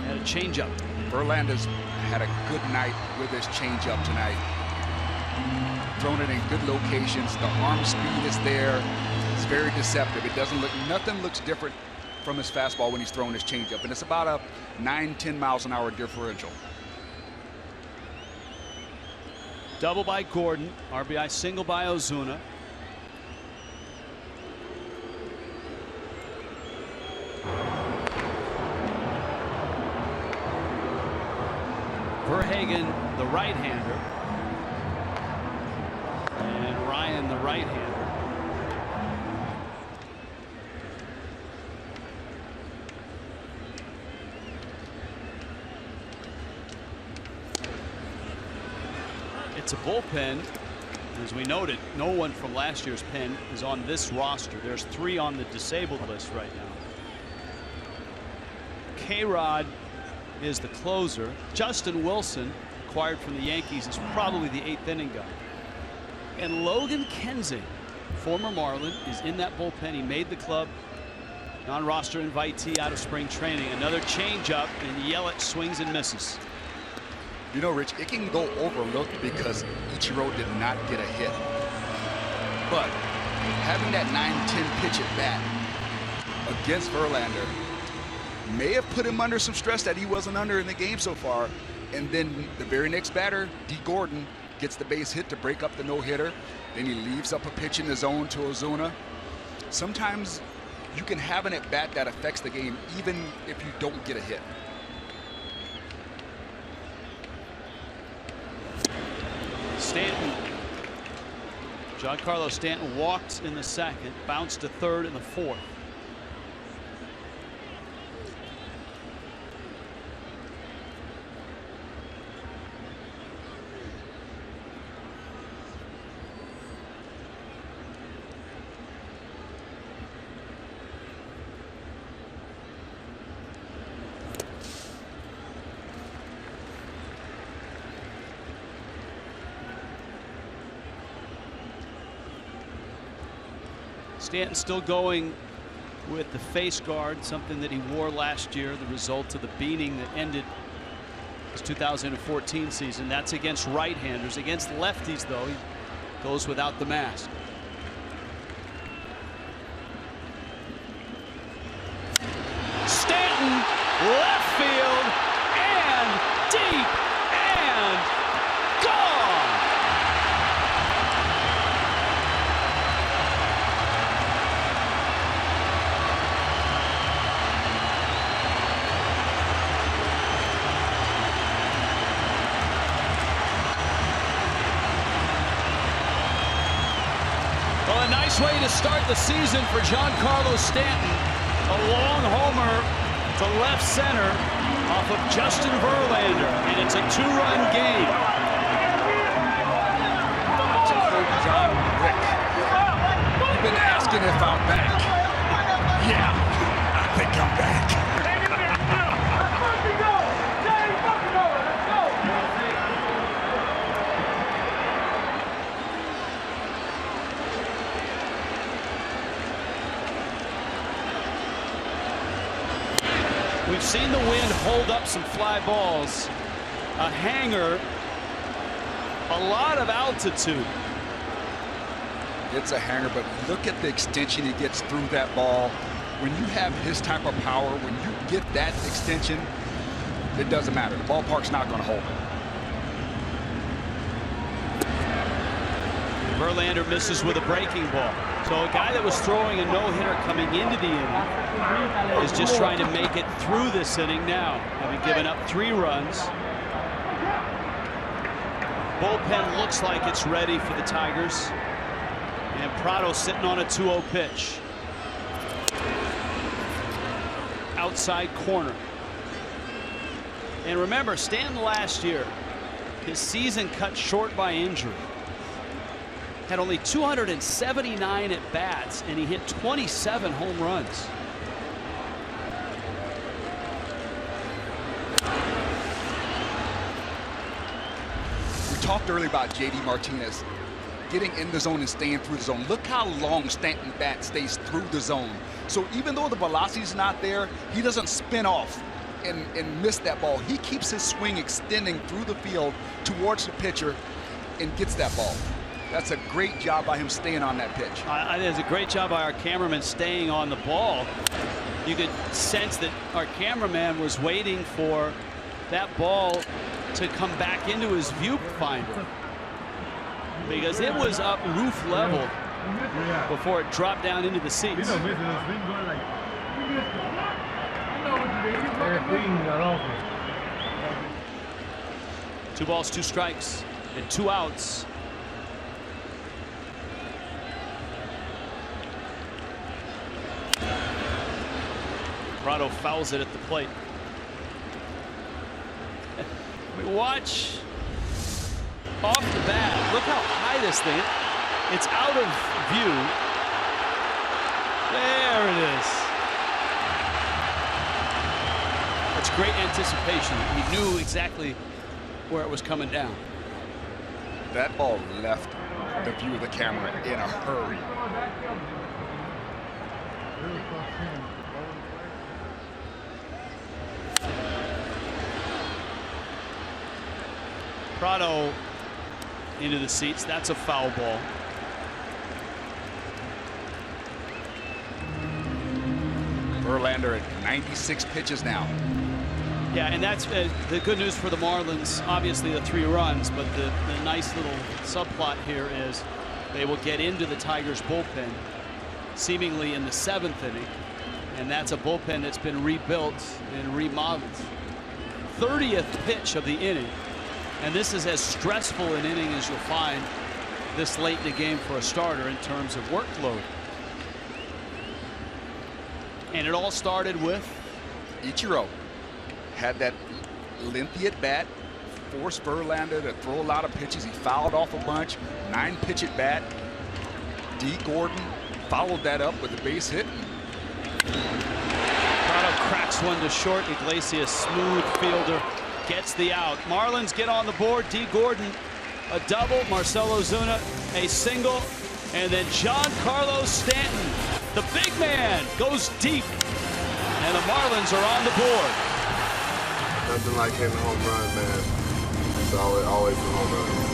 Had a changeup. Verlander's had a good night with his changeup tonight. Thrown it in good locations. The arm speed is there. It's very deceptive. It doesn't look, nothing looks different from his fastball when he's throwing his changeup, and it's about a 9-10 miles an hour differential. Double by Gordon, RBI single by Ozuna. Verhagen, the right-hander, and Ryan, the right-hander. It's a bullpen. As we noted, no one from last year's pen is on this roster. There's 3 on the disabled list right now. K-Rod is the closer. Justin Wilson, acquired from the Yankees, is probably the 8th inning guy. And Logan Kensing, former Marlin, is in that bullpen. He made the club non-roster invitee out of spring training. Another changeup, and Yelich swings and misses. You know, Rich, it can go overlooked because Ichiro did not get a hit. But having that 9-10 pitch at bat against Verlander may have put him under some stress that he wasn't under in the game so far. And then the very next batter, D. Gordon, gets the base hit to break up the no-hitter. Then he leaves up a pitch in the zone to Ozuna. Sometimes you can have an at-bat that affects the game even if you don't get a hit. Stanton. Giancarlo Stanton walked in the second, bounced to third in the fourth. Stanton still going with the face guard, something that he wore last year, the result of the beating that ended his 2014 season. That's against right-handers. Against lefties, though, he goes without the mask. Stanton, left field, and deep, and gone! Well, a nice way to start the season for Giancarlo Stanton. A long homer to left center off of Justin Verlander, and it's a 2-run game. John Rick, you've been asking if I'm back. Yeah, I think I'm back. We've seen the wind hold up some fly balls. A hanger, a lot of altitude. It's a hanger, but look at the extension he gets through that ball. When you have his type of power, when you get that extension, it doesn't matter. The ballpark's not going to hold it. Verlander misses with a breaking ball. So a guy that was throwing a no-hitter coming into the inning is just trying to make it through this inning now, having given up 3 runs. Bullpen looks like it's ready for the Tigers. And Prado sitting on a 2-0 pitch. Outside corner. And remember, Stanton last year, his season cut short by injury. Had only 279 at bats, and he hit 27 home runs. We talked earlier about JD Martinez getting in the zone and staying through the zone. Look how long Stanton bat stays through the zone. So even though the velocity's not there, he doesn't spin off and miss that ball. He keeps his swing extending through the field towards the pitcher and gets that ball. That's a great job by him staying on that pitch. I think it's a great job by our cameraman staying on the ball. You could sense that our cameraman was waiting for that ball to come back into his viewfinder, because it was up roof level before it dropped down into the seats. 2 balls, 2 strikes, and 2 outs. Prado fouls it at the plate. We watch off the bat. Look how high this thing is. It's out of view. There it is. great anticipation. He knew exactly where it was coming down. That ball left the view of the camera in a hurry. Prado into the seats. That's a foul ball. Verlander at 96 pitches now. Yeah, and that's the good news for the Marlins. Obviously the 3 runs, but the nice little subplot here is they will get into the Tigers bullpen seemingly in the 7th inning, and that's a bullpen that's been rebuilt and remodeled. 30th pitch of the inning, and this is as stressful an inning as you'll find this late in the game for a starter in terms of workload. And it all started with Ichiro had that lengthy at bat, forced Verlander to throw a lot of pitches. He fouled off a bunch. 9-pitch at bat. D. Gordon followed that up with a base hit. Prado cracks one to short. Iglesias, smooth fielder, gets the out. Marlins get on the board. D. Gordon a double. Marcell Ozuna a single, and then Giancarlo Stanton, the big man, goes deep, and the Marlins are on the board. Nothing like hitting a home run, man. It's always a home run.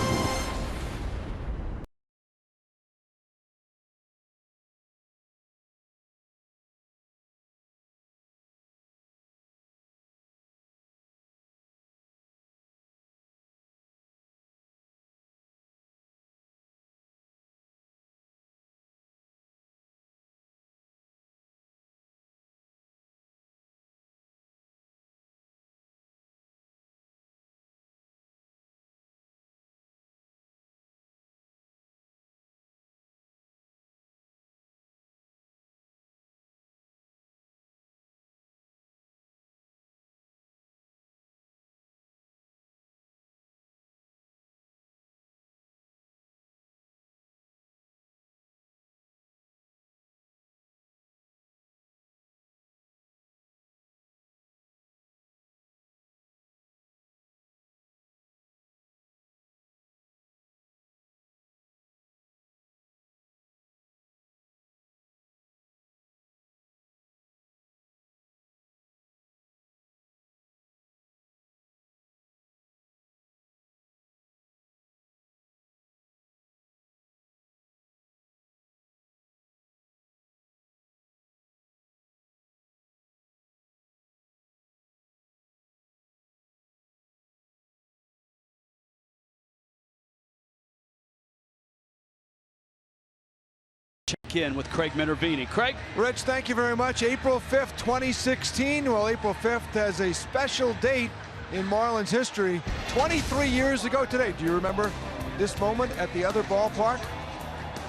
Check in with Craig Minervini. Craig? Rich, thank you very much. April 5th, 2016. Well, April 5th has a special date in Marlins history. 23 years ago today. Do you remember this moment at the other ballpark?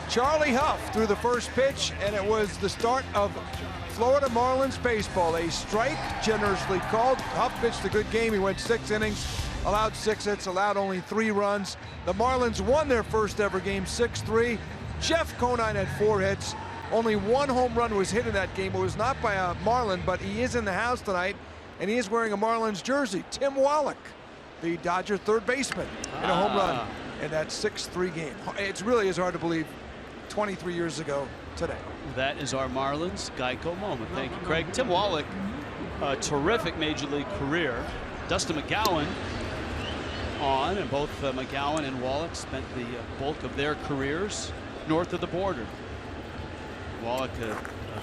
Charlie Huff threw the first pitch, and it was the start of Florida Marlins baseball. A strike, generously called. Huff pitched a good game. He went 6 innings, allowed 6 hits, allowed only 3 runs. The Marlins won their first ever game 6-3. Jeff Conine had 4 hits. Only 1 home run was hit in that game. It was not by a Marlin, but he is in the house tonight, and he is wearing a Marlins jersey. Tim Wallach, the Dodger third baseman, in a home run in that 6-3 game. It really is hard to believe 23 years ago today. That is our Marlins Geico moment. Thank you, Craig. Tim Wallach, a terrific Major League career. Dustin McGowan on, and both McGowan and Wallach spent the bulk of their careers north of the border. Wallach, a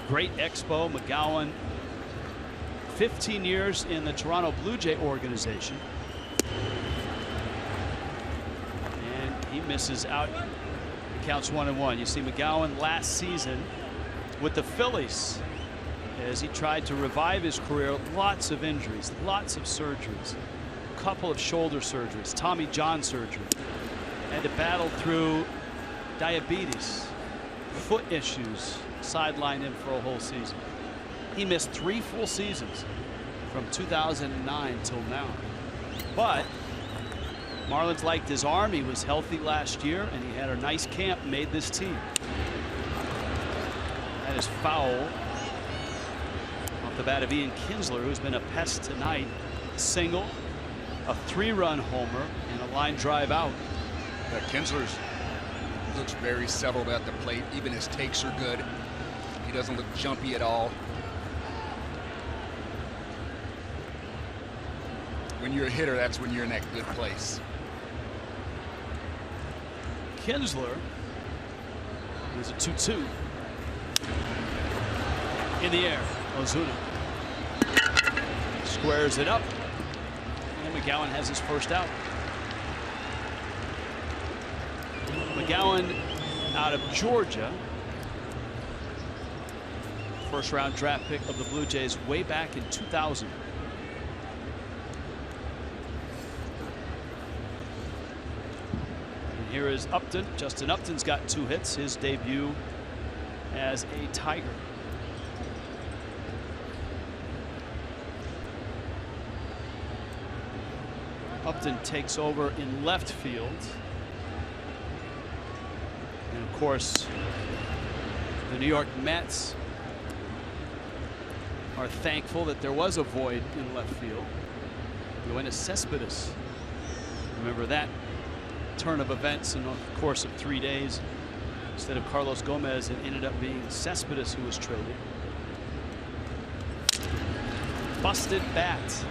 great expo. McGowan, 15 years in the Toronto Blue Jay organization. And he misses out. It counts 1-1. You see McGowan last season with the Phillies as he tried to revive his career. Lots of injuries, lots of surgeries, a couple of shoulder surgeries, Tommy John surgery. Had to battle through diabetes, foot issues, sidelined him for a whole season. He missed 3 full seasons from 2009 till now. But Marlins liked his arm. He was healthy last year, and he had a nice camp, made this team. That is foul off the the bat of Ian Kinsler, who's been a pest tonight. Single, a 3-run homer, and a line drive out. Kinsler's looks very settled at the plate. Even his takes are good. He doesn't look jumpy at all. When you're a hitter, that's when you're in that good place. Kinsler is a 2-2. In the air, Ozuna squares it up, and McGowan has his first out. McGowan out of Georgia. First round draft pick of the Blue Jays way back in 2000. And here is Upton. Justin Upton's got 2 hits, his debut as a Tiger. Upton takes over in left field. And of course, the New York Mets are thankful that there was a void in left field. Yoenis Cespedes. Remember that turn of events in the course of 3 days. Instead of Carlos Gomez, it ended up being Cespedes who was traded. Busted bat.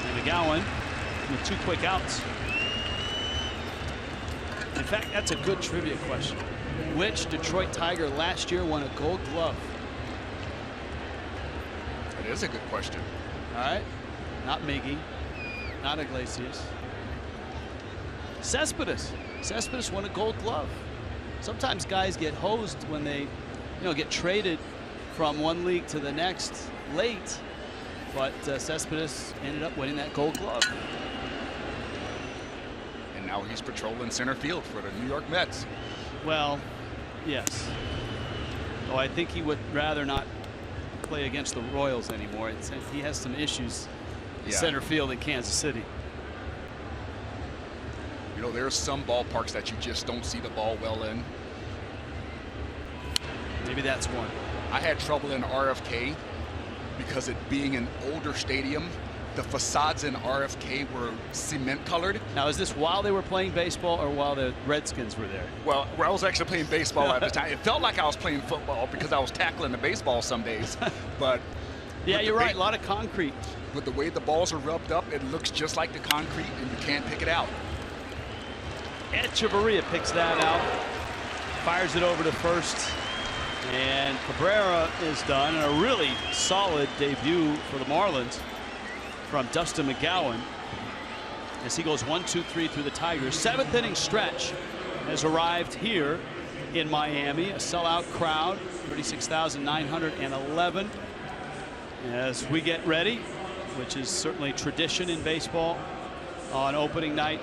And McGowan with 2 quick outs. In fact, that's a good trivia question. Which Detroit Tiger last year won a Gold Glove? That is a good question. All right. Not Miggy. Not Iglesias. Cespedes. Cespedes won a Gold Glove. Sometimes guys get hosed when they, get traded from one league to the next late. But Cespedes ended up winning that Gold Glove. And now he's patrolling center field for the New York Mets. Well, yes. Oh, I think he would rather not play against the Royals anymore. He has some issues in center field in Kansas City. There's some ballparks that you just don't see the ball well in. Maybe that's one. I had trouble in RFK because it being an older stadium, the facades in RFK were cement colored. Now, is this while they were playing baseball or while the Redskins were there? Well, I was actually playing baseball at the time. It felt like I was playing football because I was tackling the baseball some days. But yeah, you're right. A lot of concrete. But the way the balls are rubbed up, it looks just like the concrete, and you can't pick it out. Echeverria picks that out, fires it over to first, and Cabrera is done. And a really solid debut for the Marlins from Dustin McGowan as he goes 1-2-3 through the Tigers. 7th inning stretch has arrived here in Miami. A sellout crowd, 36,911. As we get ready, which is certainly tradition in baseball on opening night,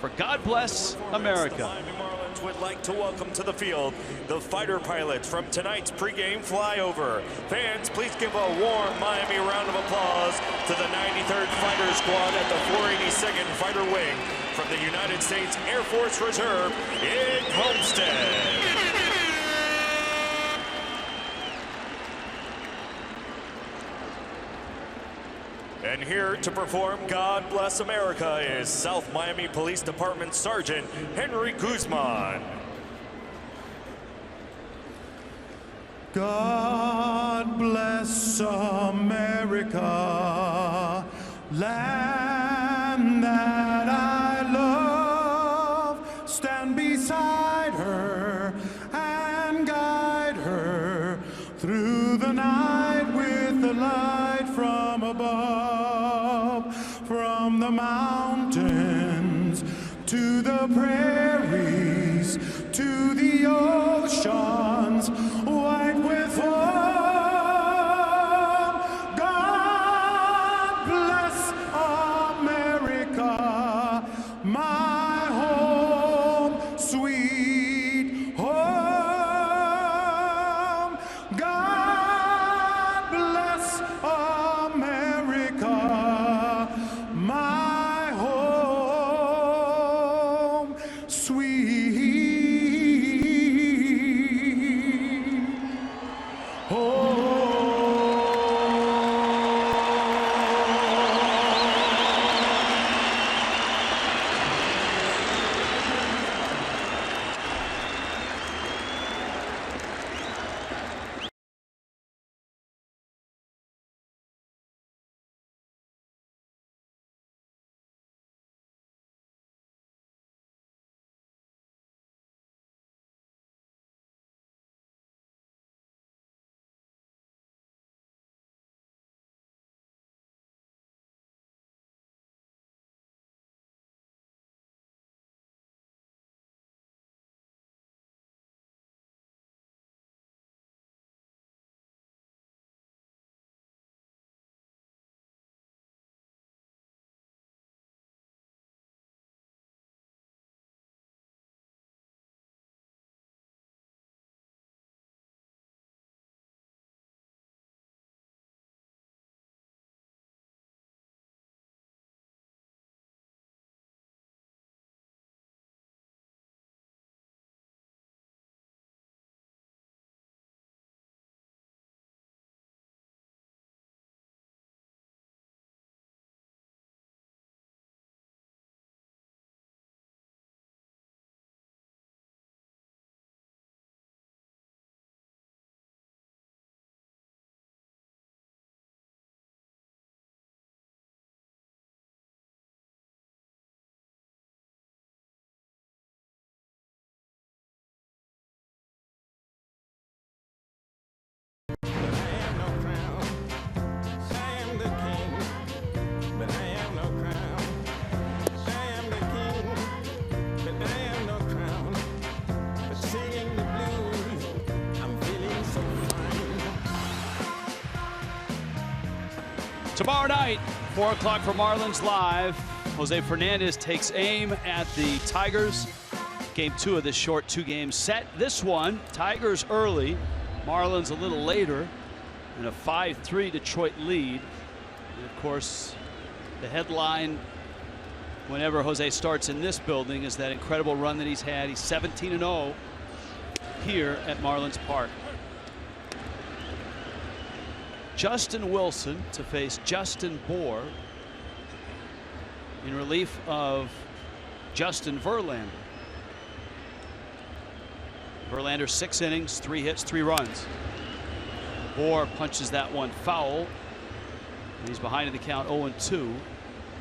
for God Bless America. Miami Marlins would like to welcome to the field the fighter pilots from tonight's pregame flyover. Fans, please give a warm Miami round of applause to the 93rd Fighter Squad at the 482nd Fighter Wing from the United States Air Force Reserve in Homestead. And here to perform God Bless America is South Miami Police Department Sergeant Henry Guzman. God bless America, land that I love. Stand beside her and guide her through the night with the light from above. From the mountains to the prairies to the oceans white with foam. God bless America, my home, sweet home. God bless America, my home, sweet Tomorrow night, 4 o'clock for Marlins Live. Jose Fernandez takes aim at the Tigers. Game 2 of this short 2-game set. This one, Tigers early, Marlins a little later, and a 5-3 Detroit lead. And of course, the headline whenever Jose starts in this building is that incredible run that he's had. He's 17-0 here at Marlins Park. Justin Wilson to face Justin Bour in relief of Justin Verlander. Verlander 6 innings, 3 hits, 3 runs. Bour punches that one foul. And he's behind in the count 0-2.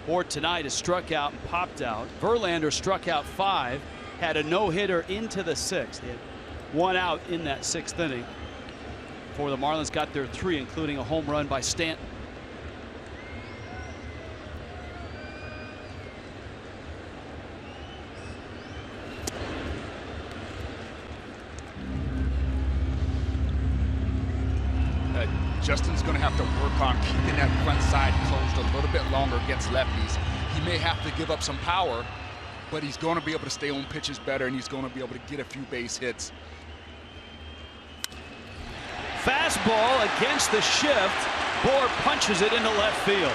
Bour tonight has struck out and popped out. Verlander struck out 5, had a no-hitter into the 6th. He had 1 out in that 6th inning. Before the Marlins got their 3, including a home run by Stanton. Justin's going to have to work on keeping that front side closed a little bit longer against lefties. He may have to give up some power, but he's going to be able to stay on pitches better, and he's going to be able to get a few base hits. Fastball against the shift. Bour punches it into left field.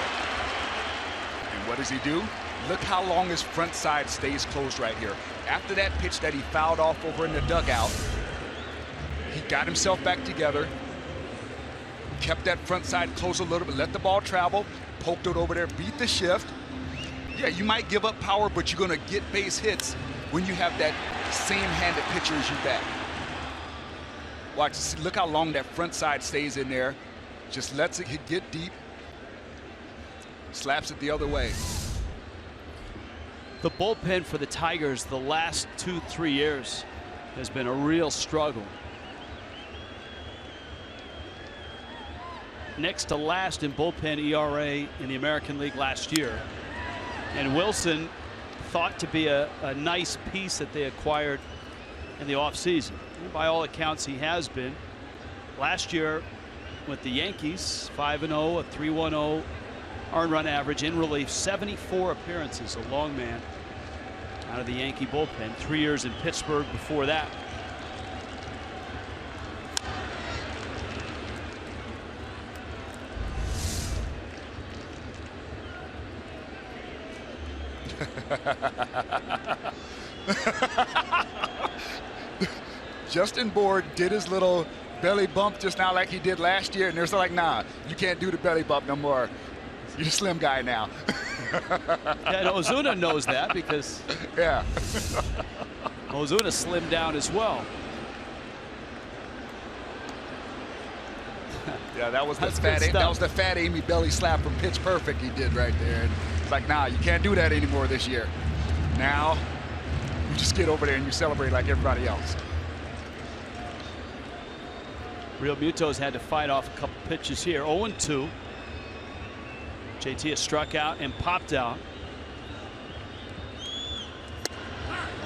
And what does he do? Look how long his front side stays closed right here. After that pitch that he fouled off over in the dugout, he got himself back together, kept that front side closed a little bit, let the ball travel, poked it over there, beat the shift. Yeah, you might give up power, but you're going to get base hits when you have that same-handed pitcher as you bat. Watch, look how long that front side stays in there. Just lets it get deep. Slaps it the other way. The bullpen for the Tigers the last 2-3 years has been a real struggle. Next to last in bullpen ERA in the American League last year. And Wilson thought to be a nice piece that they acquired in the offseason. By all accounts, he has been. Last year with the Yankees, 5-0, a 3.10 earned run average in relief, 74 appearances, a long man out of the Yankee bullpen. 3 years in Pittsburgh before that. Justin Bour did his little belly bump just now like he did last year, and they're like, nah, you can't do the belly bump no more. You're a slim guy now. Yeah, and Ozuna knows that because yeah, Ozuna slimmed down as well. Yeah, that was the fat Amy belly slap from Pitch Perfect he did right there. And it's like, nah, you can't do that anymore this year. Now you just get over there and you celebrate like everybody else. Real Muto's had to fight off a couple pitches here. 0-2. JT has struck out and popped out.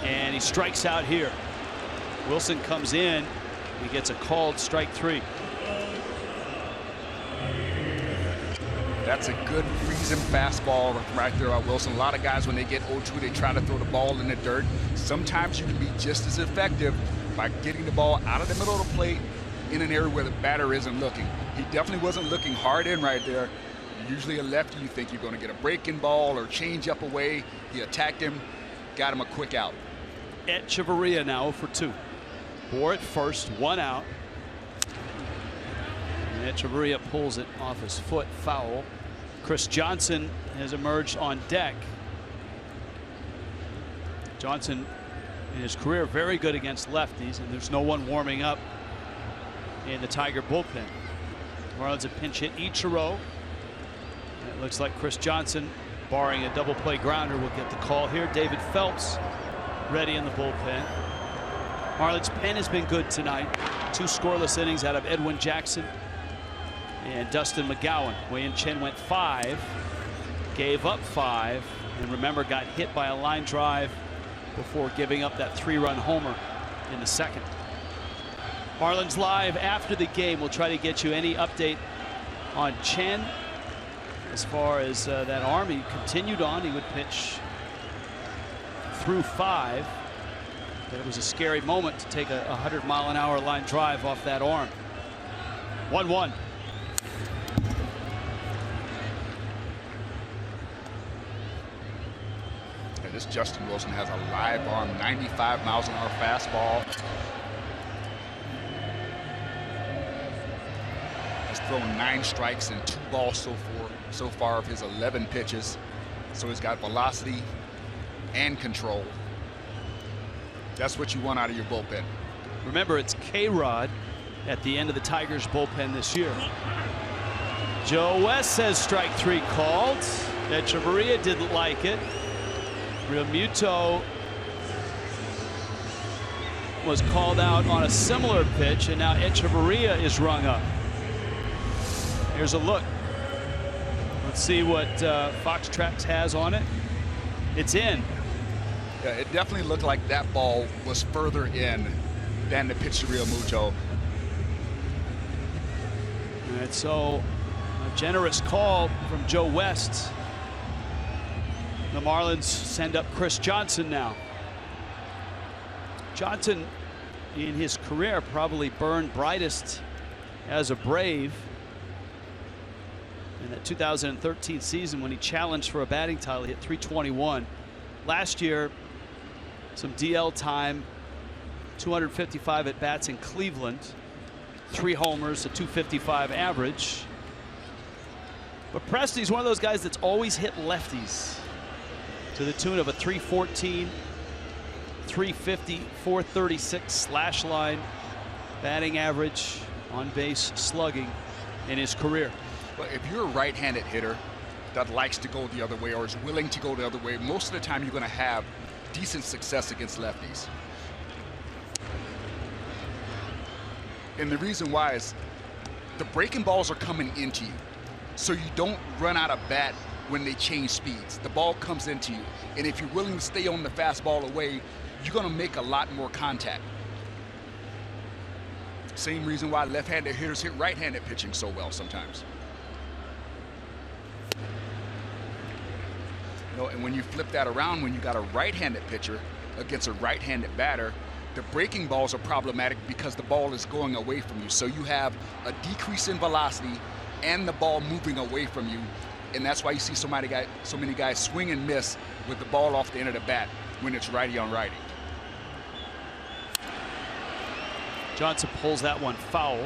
And he strikes out here. Wilson comes in. He gets a called strike 3. That's a good freezing fastball right there on Wilson. A lot of guys, when they get 0-2, they try to throw the ball in the dirt. Sometimes you can be just as effective by getting the ball out of the middle of the plate in an area where the batter isn't looking. He definitely wasn't looking hard in right there. Usually a lefty, you think you're going to get a breaking ball or change up away. He attacked him, got him a quick out. Echeverria now for 2. Bour at first, 1 out. And Echeverria pulls it off his foot, foul. Chris Johnson has emerged on deck. Johnson in his career very good against lefties, and there's no one warming up in the Tiger bullpen. Marlins have pinch hit Ichiro. And it looks like Chris Johnson, barring a double play grounder, will get the call here. David Phelps ready in the bullpen. Marlins' pen has been good tonight. 2 scoreless innings out of Edwin Jackson and Dustin McGowan. Wei-Yin Chen went 5, gave up 5, and remember got hit by a line drive before giving up that 3-run homer in the 2nd. Marlins Live after the game. We'll try to get you any update on Chen as far as that arm. He continued on. He would pitch through 5. But it was a scary moment to take a 100-mile-an-hour line drive off that arm. 1-1. And this Justin Wilson has a live arm, 95 miles an hour fastball. Has thrown 9 strikes and 2 balls so far of his 11 pitches. So he's got velocity and control. That's what you want out of your bullpen. Remember, it's K-Rod at the end of the Tigers bullpen this year. Joe West says strike 3 called. Echeverria didn't like it. Realmuto was called out on a similar pitch, and now Echeverria is rung up. Here's a look. Let's see what Fox Tracks has on it. It's in. Yeah, it definitely looked like that ball was further in than the pitch to Realmuto. All right, so a generous call from Joe West. The Marlins send up Chris Johnson now. Johnson, in his career, probably burned brightest as a Brave in that 2013 season when he challenged for a batting title. He hit .321. Last year, some DL time, 255 at bats in Cleveland, 3 homers, a .255 average. But Presti's one of those guys that's always hit lefties to the tune of a .314, .350, .436 slash line batting average, on base slugging in his career. Well, if you're a right-handed hitter that likes to go the other way or is willing to go the other way, most of the time you're going to have decent success against lefties. And the reason why is the breaking balls are coming into you, so you don't run out of bat when they change speeds. The ball comes into you, and if you're willing to stay on the fastball away, you're going to make a lot more contact. Same reason why left-handed hitters hit right-handed pitching so well sometimes. You know, and when you flip that around, when you got a right-handed pitcher against a right-handed batter, the breaking balls are problematic because the ball is going away from you. So you have a decrease in velocity and the ball moving away from you. And that's why you see so many guys swing and miss with the ball off the end of the bat when it's righty on righty. Johnson pulls that one foul.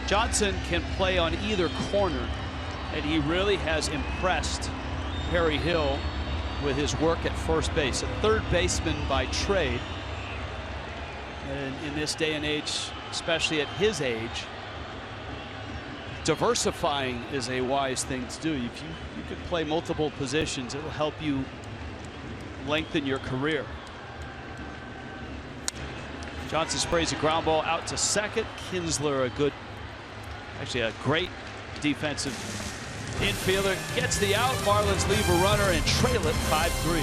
Johnson can play on either corner, and he really has impressed Perry Hill with his work at first base. A third baseman by trade. And in this day and age, especially at his age, diversifying is a wise thing to do. If you can play multiple positions, it will help you lengthen your career. Johnson sprays a ground ball out to second. Kinsler, a great defensive infielder, gets the out. Marlins leave a runner and trail it 5-3.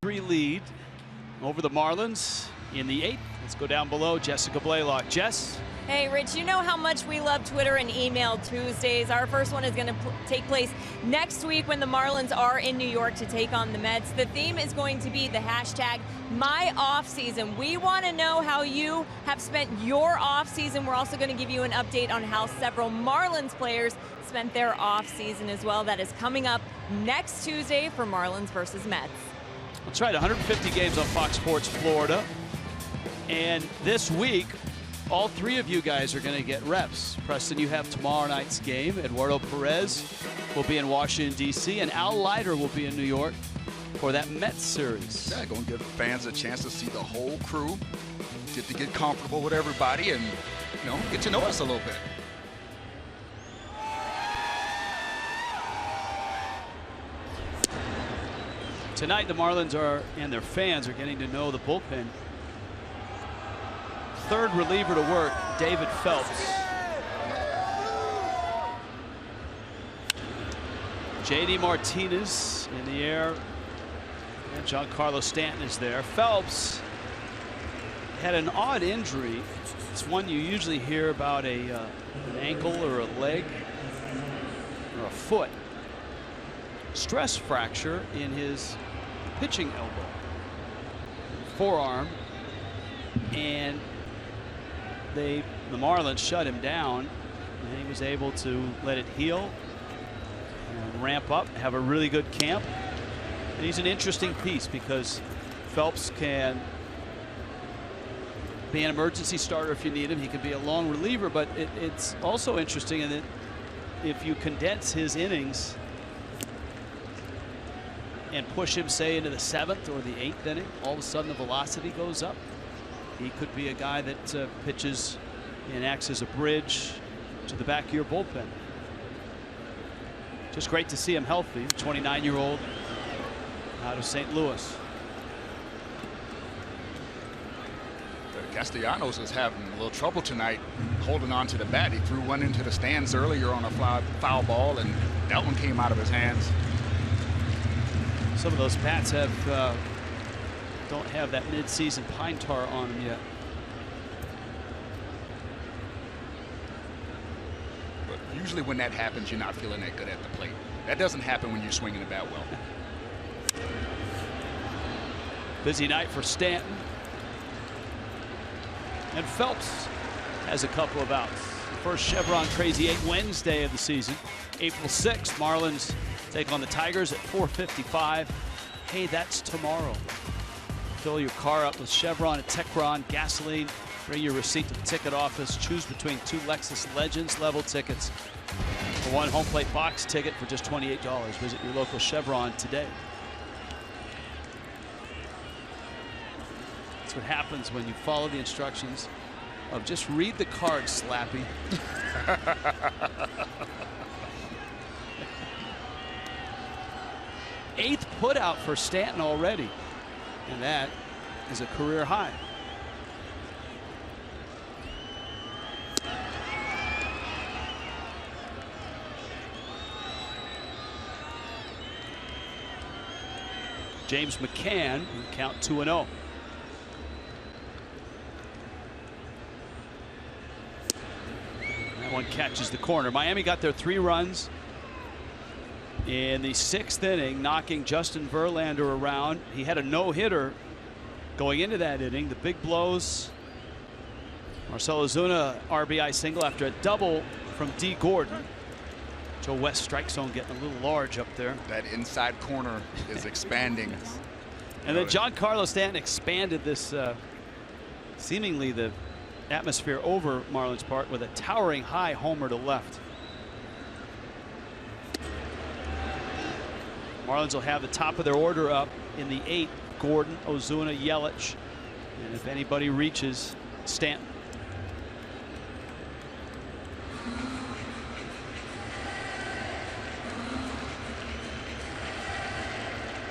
3 lead over the Marlins in the 8th. Let's go down below. Jessica Blaylock. Jess? Hey, Rich, you know how much we love Twitter and email Tuesdays. Our first one is going to take place next week when the Marlins are in New York to take on the Mets. The theme is going to be the hashtag #MyOffSeason. We want to know how you have spent your offseason. We're also going to give you an update on how several Marlins players spent their offseason as well. That is coming up next Tuesday for Marlins versus Mets. That's right, 150 games on Fox Sports Florida. And this week, all 3 of you guys are going to get reps. Preston, you have tomorrow night's game. Eduardo Perez will be in Washington, D.C., and Al Leiter will be in New York for that Mets series. Yeah, going to give fans a chance to see the whole crew, get to get comfortable with everybody, and get to know us a little bit. Tonight, the Marlins and their fans are getting to know the bullpen. 3rd reliever to work, David Phelps. J.D. Martinez in the air, and Giancarlo Stanton is there. Phelps had an odd injury. It's one you usually hear about an ankle or a leg or a foot. Stress fracture in his pitching elbow, forearm, and the Marlins shut him down, and he was able to let it heal and ramp up, have a really good camp. And he's an interesting piece because Phelps can be an emergency starter if you need him. He can be a long reliever, but it's also interesting in that if you condense his innings and push him, say, into the 7th or the 8th inning, all of a sudden the velocity goes up. He could be a guy that pitches and acts as a bridge to the back of your bullpen. Just great to see him healthy. 29-year-old out of St. Louis. Castellanos is having a little trouble tonight holding on to the bat. He threw one into the stands earlier on a foul ball, and that one came out of his hands. Some of those bats don't have that mid-season pine tar on them yet. But usually when that happens, you're not feeling that good at the plate. That doesn't happen when you're swinging the bat well. Busy night for Stanton. And Phelps has a couple of outs. The first Chevron Crazy 8 Wednesday of the season. April 6th, Marlins take on the Tigers at 4:55. Hey, that's tomorrow. Fill your car up with Chevron and Techron gasoline. Bring your receipt to the ticket office. Choose between 2 Lexus Legends level tickets. For 1 home plate box ticket for just $28. Visit your local Chevron today. That's what happens when you follow the instructions of just read the card, Slappy. 8th putout for Stanton already, and that is a career high. James McCann, count 2-0. That one catches the corner. Miami got their 3 runs in the 6th inning, knocking Justin Verlander around. He had a no-hitter going into that inning. The big blows. Marcell Ozuna RBI single after a double from D. Gordon. Joe West strike zone getting a little large up there. That inside corner is expanding. And then Giancarlo Stanton expanded this seemingly the atmosphere over Marlins Park with a towering high homer to left. Marlins will have the top of their order up in the 8th. Gordon, Ozuna, Yelich, and if anybody reaches, Stanton.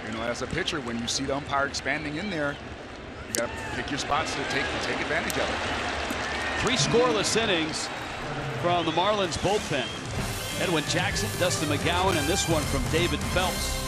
You know, as a pitcher, when you see the umpire expanding in there, you got to pick your spots to take advantage of it. 3 scoreless innings from the Marlins bullpen. Edwin Jackson, Dustin McGowan, and this one from David Phelps.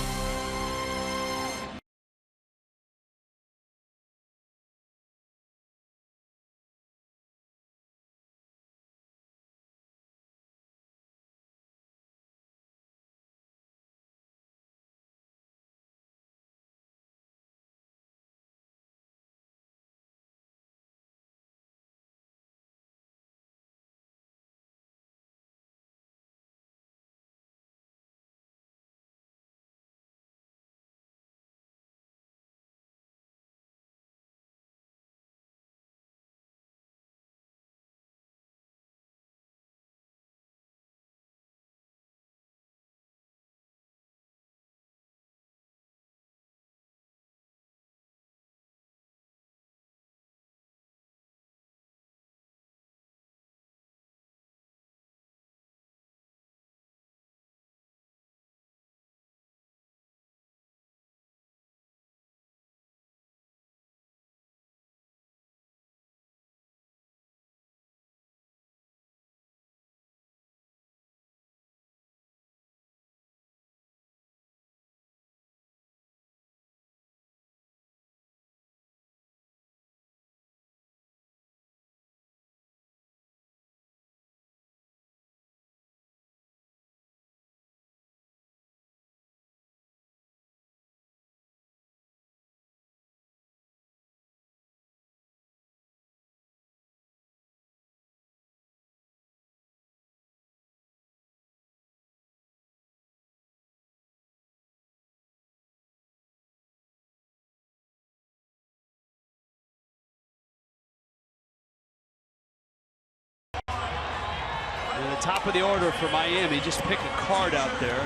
Top of the order for Miami. Just pick a card out there.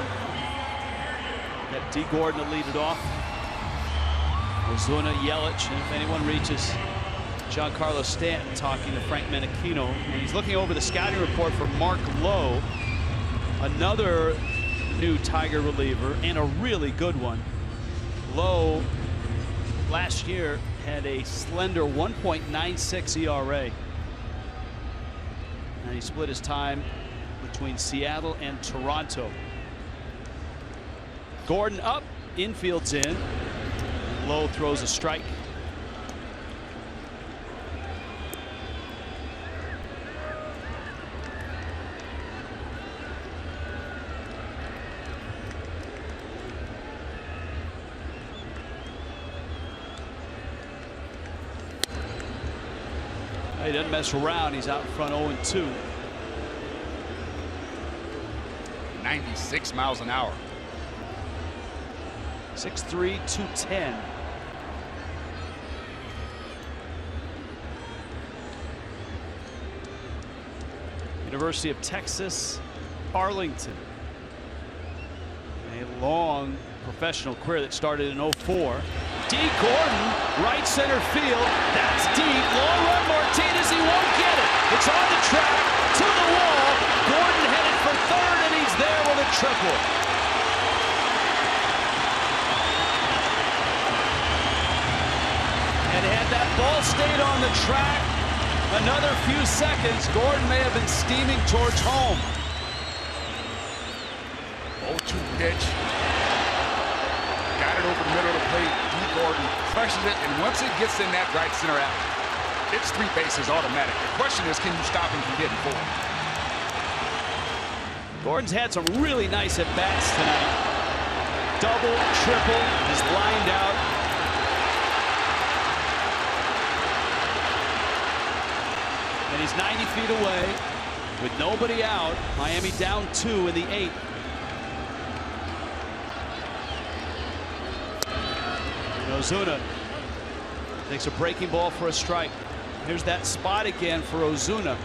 Got D. Gordon to lead it off. Ozuna, Yelich, and if anyone reaches, Giancarlo Stanton talking to Frank Menachino. And he's looking over the scouting report for Mark Lowe, another new Tiger reliever, and a really good one. Lowe last year had a slender 1.96 ERA. And he split his time between Seattle and Toronto. Gordon up, infield's in. Lowe throws a strike. He doesn't mess around. He's out in front 0-2. 96 miles an hour. 6'3", 210. University of Texas, Arlington. A long professional career that started in 04. D. Gordon, right center field. That's deep. Long run, Martinez. He won't get it. It's on the track to the wall. Gordon headed for third, and he's there with a triple. And had that ball stayed on the track another few seconds, Gordon may have been steaming towards home. 0-2 pitch. Got it over the middle of the plate. D. Gordon crushes it, and once it gets in that right center alley, it's 3 bases automatic. The question is, can you stop him from getting 4? Gordon's had some really nice at-bats tonight. Double, triple, is lined out. And he's 90 feet away with nobody out. Miami down 2 in the 8th. Ozuna takes a breaking ball for a strike. Here's that spot again for Ozuna.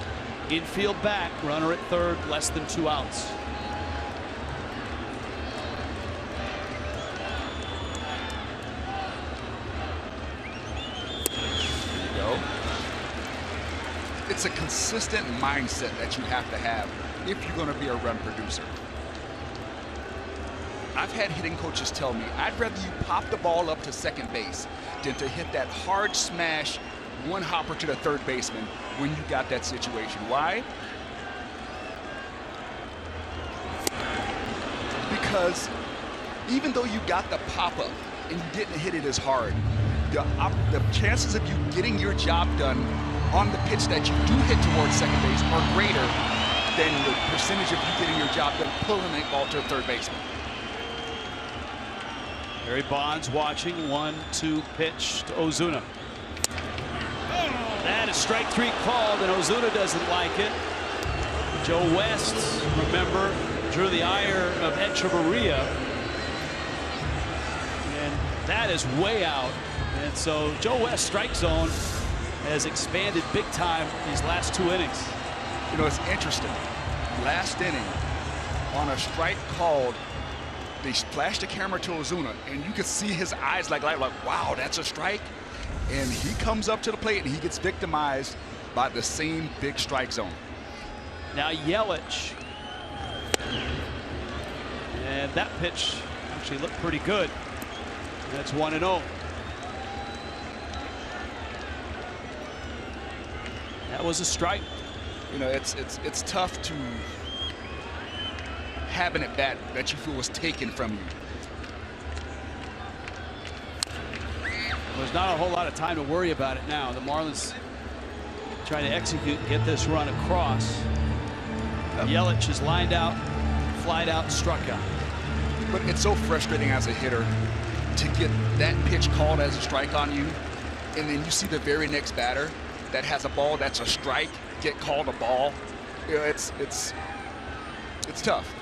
Infield back, runner at third, less than 2 outs. There you go. It's a consistent mindset that you have to have if you're going to be a run producer. I've had hitting coaches tell me, I'd rather you pop the ball up to second base than to hit that hard smash one hopper to the third baseman when you got that situation. Why? Because even though you got the pop-up and you didn't hit it as hard, the chances of you getting your job done on the pitch that you do hit towards second base are greater than the percentage of you getting your job done pulling that ball to the third baseman. Barry Bonds watching. 1-2 pitch to Ozuna. That is strike 3 called, and Ozuna doesn't like it. Joe West, remember, drew the ire of Echeverria. And that is way out. And so Joe West's strike zone has expanded big time these last 2 innings. You know, it's interesting. Last inning, on a strike called, they flashed the camera to Ozuna, and you could see his eyes like, wow, that's a strike. And he comes up to the plate, and he gets victimized by the same big strike zone. Now Yelich. And that pitch actually looked pretty good. That's 1-0. That was a strike. You know, it's tough to have an at-bat that you feel was taken from you. There's not a whole lot of time to worry about it now. The Marlins trying to execute and get this run across. Yelich is lined out, flied out, struck out. But it's so frustrating as a hitter to get that pitch called as a strike on you, and then you see the very next batter that has a ball that's a strike get called a ball. You know, it's tough.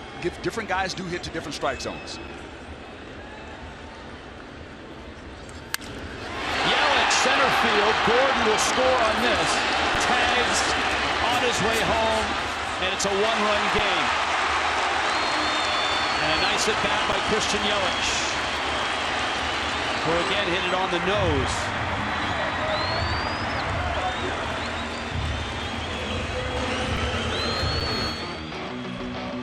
Different guys do hit to different strike zones. Yelich, center field. Gordon will score on this. Tags on his way home. and it's a one-run game. And a nice at-bat by Christian Yelich, who again hit it on the nose.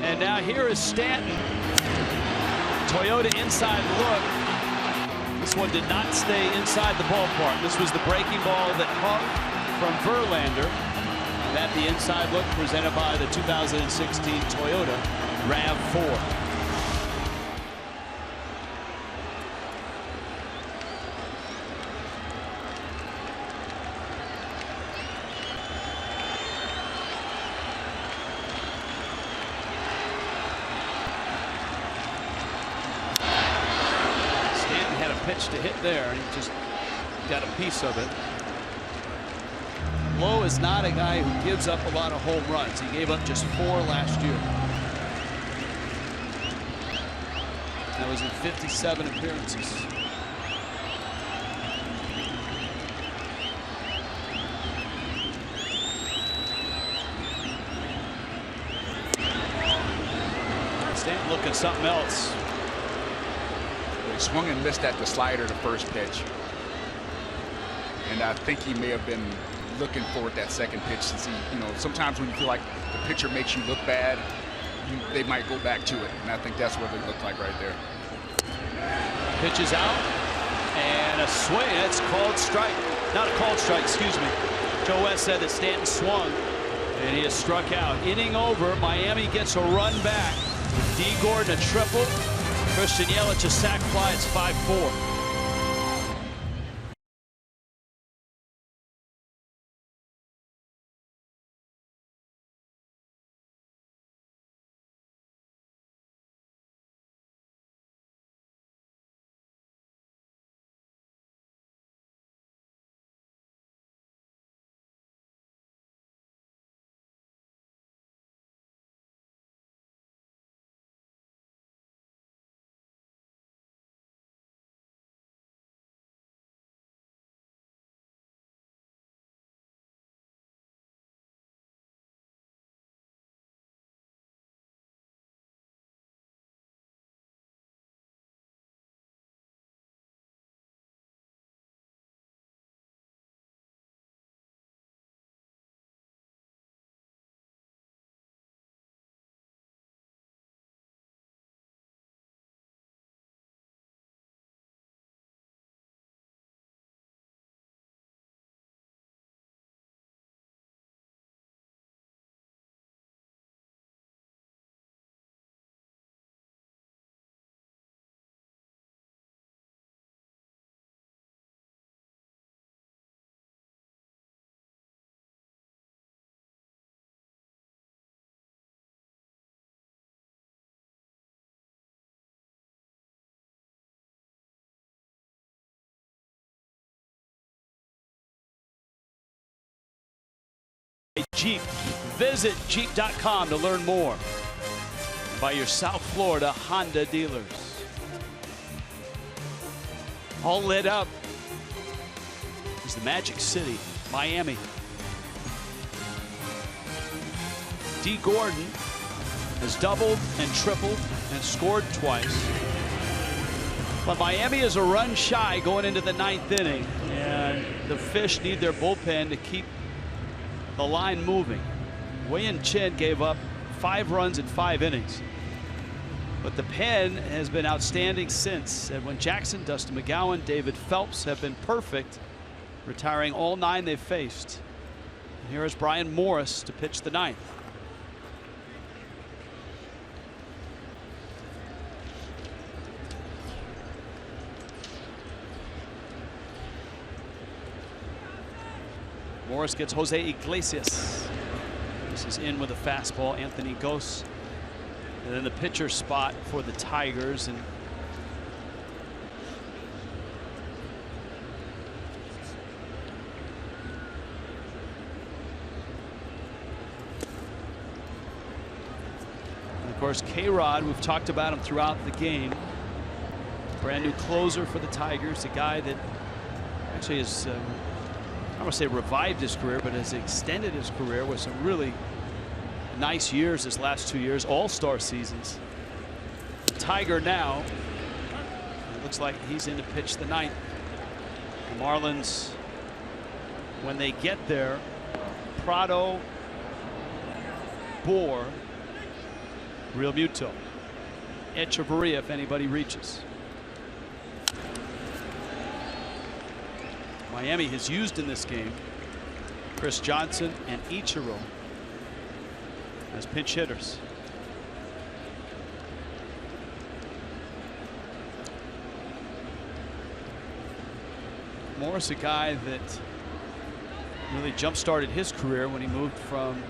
And now here is Stanton. Toyota inside look. This one did not stay inside the ballpark. This was the breaking ball that hung from Verlander. That the inside look presented by the 2016 Toyota RAV4. Pitch to hit there, and he just got a piece of it. Lowe is not a guy who gives up a lot of home runs. He gave up just 4 last year. That was in 57 appearances. Stanton looking something else. He swung and missed at the slider the first pitch. And I think he may have been looking forward that second pitch since he, sometimes when you feel like the pitcher makes you look bad, they might go back to it. And I think that's what it looked like right there. Pitch is out and a swing. That's called strike. Not a called strike, excuse me. Joe West said that Stanton swung and he has struck out. Inning over. Miami gets a run back. D. Gordon a triple. Christian Yelich a sac fly. It's 5-4. Jeep. Visit Jeep.com to learn more. By your South Florida Honda dealers. All lit up is the Magic City, Miami. D. Gordon has doubled and tripled and scored twice. But Miami is a run shy going into the 9th inning, and the Fish need their bullpen to keep the line moving. Wei-Yin Chen gave up 5 runs in 5 innings. But the pen has been outstanding since. Edwin Jackson, Dustin McGowan, David Phelps have been perfect, retiring all 9 they've faced. And here is Brian Morris to pitch the 9th. Morris gets Jose Iglesias. This is in with a fastball. Anthony Gose. And then the pitcher spot for the Tigers. And of course, K-Rod, we've talked about him throughout the game. Brand new closer for the Tigers. A guy that actually is I don't want to say revived his career, but has extended his career with some really nice years his last 2 years, all-star seasons. Tiger now. It looks like he's in to pitch the ninth. The Marlins, when they get there, Prado, Bohr, Real Muto, Echeverria if anybody reaches. Miami has used in this game Chris Johnson and Ichiro as pinch hitters. Morris, a guy that really jump-started his career when he moved from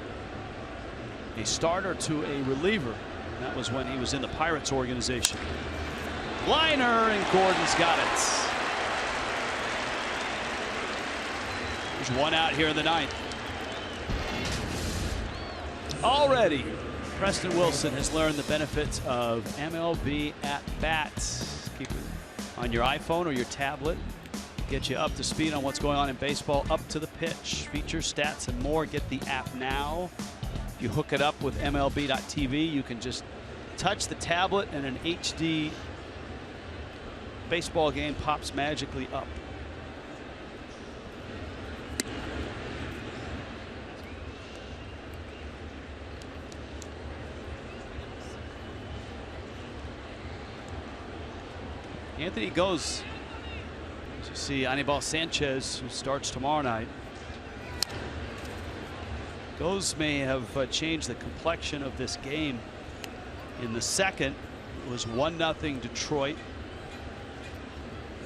a starter to a reliever. And that was when he was in the Pirates organization. Liner, and Gordon's got it. There's one out here in the ninth. Already, Preston Wilson has learned the benefits of MLB at bats. Keep it on your iPhone or your tablet. Get you up to speed on what's going on in baseball, up to the pitch, features, stats, and more. Get the app now. If you hook it up with MLB.tv, you can just touch the tablet and an HD baseball game pops magically up. Anthony goes. You see Anibal Sanchez, who starts tomorrow night. Goes may have changed the complexion of this game. In the second, it was 1-0 Detroit.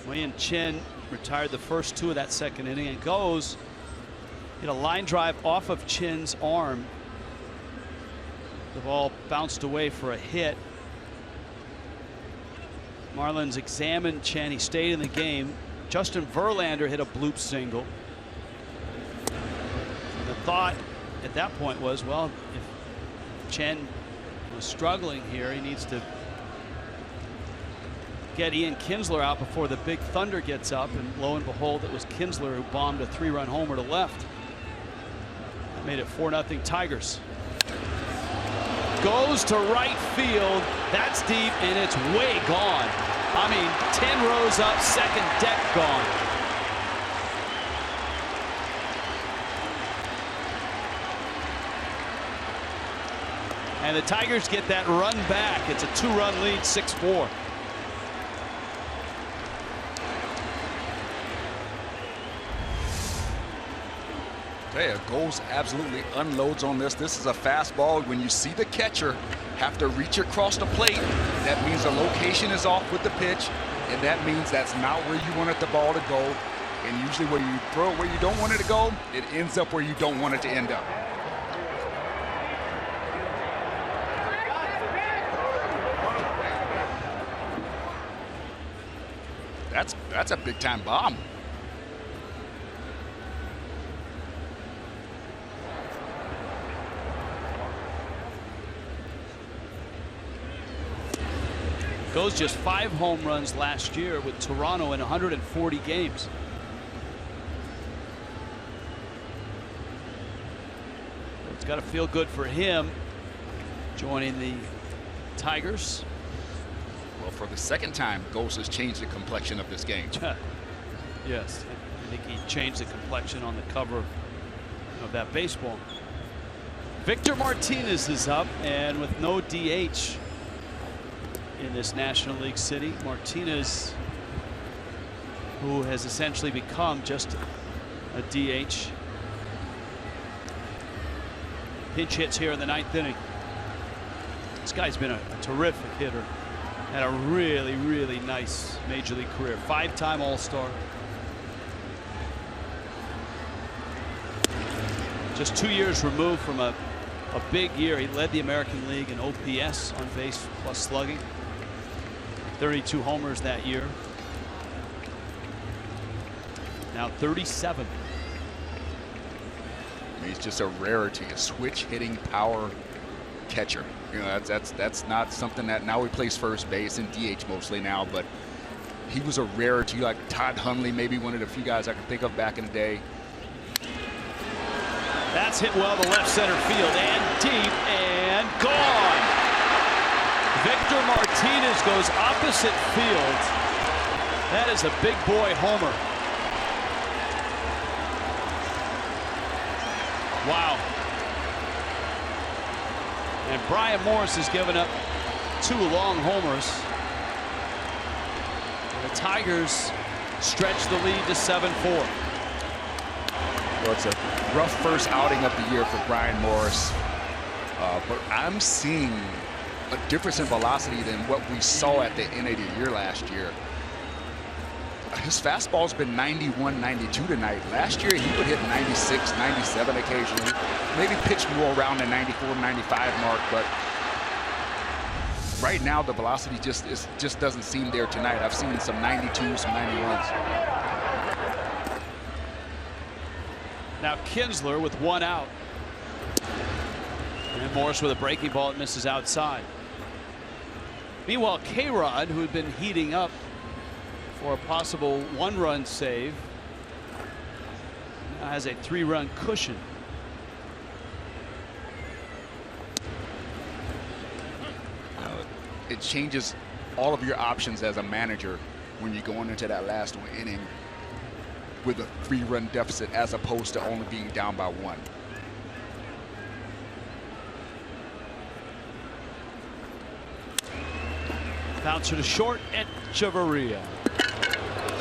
Wei-Yin Chen retired the first 2 of that second inning, and goes hit a line drive off of Chen's arm. The ball bounced away for a hit. Marlins examined Chen. He stayed in the game. Justin Verlander hit a bloop single. The thought at that point was, well, if Chen was struggling here, he needs to get Ian Kinsler out before the big thunder gets up. And lo and behold, it was Kinsler who bombed a 3-run homer to left. That made it 4-0 Tigers. Goes to right field. That's deep, and it's way gone. I mean, 10 rows up, second deck gone. And the Tigers get that run back. It's a 2-run lead, 6-4. Yeah, Goals absolutely unloads on this. This is a fastball. When you see the catcher have to reach across the plate, that means the location is off with the pitch, and that means that's not where you wanted the ball to go. And usually when you throw it where you don't want it to go, it ends up where you don't want it to end up. That's a big-time bomb. Goes just 5 home runs last year with Toronto in 140 games. It's got to feel good for him joining the Tigers. Well, for the second time, Goals has changed the complexion of this game. Yes, I think he changed the complexion on the cover of that baseball. Victor Martinez is up, and with no DH in this National League city, Martinez, who has essentially become just a DH, pinch hits here in the 9th inning. This guy's been a terrific hitter. Had a really, really nice major league career. 5-time All-Star. Just 2 years removed from a big year. He led the American League in OPS, on base plus slugging. 32 homers that year. Now 37. He's just a rarity, a switch hitting power catcher. You know, that's not something that now he plays first base and DH mostly now, but he was a rarity. Like Todd Hundley, maybe one of the few guys I can think of back in the day. That's hit well to left center field and deep, gone. Victor Martinez goes opposite field. That is a big boy homer. Wow. And Brian Morris has given up 2 long homers. The Tigers stretch the lead to 7-4. Well, it's a rough first outing of the year for Brian Morris. But I'm seeing a difference in velocity than what we saw at the end of the year last year. His fastball's been 91, 92 tonight. Last year, he would hit 96, 97 occasionally. Maybe pitch more around the 94, 95 mark, but right now the velocity just doesn't seem there tonight. I've seen some 92s, some 91s. Now Kinsler with 1 out. And Morris with a breaking ball that misses outside. Meanwhile, K-Rod, who had been heating up for a possible 1-run save, now has a 3-run cushion. It changes all of your options as a manager when you're going into that last inning with a 3-run deficit as opposed to only being down by 1. Bouncer to short, Echeverria.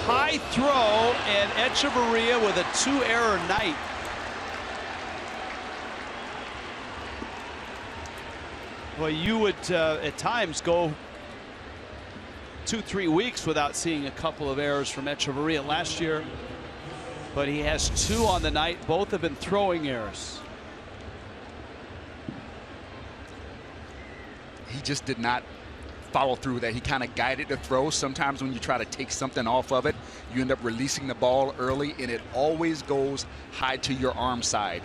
High throw, and Echeverria with a 2-error night. Well, you would at times go 2-3 weeks without seeing a couple of errors from Echeverria last year, but he has 2 on the night. Both have been throwing errors. He just did not follow through that. He kind of guided the throw. Sometimes when you try to take something off of it, you end up releasing the ball early, and it always goes high to your arm side.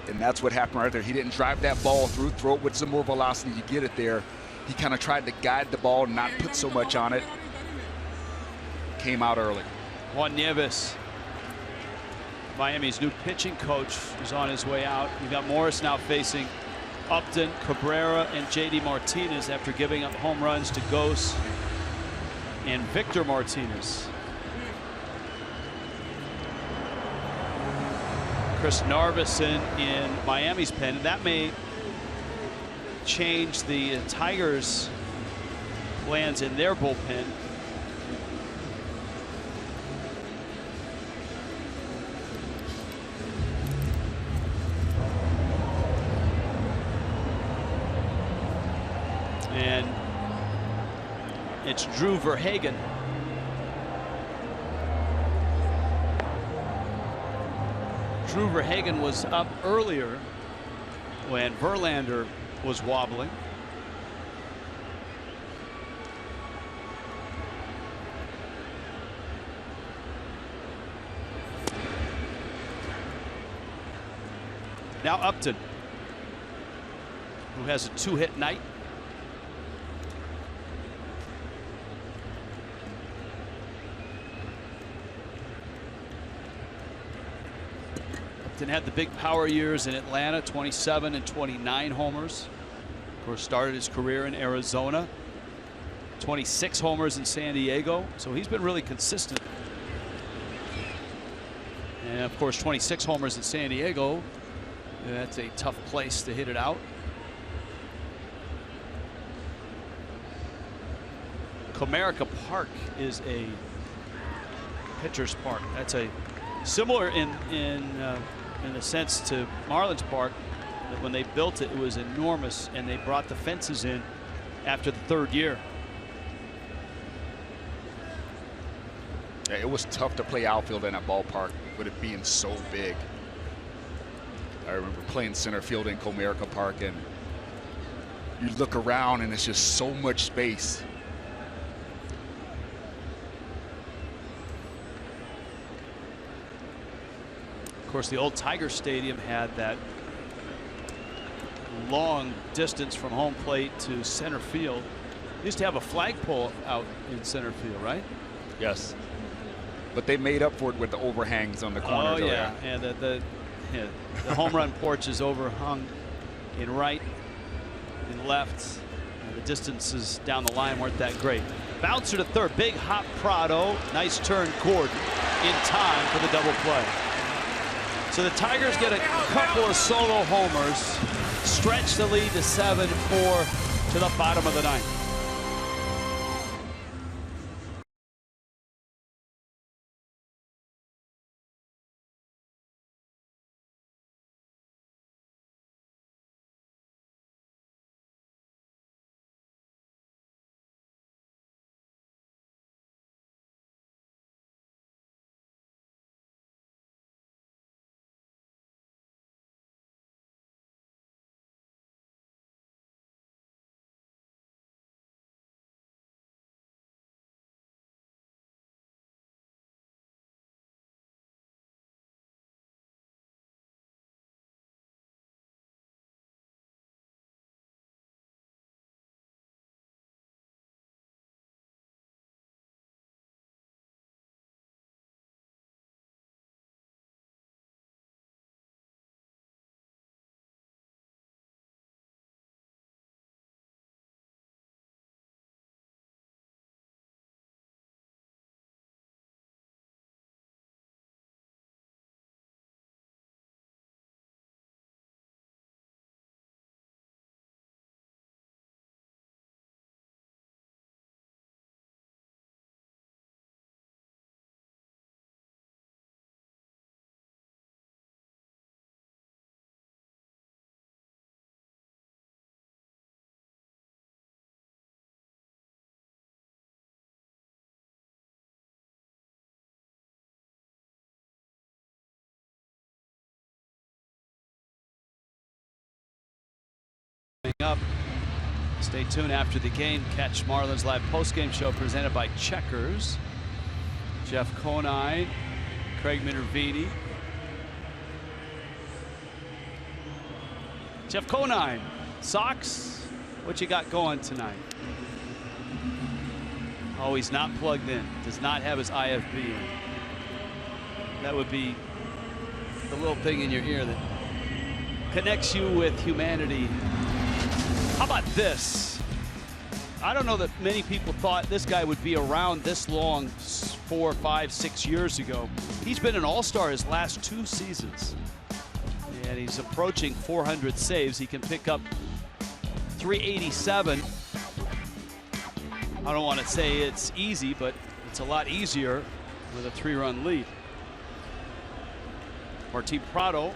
And that's what happened right there. He didn't drive that ball through, throw it with some more velocity to get it there. He kind of tried to guide the ball, not put so much on it. Came out early. Juan Nieves, Miami's new pitching coach, is on his way out. You've got Morris now facing Upton, Cabrera, and J.D. Martinez after giving up home runs to Gose and Victor Martinez. Chris Narveson in Miami's pen. That may change the Tigers' plans in their bullpen. And it's Drew Verhagen. Drew Verhagen was up earlier when Verlander was wobbling. Now Upton, who has a 2-hit night. Upton had the big power years in Atlanta, 27 and 29 homers. Of course, started his career in Arizona, 26 homers in San Diego. So he's been really consistent. And of course, 26 homers in San Diego. That's a tough place to hit it out. Comerica Park is a pitcher's park. That's a similar in a sense to Marlins Park. That when they built it, it was enormous, and they brought the fences in after the 3rd year. Yeah, it was tough to play outfield in that ballpark with it being so big. I remember playing center field in Comerica Park, and you look around and it's just so much space. Of course, the old Tiger Stadium had that long distance from home plate to center field. They used to have a flagpole out in center field, right? Yes. But they made up for it with the overhangs on the corners. Oh, yeah. And the home run porch is overhung in right. in left. And the distances down the line weren't that great. Bouncer to third. Big hop Prado. Nice turn Gordon in time for the double play. So the Tigers get a couple of solo homers. Stretch the lead to 7-4 to the bottom of the ninth. Up. Stay tuned after the game. Catch Marlins Live postgame show presented by Checkers. Jeff Conine, Craig Minervini. Jeff Conine, Sox, what you got going tonight? Oh, he's not plugged in. Does not have his IFB in. That would be the little thing in your ear that connects you with humanity. How about this? I don't know that many people thought this guy would be around this long 4, 5, 6 years ago. He's been an all-star his last 2 seasons. And he's approaching 400 saves. He can pick up 387. I don't want to say it's easy, but it's a lot easier with a 3-run lead. Martin Prado.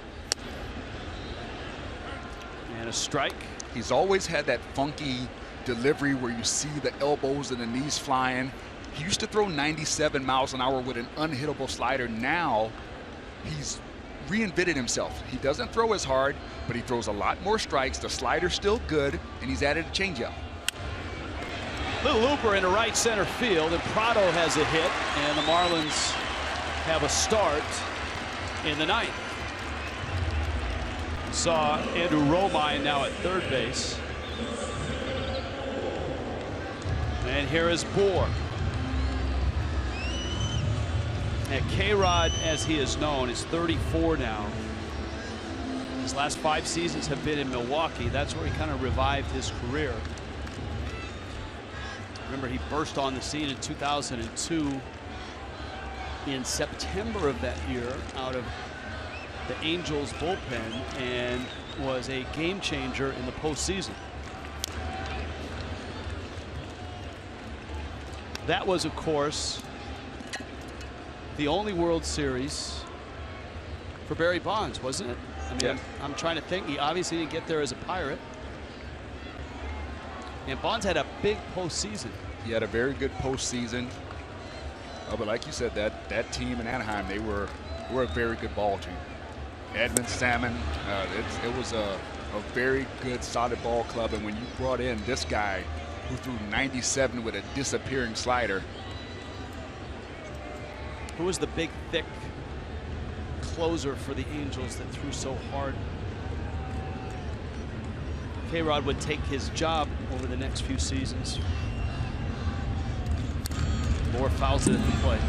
And a strike. He's always had that funky delivery where you see the elbows and the knees flying. He used to throw 97 miles an hour with an unhittable slider. Now he's reinvented himself. He doesn't throw as hard, but he throws a lot more strikes. The slider's still good, and he's added a changeup. Little looper into right center field, and Prado has a hit, and the Marlins have a start in the ninth. Saw Andrew Romine now at third base. And here is Bohr. And K-Rod, as he is known, is 34 now. His last 5 seasons have been in Milwaukee. That's where he kind of revived his career. Remember, he burst on the scene in 2002 in September of that year out of the Angels bullpen and was a game changer in the postseason. That was, of course, the only World Series for Barry Bonds, wasn't it? I mean, yeah. I'm trying to think. He obviously didn't get there as a Pirate. And Bonds had a big postseason. He had a very good postseason. But like you said, that team in Anaheim, they were a very good ball team. Edmund Salmon, it was a very good, solid ball club. And when you brought in this guy who threw 97 with a disappearing slider. Who was the big, thick closer for the Angels that threw so hard? K-Rod would take his job over the next few seasons. More fouls it at the plate.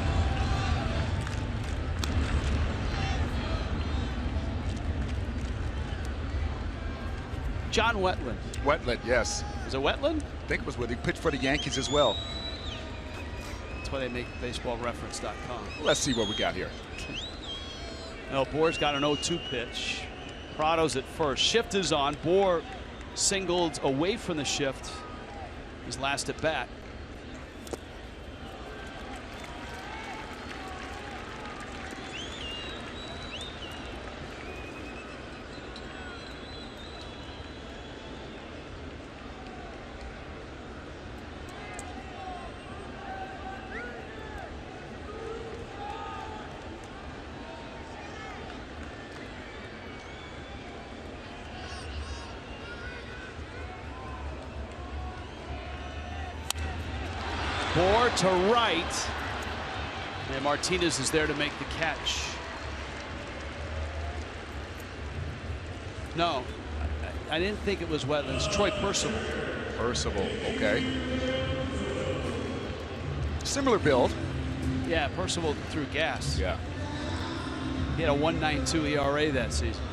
John Wetland. Wetland, yes. Is it Wetland? I think it was with he pitched for the Yankees as well. That's why they make baseballreference.com. Let's see what we got here. Now, Boer's got an 0-2 pitch. Prado's at first. Shift is on. Boer singled away from the shift his last at bat. Boer to right, and Martinez is there to make the catch. No, I didn't think it was Wetlands. Troy Percival. Percival, okay. Similar build. Yeah, Percival threw gas. Yeah. He had a 1.92 ERA that season.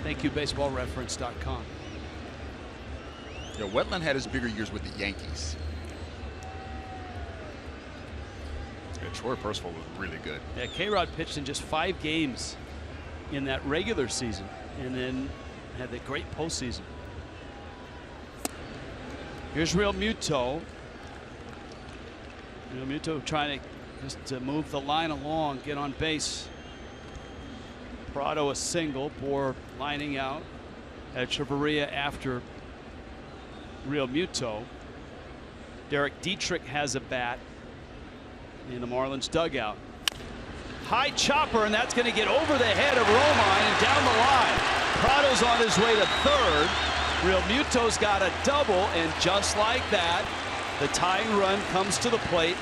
Thank you, baseballreference.com. Yeah, Wetland had his bigger years with the Yankees. Troy Percival was really good. Yeah, K-Rod pitched in just 5 games in that regular season and then had that great postseason. Here's Real Muto. Real Muto trying to just move the line along, get on base. Prado a single, Boer lining out. Echeverria after Real Muto. Derek Dietrich has a bat in the Marlins dugout. High chopper, and that's going to get over the head of Romine and down the line. Prado's on his way to third. Real Muto's got a double, and just like that, the tying run comes to the plate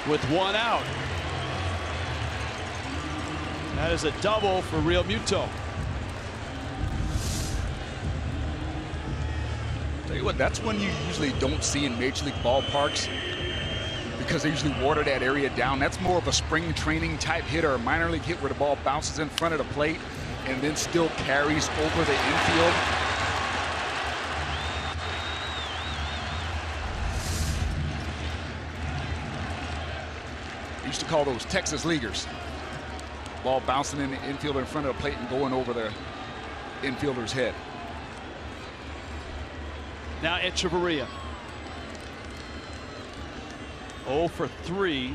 with 1 out. That is a double for Real Muto. Tell you what, that's one you usually don't see in Major League ballparks, because they usually water that area down. That's more of a spring training type hit or a minor league hit where the ball bounces in front of the plate and then still carries over the infield. We used to call those Texas leaguers. Ball bouncing in the infield in front of the plate and going over the infielder's head. Now Echeverria. 0 for 3.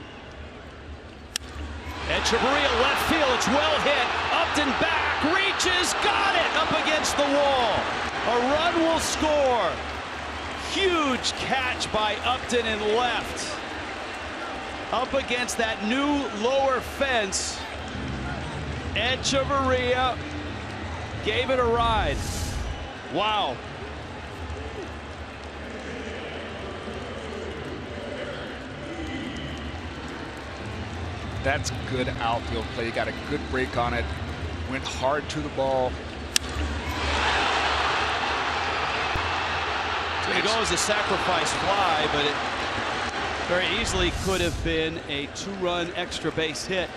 Echeverria left field. It's well hit. Upton back. Reaches. Got it. Up against the wall. A run will score. Huge catch by Upton in left. Up against that new lower fence. Echeverria gave it a ride. Wow. That's good outfield play. Got a good break on it. Went hard to the ball. It's going to go as a sacrifice fly, but it very easily could have been a 2-run extra base hit.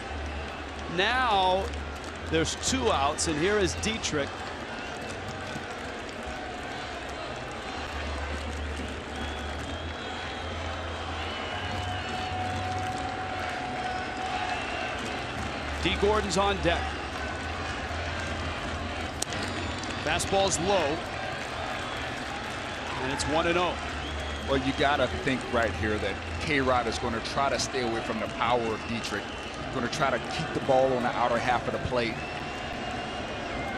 Now there's 2 outs, and here is Dietrich. D. Gordon's on deck. Fastball's low. And it's 1-0. Well, you got to think right here that K-Rod is going to try to stay away from the power of Dietrich. Going to try to keep the ball on the outer half of the plate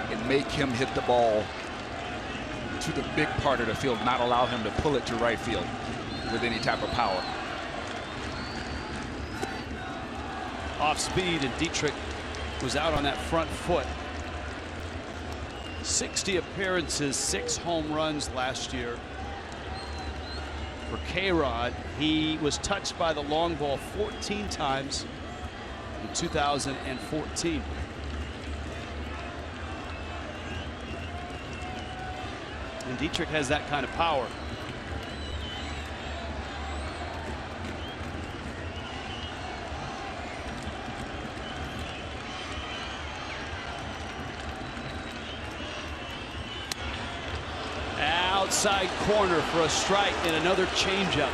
and make him hit the ball to the big part of the field, not allow him to pull it to right field with any type of power. Off speed, and Dietrich was out on that front foot. 60 appearances, 6 home runs last year for K-Rod. He was touched by the long ball 14 times in 2014. And Dietrich has that kind of power. outside corner for a strike and another changeup.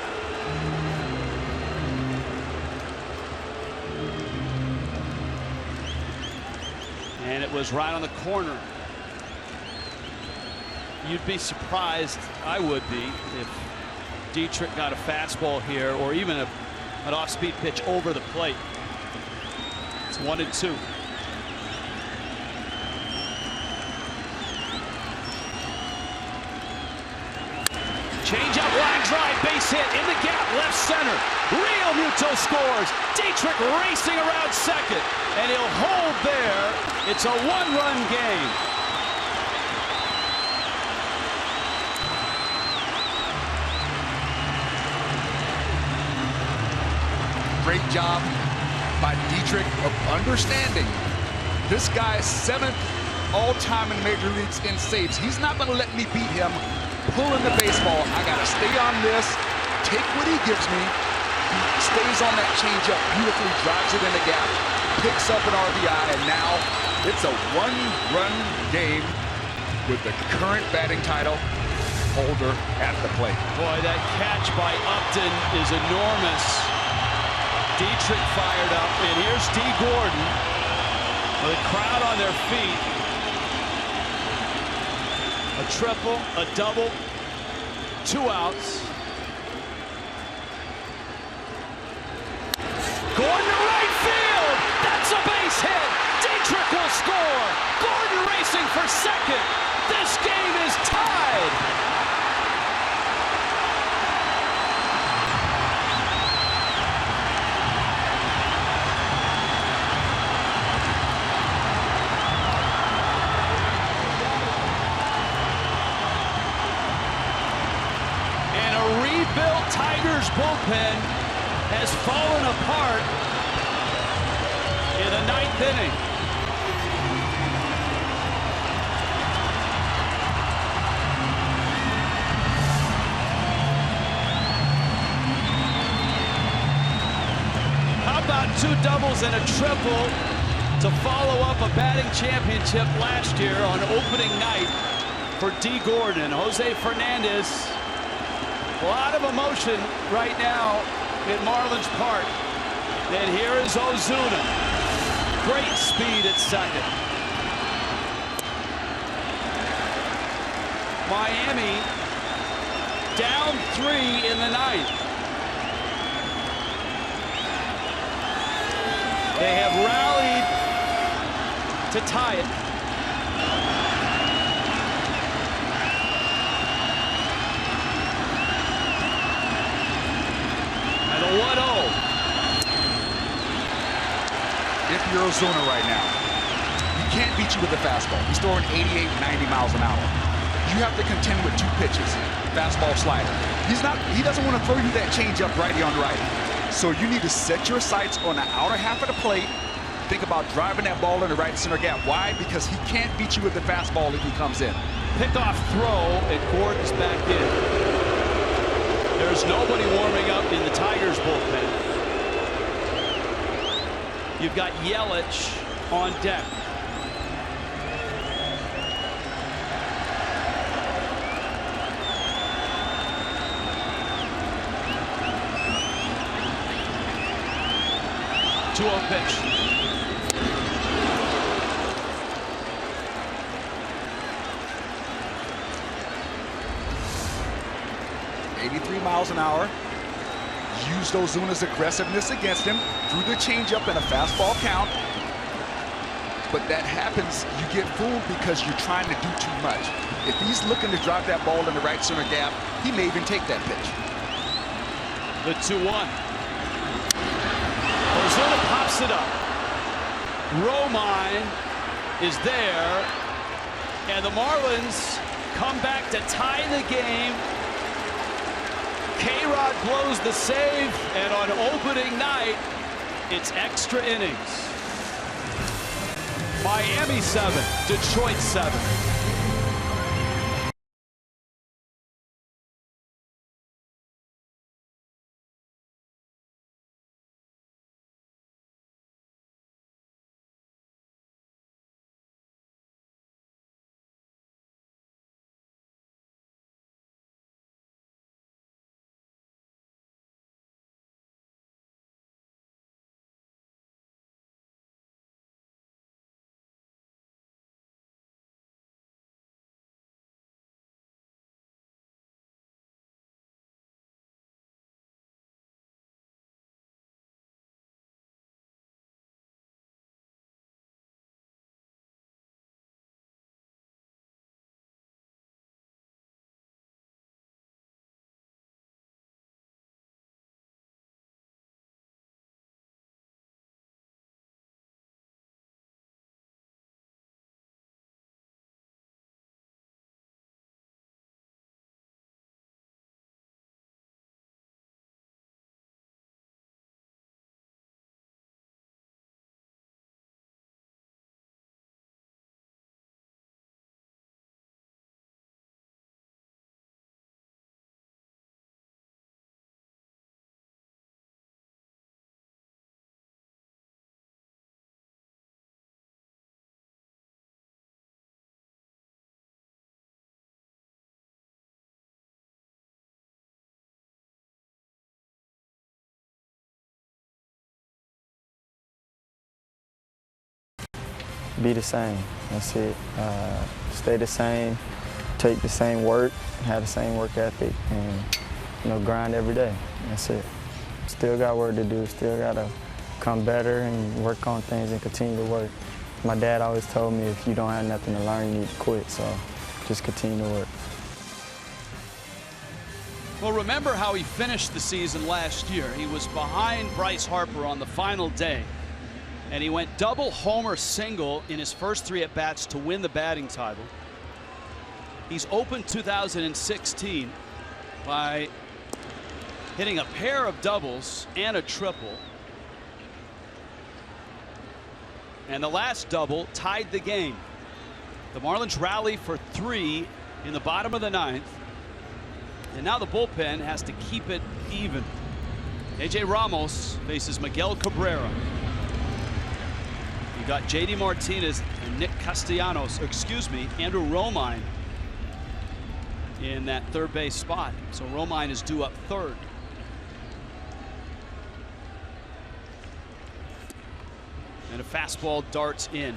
And it was right on the corner. You'd be surprised, I would be, if Dietrich got a fastball here or even an off-speed pitch over the plate. It's 1-2. Changeup, line drive, base hit in the gap, left center. Real Muto scores. Dietrich racing around second, and he'll hold there. It's a one-run game. Great job by Dietrich of understanding this guy's 7th all-time in major leagues in saves. He's not going to let me beat him. Pulling the baseball, I got to stay on this, take what he gives me. He stays on that changeup, beautifully drives it in the gap, picks up an RBI, and now it's a one-run game with the current batting title holder at the plate. Boy, that catch by Upton is enormous. Dietrich fired up, and here's D. Gordon with the crowd on their feet. A triple, a double, 2 outs. Gordon to right field. That's a base hit. Dietrich will score. Gordon racing for second. This game is tied. Tigers bullpen has fallen apart in the 9th inning. How about 2 doubles and a triple to follow up a batting championship last year on opening night for D. Gordon? Jose Fernandez. A lot of emotion right now at Marlins Park. And here is Ozuna. Great speed at second. Miami down 3 in the 9th. They have rallied to tie it. And a 1-0. If you're Ozuna right now, he can't beat you with a fastball. He's throwing 88, 90 miles an hour. You have to contend with 2 pitches, fastball, slider. He doesn't want to throw you that changeup righty on righty. So you need to set your sights on the outer half of the plate. Think about driving that ball in the right center gap. Why? Because he can't beat you with the fastball if he comes in. Pickoff throw, and Gordon's back in. There's nobody warming up in the Tigers bullpen. You've got Yelich on deck. Two-0 pitch. miles an hour. Used Ozuna's aggressiveness against him through the changeup and a fastball count. But that happens, you get fooled because you're trying to do too much. If he's looking to drive that ball in the right center gap, he may even take that pitch. The 2-1. Ozuna pops it up. Romine is there, and the Marlins come back to tie the game. K-Rod blows the save, and on opening night, it's extra innings. Miami 7, Detroit 7. be the same. That's it. Stay the same, take the same work, have the same work ethic, and grind every day. That's it. Still got work to do. Still got to come better and work on things and continue to work. My dad always told me if you don't have nothing to learn, you need to quit. So just continue to work. Well, remember how he finished the season last year. He was behind Bryce Harper on the final day, and he went double homer single in his first 3 at-bats to win the batting title. He's opened 2016 by hitting a pair of doubles and a triple. And the last double tied the game. The Marlins rally for 3 in the bottom of the 9th. And now the bullpen has to keep it even. A.J. Ramos faces Miguel Cabrera. You got J.D. Martinez and Nick Castellanos, Andrew Romine in that third base spot. So Romine is due up third. And a fastball darts in.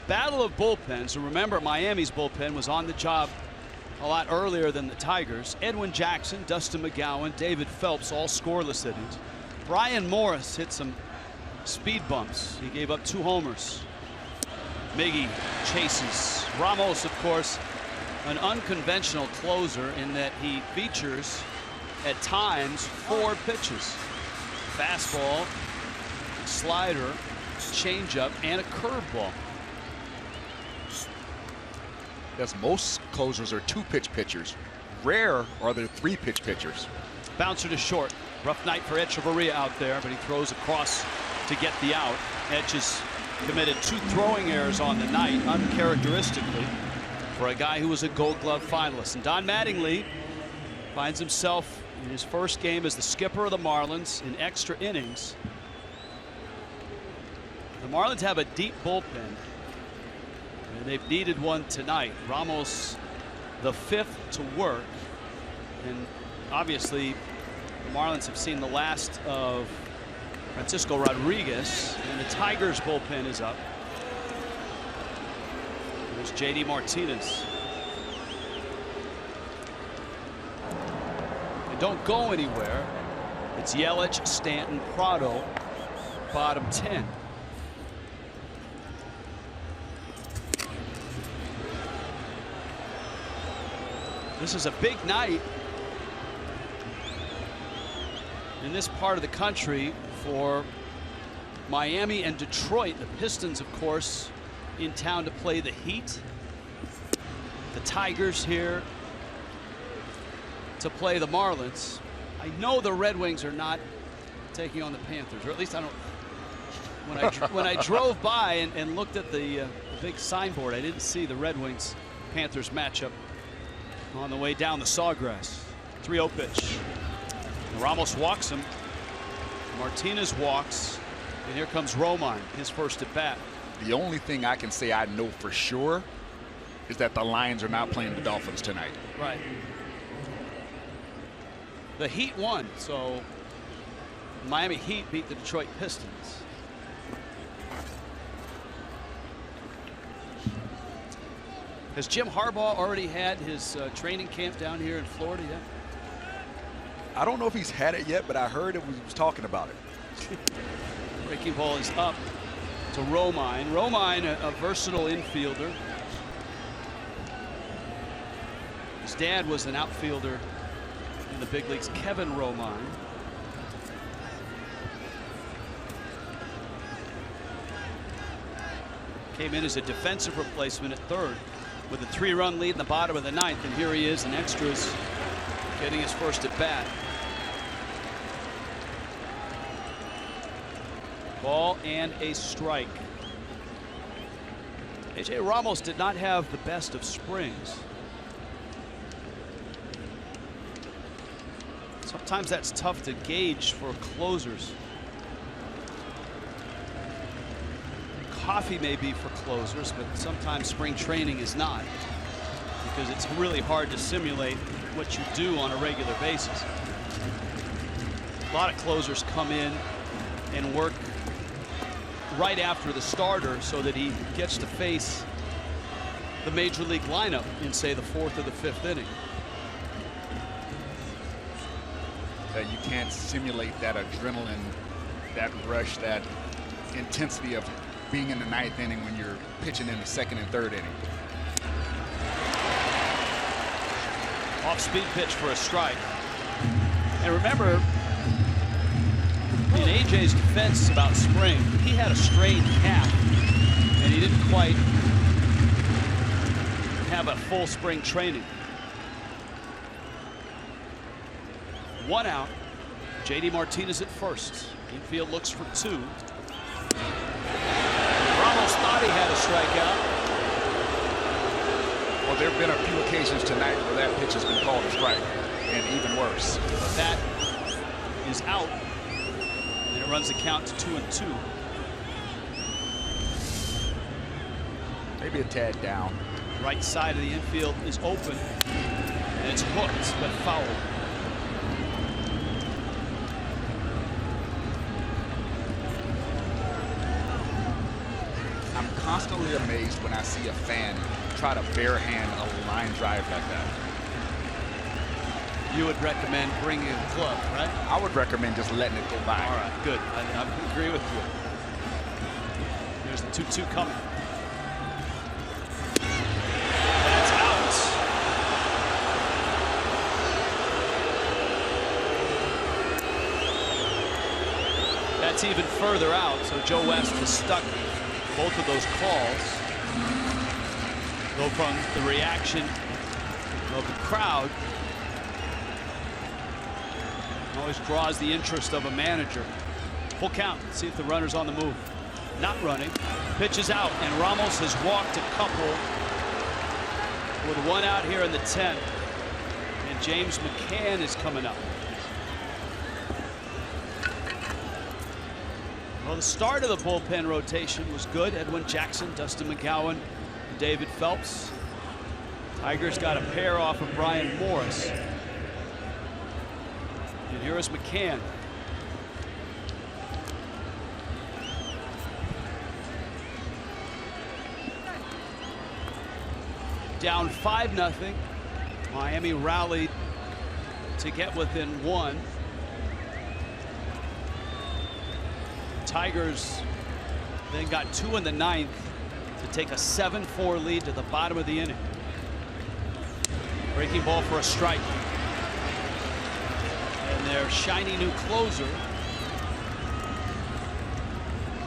Battle of bullpens. And remember, Miami's bullpen was on the job a lot earlier than the Tigers. Edwin Jackson, Dustin McGowan, David Phelps, all scoreless innings. Brian Morris hit some speed bumps. He gave up 2 homers. Miggy chases. Ramos, of course, an unconventional closer in that he features at times 4 pitches. Fastball, slider, changeup, and a curveball. Yes, most closers are 2-pitch pitchers. Rare are there 3-pitch pitchers. Bouncer to short. Rough night for Echeverria out there, but he throws across to get the out. Etch has committed 2 throwing errors on the night, uncharacteristically, for a guy who was a Gold Glove finalist. And Don Mattingly finds himself in his first game as the skipper of the Marlins in extra innings. The Marlins have a deep bullpen, and they've needed one tonight. Ramos, the 5th to work, and obviously the Marlins have seen the last of Francisco Rodriguez, and the Tigers bullpen is up. There's J.D. Martinez. And don't go anywhere. It's Yelich, Stanton, Prado, bottom 10. This is a big night in this part of the country for Miami and Detroit. The Pistons, of course, in town to play the Heat. The Tigers here to play the Marlins. I know the Red Wings are not taking on the Panthers, or at least I don't. When I drove by and looked at the big signboard, I didn't see the Red Wings Panthers matchup on the way down the Sawgrass. 3-0 pitch. And Ramos walks him. Martinez walks. And here comes Romine, his first at bat. The only thing I can say I know for sure is that the Lions are not playing the Dolphins tonight. Right. The Heat won, so Miami Heat beat the Detroit Pistons. Has Jim Harbaugh already had his training camp down here in Florida yet? I don't know if he's had it yet, but I heard he was talking about it. Breaking ball is up to Romine. Romine, a versatile infielder. His dad was an outfielder in the big leagues, Kevin Romine. Came in as a defensive replacement at third with a 3-run lead in the bottom of the 9th, and here he is in extras getting his first at bat. Ball and a strike. A.J. Ramos did not have the best of springs. Sometimes that's tough to gauge for closers. Coffee may be for closers, but sometimes spring training is not, because it's really hard to simulate what you do on a regular basis. A lot of closers come in and work right after the starter so that he gets to face the major league lineup in, say, the 4th or the 5th inning. That you can't simulate that adrenaline, that rush, that intensity of being in the 9th inning when you're pitching in the 2nd and 3rd inning. Off-speed pitch for a strike. And remember, in AJ's defense about spring, he had a strained calf, and he didn't quite have a full spring training. 1 out. JD Martinez at first. Infield looks for 2. Ramos thought he had a strikeout. Well, there have been a few occasions tonight where that pitch has been called a strike, and even worse. That is out, and it runs the count to 2-2. Maybe a tad down. Right side of the infield is open, and it's hooked but fouled. I'm constantly amazed when I see a fan try to barehand a line drive like that. You would recommend bringing a club, right? I would recommend just letting it go by. All right, good. I agree with you. Here's the 2-2 coming. That's out. That's even further out. So Joe West is stuck both of those calls. Go from the reaction of the crowd. Always draws the interest of a manager. Full count. See if the runner's on the move. Not running. Pitch is out, and Ramos has walked a couple with 1 out here in the 10th. And James McCann is coming up. Well, the start of the bullpen rotation was good. Edwin Jackson, Dustin McGowan, David Phelps. Tigers got a pair off of Brian Morris. And here is McCann. Down 5-0. Miami rallied to get within 1. Tigers then got 2 in the 9th to take a 7-4 lead to the bottom of the inning. Breaking ball for a strike. And their shiny new closer,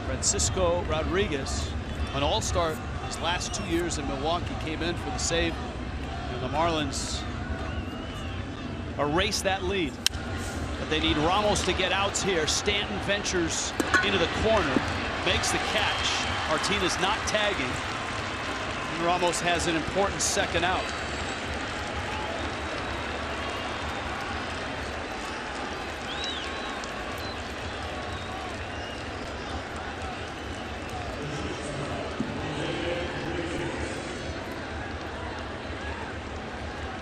Francisco Rodriguez, an all-star his last 2 years in Milwaukee, came in for the save, and the Marlins erase that lead. But they need Ramos to get outs here. Stanton ventures into the corner, makes the catch. Martinez not tagging, and Ramos has an important 2nd out.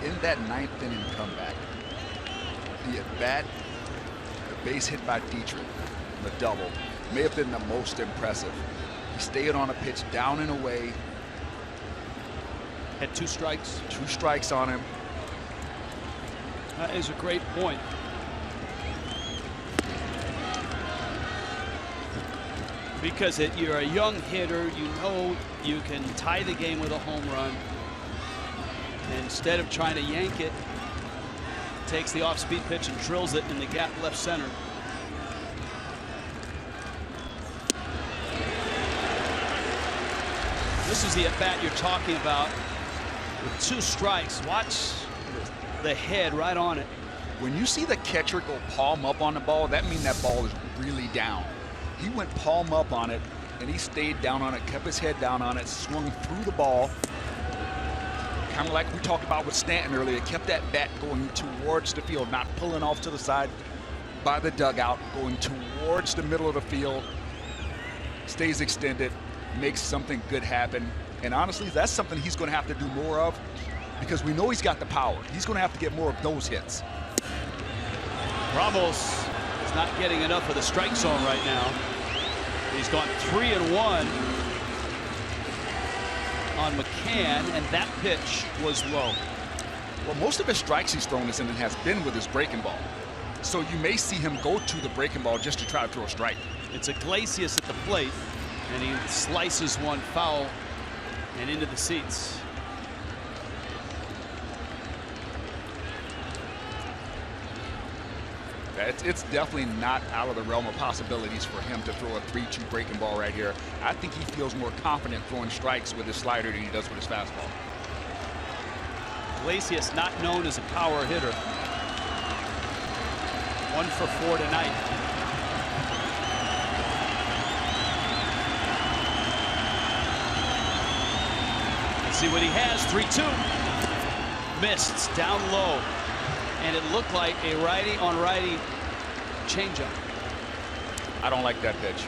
In that 9th inning comeback, the at-bat, the base hit by Dietrich, the double, may have been the most impressive. He stayed on a pitch down and away. Had 2 strikes. 2 strikes on him. That is a great point. Because you're a young hitter, you know you can tie the game with a home run. And instead of trying to yank it, takes the off-speed pitch and drills it in the gap left center. This is the at-bat you're talking about with 2 strikes. Watch the head right on it. When you see the catcher go palm up on the ball, that means that ball is really down. He went palm up on it, and he stayed down on it, kept his head down on it, swung through the ball. Kind of like we talked about with Stanton earlier, kept that bat going towards the field, not pulling off to the side by the dugout, going towards the middle of the field, stays extended, makes something good happen. And honestly, that's something he's going to have to do more of, because we know he's got the power. He's going to have to get more of those hits. Ramos is not getting enough of the strike zone right now. He's gone 3-1 on McCann, and that pitch was low. Well, most of his strikes he's thrown this inning has been with his breaking ball. So you may see him go to the breaking ball just to try to throw a strike. It's Iglesias at the plate, and he slices one foul and into the seats. It's definitely not out of the realm of possibilities for him to throw a 3-2 breaking ball right here. I think he feels more confident throwing strikes with his slider than he does with his fastball. Iglesias not known as a power hitter. 1 for 4 tonight. Let's see what he has. 3-2. Missed down low. And it looked like a righty on righty changeup. I don't like that pitch.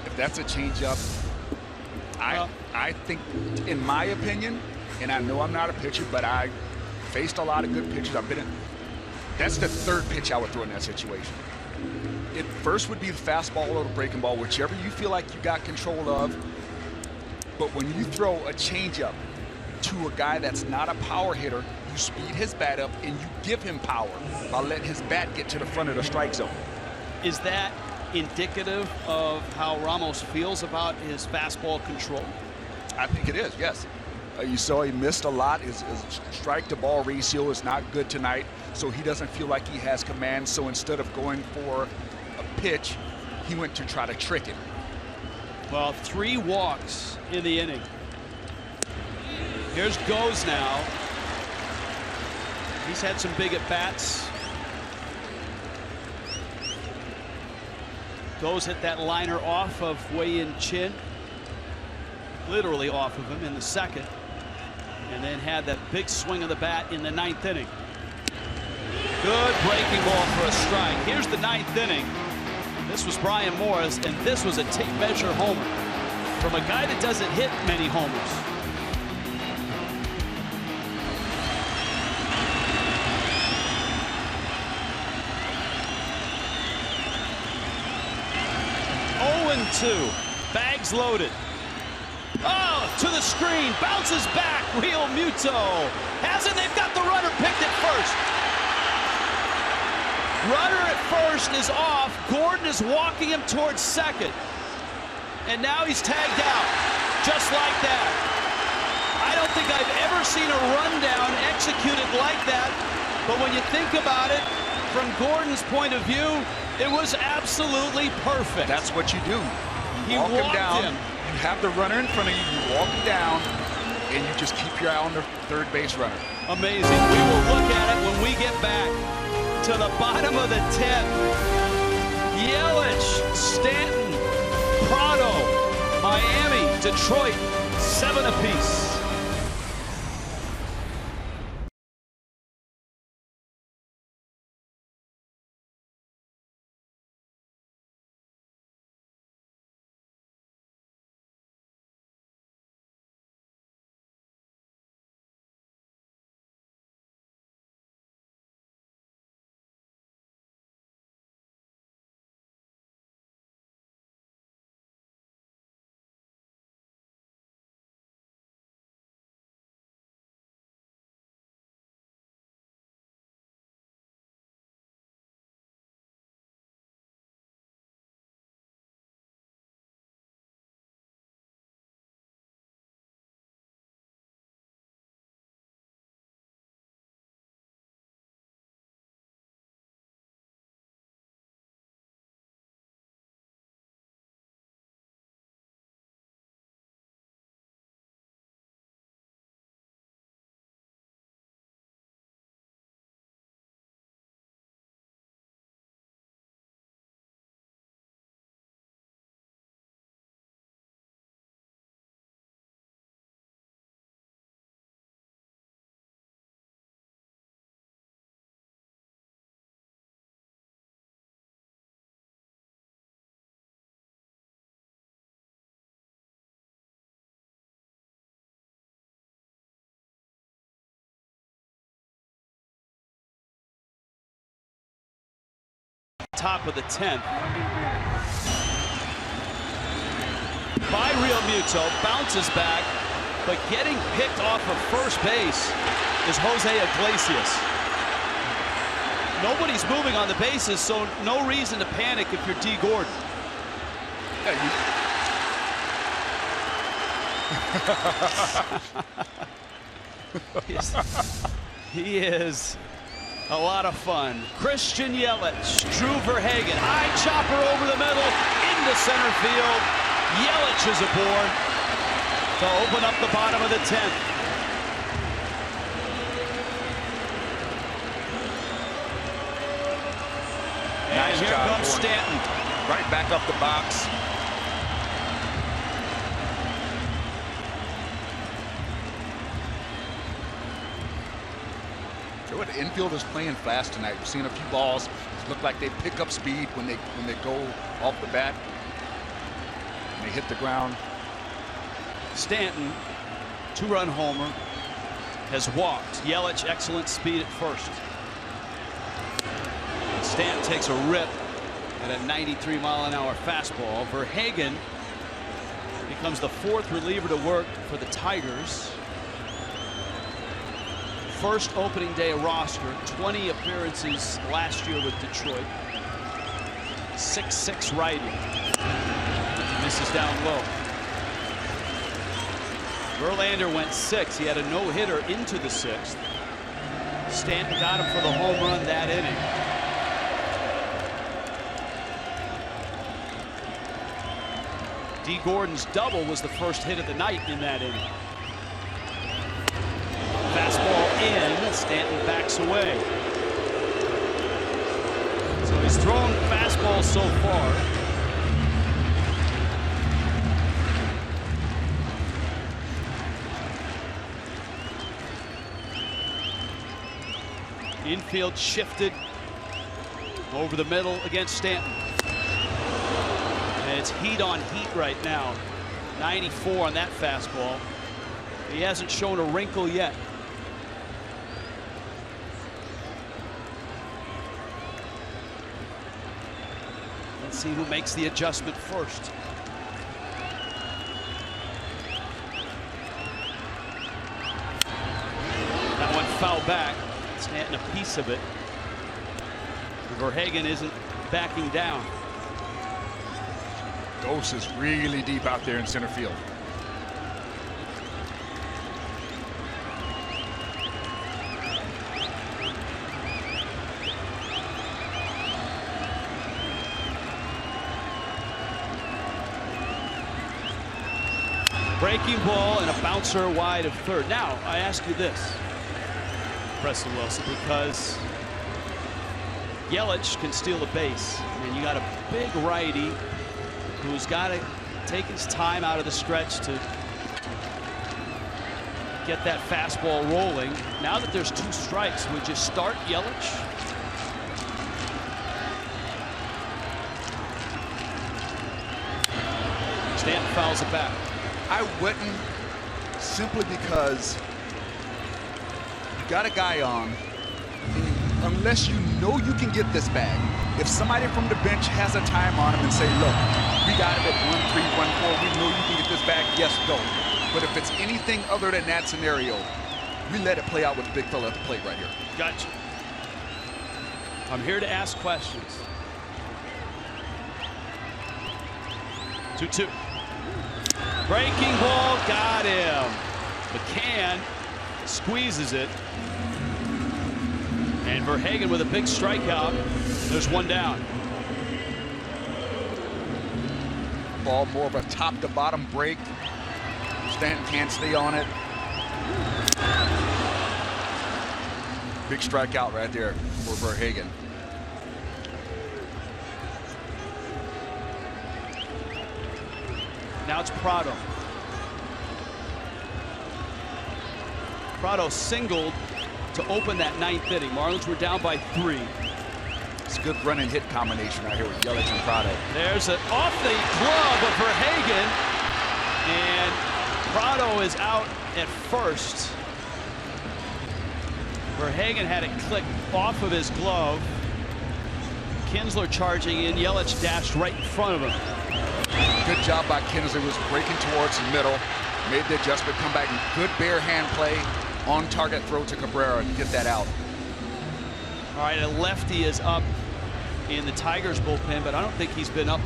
If that's a changeup, I think, in my opinion, and I know I'm not a pitcher, but I faced a lot of good pitchers. That's the third pitch I would throw in that situation. It first would be the fastball or the breaking ball, whichever you feel like you got control of. But when you throw a changeup to a guy that's not a power hitter, you speed his bat up and you give him power by letting his bat get to the front of the strike zone. Is that indicative of how Ramos feels about his fastball control? I think it is, yes. You saw he missed a lot. His strike to ball ratio is not good tonight, so he doesn't feel like he has command. So instead of going for a pitch, he went to try to trick it. Well, 3 walks in the inning. Here's Goes now. He's had some big at-bats. Goes hit that liner off of Wei-Yin Chin. Literally off of him in the second. And then had that big swing of the bat in the 9th inning. Good breaking ball for a strike. Here's the 9th inning. This was Brian Morris, and this was a tape measure homer from a guy that doesn't hit many homers. Oh, 2. Bags loaded. Oh, to the screen. Bounces back. Real Muto. Hasn't. They've got the runner picked at first. Runner at first is off. Gordon is walking him towards second. And now he's tagged out. Just like that. I don't think I've ever seen a rundown executed like that. But when you think about it, from Gordon's point of view, it was absolutely perfect. That's what you do. You walk him walked down. him. You have the runner in front of you. You walk him down, and you just keep your eye on the third base runner. Amazing. We will look at it when we get back to the bottom of the 10th. Yelich, Stanton, Prado, Miami, Detroit, 7 apiece. top of the 10th. By Real Muto, bounces back, but getting picked off of first base is Jose Iglesias. Nobody's moving on the bases, so no reason to panic if you're D. Gordon. He is a lot of fun. Christian Yelich, Drew Verhagen, high chopper over the middle, into center field. Yelich is aboard to open up the bottom of the 10th. And here comes Stanton. Right back up the box. The infield is playing fast tonight. We've seen a few balls look like they pick up speed when they go off the bat. And they hit the ground. Stanton, 2-run homer, has walked. Yelich, excellent speed at first. And Stanton takes a rip at a 93-mile-an-hour fastball. Verhagen becomes the 4th reliever to work for the Tigers. First opening day roster, 20 appearances last year with Detroit. 6'6" righty. Misses down low. Verlander went 6. He had a no-hitter into the 6th. Stanton got him for the home run that inning. D. Gordon's double was the first hit of the night in that inning. Fastball in, Stanton backs away. So he's thrown fastballs so far. Infield shifted over the middle against Stanton. And it's heat on heat right now. 94 on that fastball. He hasn't shown a wrinkle yet. Let's see who makes the adjustment first. That one foul back. Stanton a piece of it. Verhagen isn't backing down. Ghost is really deep out there in center field. Breaking ball and a bouncer wide of third. Now, I ask you this, Preston Wilson, because Yelich can steal a base, and you got a big righty who's got to take his time out of the stretch to get that fastball rolling. Now that there's 2 strikes, would you start Yelich? Stanton fouls it back. I wouldn't, simply because you got a guy on, and unless you know you can get this bag. If somebody from the bench has a time on him and say, look, we got him at 1-3, 1-4, we know you can get this bag, yes, go. But if it's anything other than that scenario, we let it play out with the big fella at the plate right here. Gotcha. I'm here to ask questions. 2-2. Breaking ball, got him. McCann squeezes it. And Verhagen with a big strikeout. There's 1 down. Ball more of a top to bottom break. Stanton can't stay on it. Big strikeout right there for Verhagen. Now it's Prado. Prado singled to open that 9th inning. Marlins were down by 3. It's a good run and hit combination right here with Yelich and Prado. There's an off the glove of Verhagen, and Prado is out at first. Verhagen had it click off of his glove. Kinsler charging in. Yelich dashed right in front of him. Good job by Kinsler. Was breaking towards the middle. Made the adjustment, come back. Good bare hand play. On target throw to Cabrera to get that out. All right, a lefty is up in the Tigers bullpen, but I don't think he's been up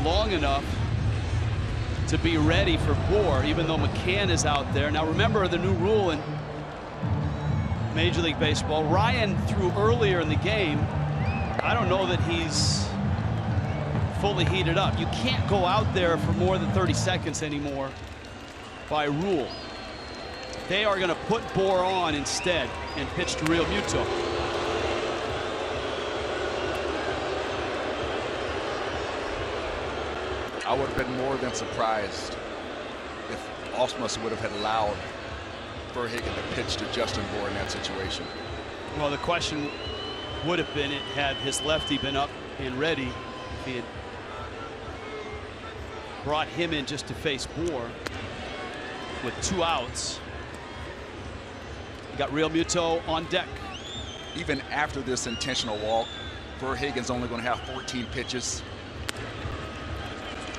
long enough to be ready for Bour, even though McCann is out there. Now remember the new rule in Major League Baseball. Ryan threw earlier in the game. I don't know that he's fully heated up. You can't go out there for more than 30 seconds anymore by rule. They are going to put Bour on instead and pitch to Real Muto. I would have been more than surprised if Osmus would have had allowed Verhagen to pitch to Justin Bour in that situation. Well, the question would have been, had his lefty been up and ready, if he had brought him in just to face Bour with 2 outs. Got Real Muto on deck. Even after this intentional walk, Verhagen's only going to have 14 pitches.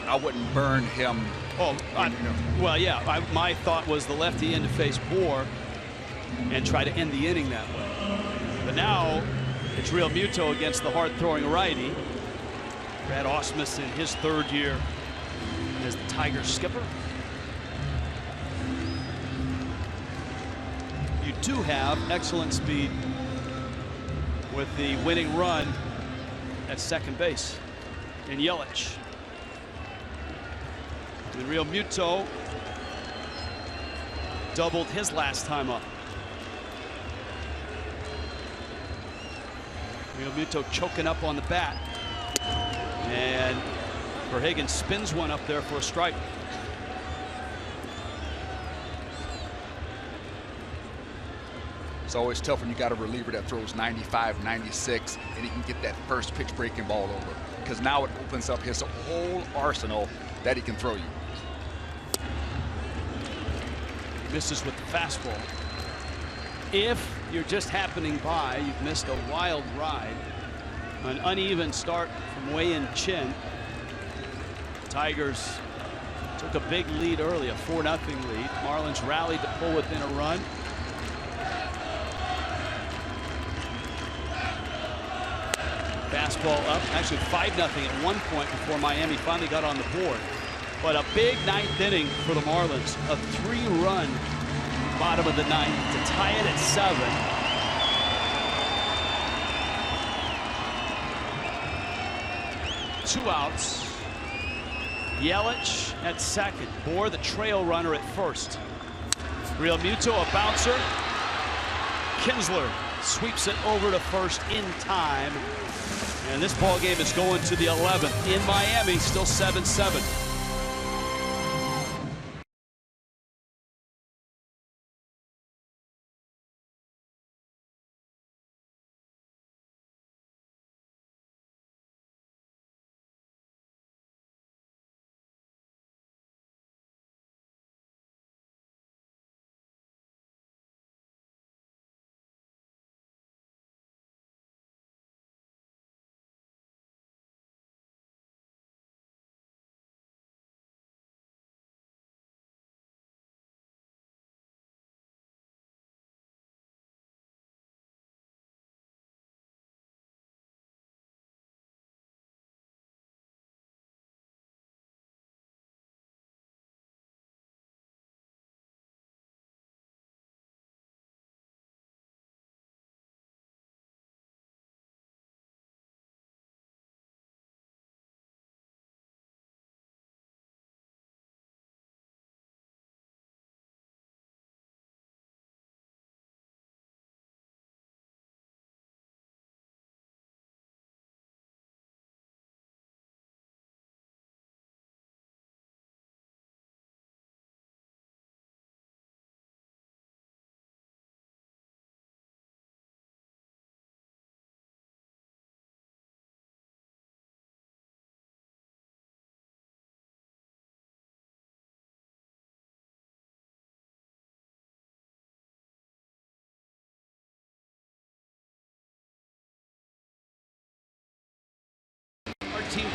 I wouldn't burn him. Oh, well, yeah. My thought was the lefty in to face Bour and try to end the inning that way. But now it's Real Muto against the hard-throwing righty. Brad Osmus in his 3rd year as the Tigers skipper. You do have excellent speed with the winning run at second base in Yelich. And Real Muto doubled his last time up. Real Muto choking up on the bat. And Verhagen spins one up there for a strike. It's always tough when you got a reliever that throws 95, 96, and he can get that first pitch breaking ball over. Because now it opens up his whole arsenal that he can throw you. Misses with the fastball. If you're just happening by, you've missed a wild ride. An uneven start from Wei-Yin Chin. Tigers took a big lead early, a 4-0 lead. Marlins rallied to pull within a run. Fastball up, actually 5-0 at one point before Miami finally got on the board. But a big 9th inning for the Marlins. A 3-run bottom of the 9th to tie it at 7. Two outs. Yelich at second. Bour the trail runner at first. Real Muto a bouncer. Kinsler sweeps it over to first in time. And this ball game is going to the 11th in Miami, still 7-7.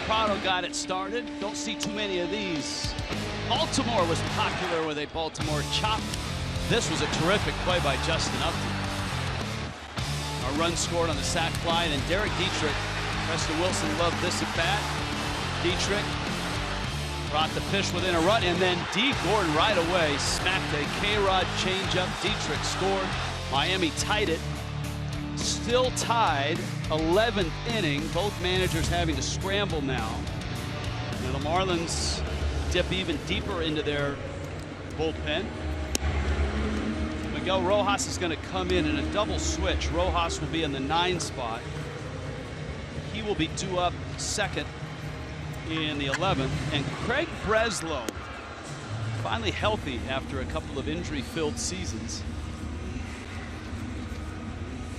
Prado got it started. Don't see too many of these. Baltimore was popular with a Baltimore chop. This was a terrific play by Justin Upton. A run scored on the sac fly, and Derek Dietrich. Preston Wilson loved this at bat. Dietrich brought the fish within a run, and then D. Gordon right away smacked a K-Rod changeup. Dietrich scored. Miami tied it. Still tied, 11th inning. Both managers having to scramble now. And the Marlins dip even deeper into their bullpen. Miguel Rojas is going to come in a double switch. Rojas will be in the 9 spot. He will be due up second in the 11th. And Craig Breslow, finally healthy after a couple of injury-filled seasons,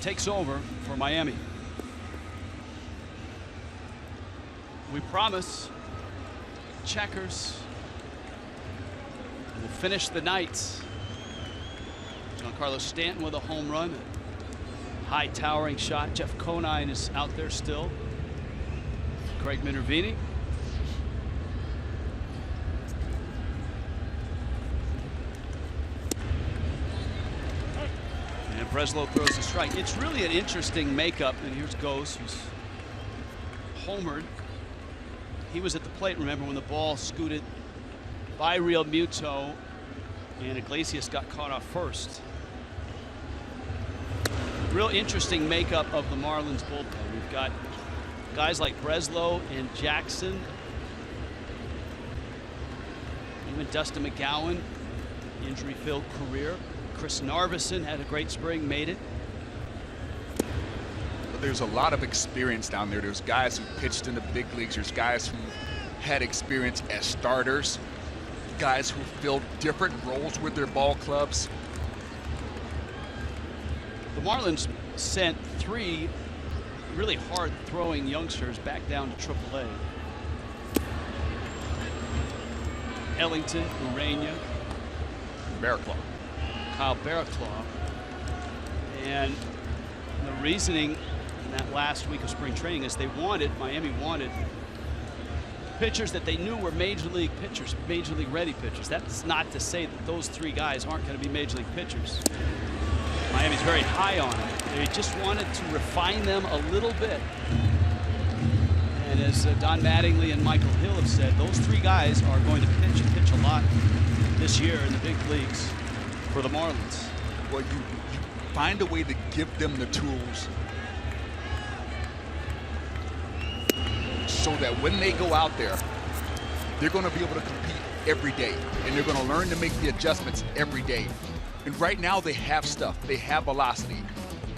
takes over for Miami. We promise checkers. We'll finish the night. Giancarlo Stanton with a home run. A high towering shot. Jeff Conine is out there still. Craig Minervini. And Breslow throws a strike. It's really an interesting makeup. And here's Gose, who's homered. He was at the plate, remember, when the ball scooted by Real Muto, and Iglesias got caught off first. Real interesting makeup of the Marlins bullpen. We've got guys like Breslow and Jackson. Even Dustin McGowan, injury-filled career. Chris Narveson had a great spring, made it. But there's a lot of experience down there. There's guys who pitched in the big leagues. There's guys who had experience as starters. Guys who filled different roles with their ball clubs. The Marlins sent 3 really hard-throwing youngsters back down to AAA. Ellington, Urania, Barraclough. Kyle Barraclough. And the reasoning in that last week of spring training is Miami wanted pitchers that they knew were major league pitchers, major league ready pitchers. That's not to say that those 3 guys aren't going to be major league pitchers. Miami's very high on them. They just wanted to refine them a little bit. And as Don Mattingly and Michael Hill have said, those 3 guys are going to pitch a lot this year in the big leagues for the Marlins. Well, you find a way to give them the tools so that when they go out there, they're going to be able to compete every day, and they're going to learn to make the adjustments every day. And right now they have stuff. They have velocity.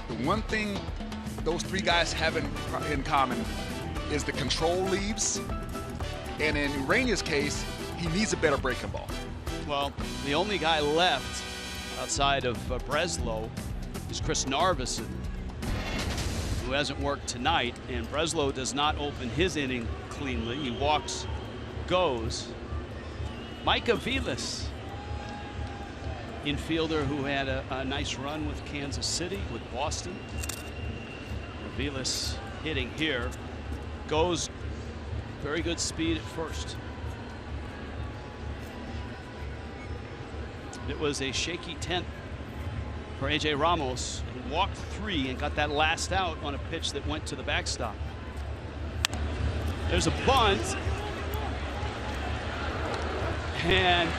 The one thing those 3 guys have in common is the control leaves. And in Urania's case, he needs a better breaking ball. Well, the only guy left outside of Breslow is Chris Narveson, who hasn't worked tonight. And Breslow does not open his inning cleanly. He goes. Micah Vilas, infielder who had a nice run with Kansas City, with Boston. Vilas hitting here. Goes very good speed at first. It was a shaky 10th for A.J. Ramos, who walked 3 and got that last out on a pitch that went to the backstop. There's a bunt. And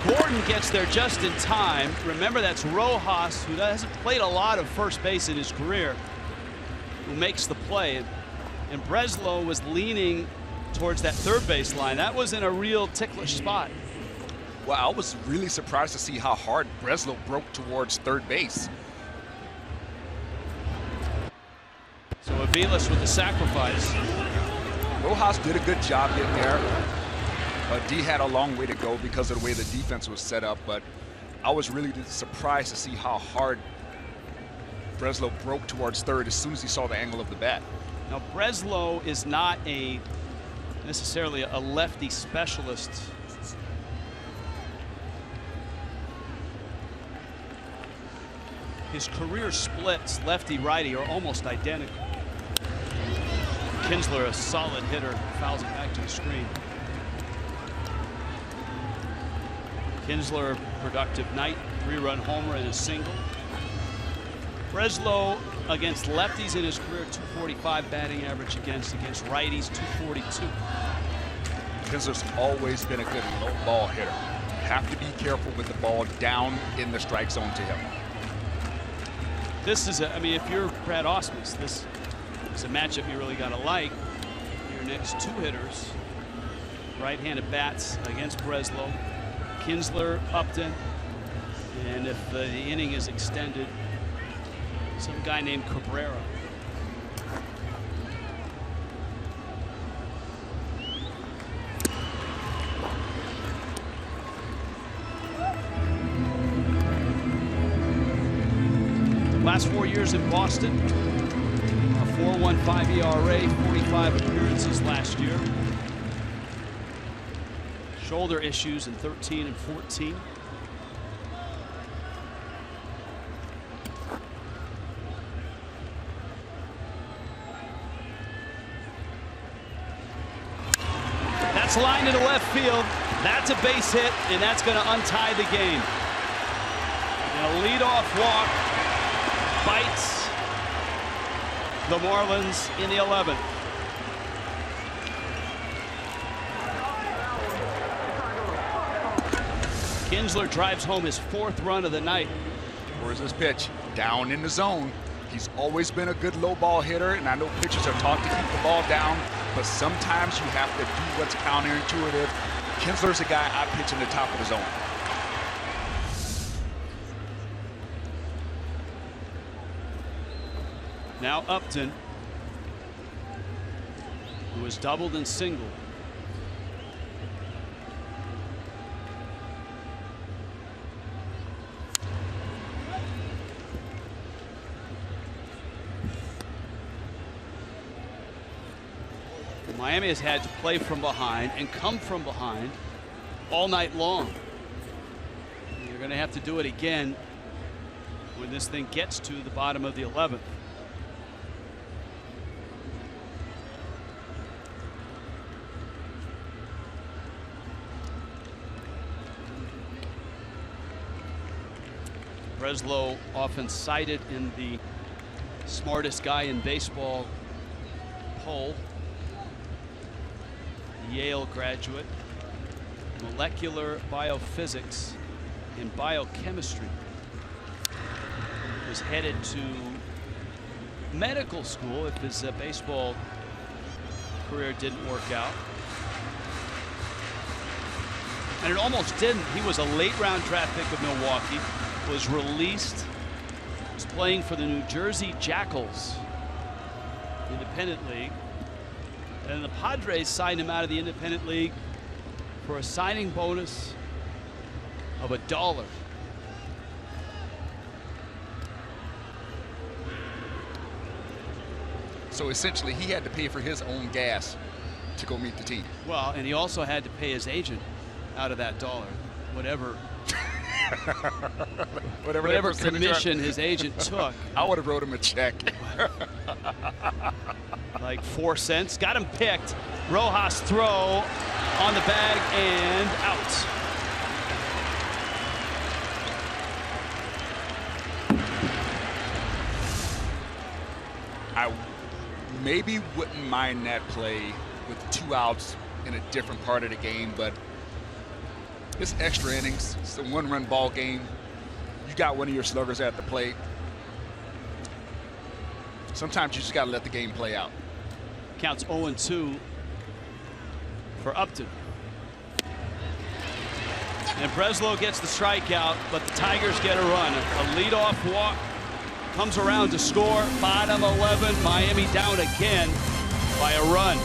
Gordon gets there just in time. Remember, that's Rojas, who hasn't played a lot of first base in his career, who makes the play. And Breslow was leaning towards that third base line. That was in a real ticklish spot. Well, I was really surprised to see how hard Breslow broke towards third base. So Aviles with the sacrifice. Rojas did a good job getting there. D had a long way to go because of the way the defense was set up, but I was really surprised to see how hard Breslow broke towards third as soon as he saw the angle of the bat. Now, Breslow is not necessarily a lefty specialist. His career splits, lefty-righty, are almost identical. Kinsler, a solid hitter, fouls it back to the screen. Kinsler, productive night, 3-run homer and a single. Breslow against lefties in his career, 245 batting average against righties, 242. Kinsler's always been a good low ball hitter. You have to be careful with the ball down in the strike zone to him. This is I mean, if you're Brad Ausmus, this is a matchup you really got to like. Your next two hitters, right-handed bats against Breslow, Kinsler, Upton, and if the inning is extended, some guy named Cabrera. Last 4 years in Boston, a 4.15 ERA, 45 appearances last year. Shoulder issues in 13 and 14. That's lined into left field. That's a base hit, and that's going to untie the game. And a leadoff walk bites the Marlins in the 11th. Kinsler drives home his 4th run of the night. Where's his pitch? Down in the zone. He's always been a good low ball hitter, and I know pitchers are taught to keep the ball down, but sometimes you have to do what's counterintuitive. Kinsler's a guy I pitch in the top of the zone. Now Upton, who has doubled and singled. Miami has had to play from behind and come from behind all night long. You're going to have to do it again when this thing gets to the bottom of the 11th. Breslow often cited in the smartest guy in baseball poll. Yale graduate, molecular biophysics and biochemistry. Was headed to medical school if his baseball career didn't work out. And it almost didn't. He was a late round draft pick of Milwaukee, was released, was playing for the New Jersey Jackals Independent League. And the Padres signed him out of the Independent League for a signing bonus of $1. So essentially, he had to pay for his own gas to go meet the team. Well, and he also had to pay his agent out of that $1, whatever whatever commission his agent took. I would have wrote him a check. Like 4 cents. Got him picked. Rojas throw on the bag and out. I maybe wouldn't mind that play with 2 outs in a different part of the game, but it's extra innings. It's a 1-run ball game. You got one of your sluggers at the plate. Sometimes you just got to let the game play out. Counts 0-2 for Upton. And Breslow gets the strikeout, but the Tigers get a run. A leadoff walk comes around to score. Bottom 11, Miami down again by a run.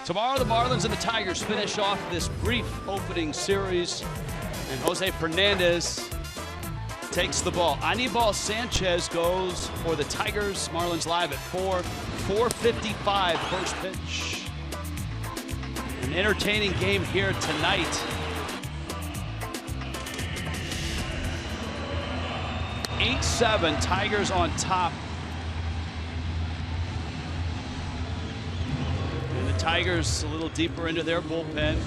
Tomorrow, the Marlins and the Tigers finish off this brief opening series, and Jose Fernandez takes the ball. Anibal Sanchez goes for the Tigers. Marlins live at 4:55 first pitch. An entertaining game here tonight. 8-7, Tigers on top. And the Tigers a little deeper into their bullpen.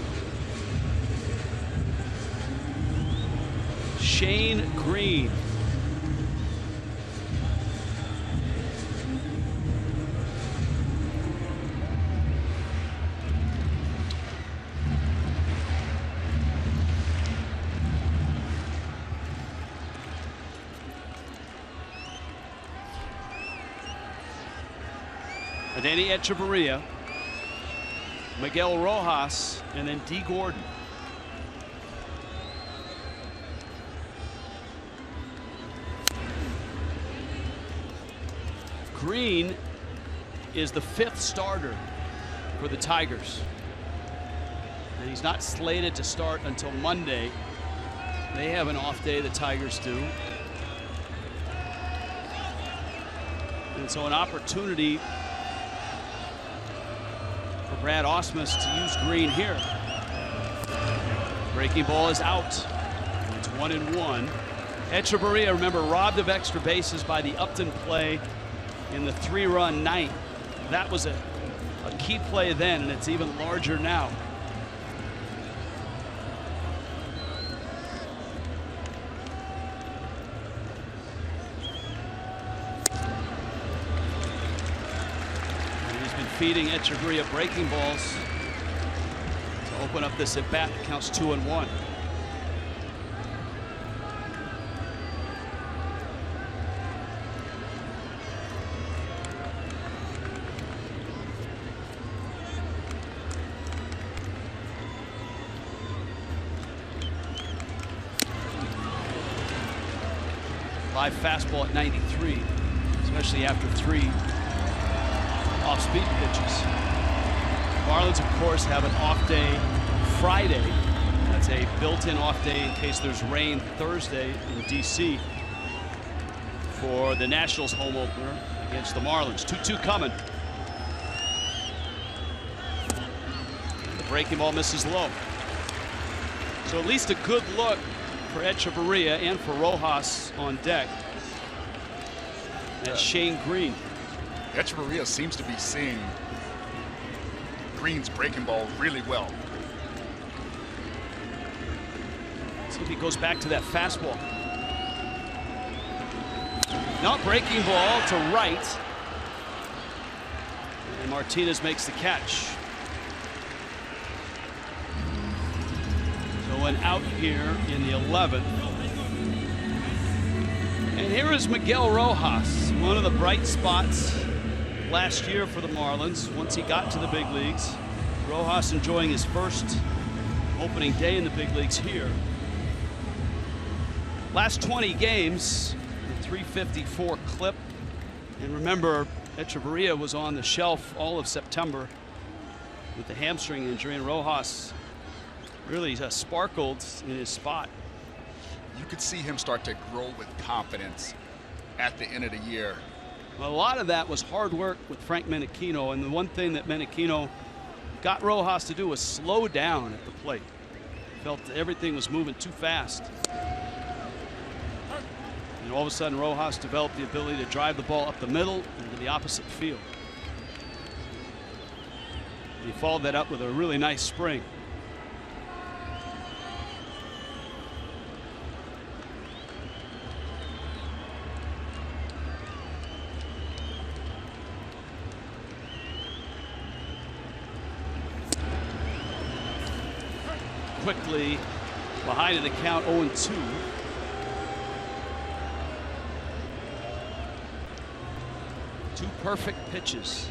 Shane Green. Danny Echeverria, Miguel Rojas, and then D. Gordon. Green is the 5th starter for the Tigers. And he's not slated to start until Monday. They have an off day, the Tigers do. And so an opportunity for Brad Ausmus to use Green here. Breaking ball is out. It's 1-1. Echeverria, remember, robbed of extra bases by the Upton play in the 3-run ninth. That was a key play then, and it's even larger now. Feeding Echeverria breaking balls to open up this at bat. Counts 2-1. Live fastball at 93, especially after 3 off-speed pitches. Marlins, of course, have an off day Friday. That's a built-in off day in case there's rain Thursday in D.C. for the Nationals home opener against the Marlins. 2-2 coming. The breaking ball misses low. So at least a good look for Echeverria and for Rojas on deck. That's Shane Green. Echeverria seems to be seeing Green's breaking ball really well. See if he goes back to that fastball. Now breaking ball to right. And Martinez makes the catch. So an out here in the 11th. And here is Miguel Rojas, one of the bright spots last year for the Marlins. Once he got to the big leagues, Rojas enjoying his first opening day in the big leagues here. Last 20 games, a 354 clip. And remember, Echeverria was on the shelf all of September with the hamstring injury, and Rojas really sparkled in his spot. You could see him start to grow with confidence at the end of the year. Well, a lot of that was hard work with Frank Menechino, and the one thing that Menechino got Rojas to do was slow down at the plate. Felt everything was moving too fast. And all of a sudden, Rojas developed the ability to drive the ball up the middle into the opposite field. And he followed that up with a really nice spring. Quickly behind in the count, 0-2. Two perfect pitches.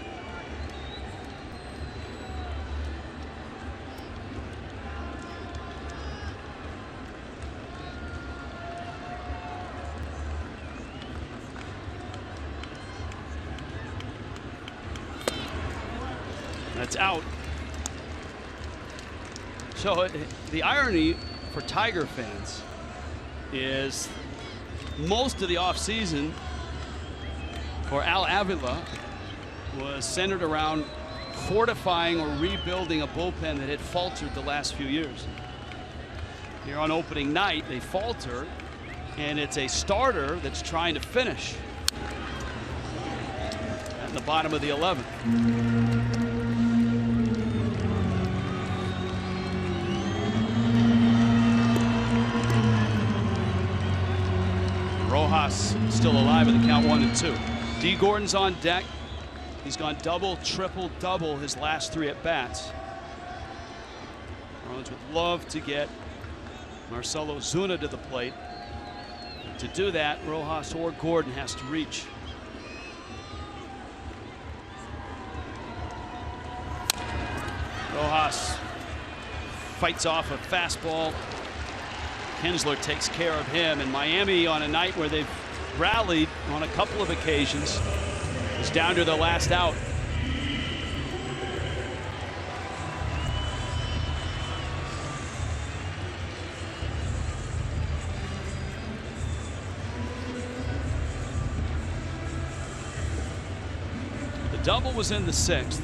That's out. So the irony for Tiger fans is most of the offseason for Al Avila was centered around fortifying or rebuilding a bullpen that had faltered the last few years. Here on opening night, they falter, and it's a starter that's trying to finish at the bottom of the 11th. Rojas still alive at the count 1-2. D. Gordon's on deck. He's gone double, triple, double his last 3 at bats. Marlins would love to get Marcelo Zuna to the plate. To do that, Rojas or Gordon has to reach. Rojas fights off a fastball. Kinsler takes care of him, and Miami, on a night where they've rallied on a couple of occasions, is down to their last out. The double was in the 6th.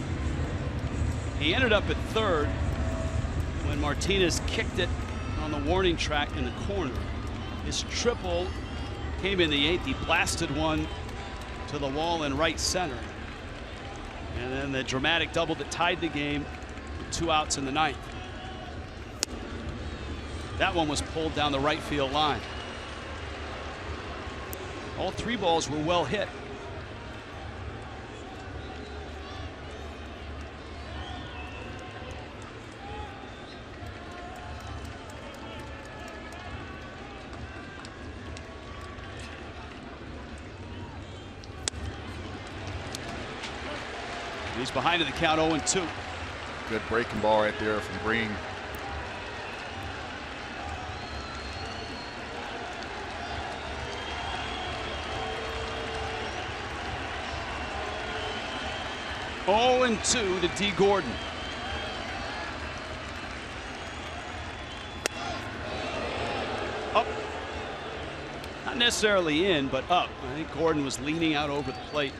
He ended up at 3rd when Martinez kicked it on the warning track in the corner. His triple came in the 8th. He blasted one to the wall in right center. And then the dramatic double that tied the game with 2 outs in the 9th. That one was pulled down the right field line. All 3 balls were well hit. He's behind in the count 0-2. Good breaking ball right there from Green. Oh, and 2 to D. Gordon. Up. Not necessarily in, but up. I think Gordon was leaning out over the plate,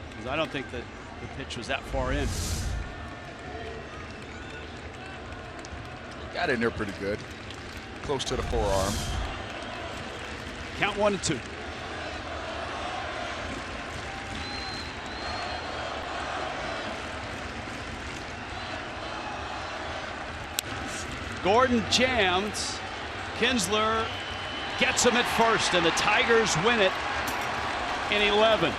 because I don't think that the pitch was that far in. Got in there pretty good. Close to the forearm. Count 1-2. Gordon jammed. Kinsler gets him at first, and the Tigers win it in 11.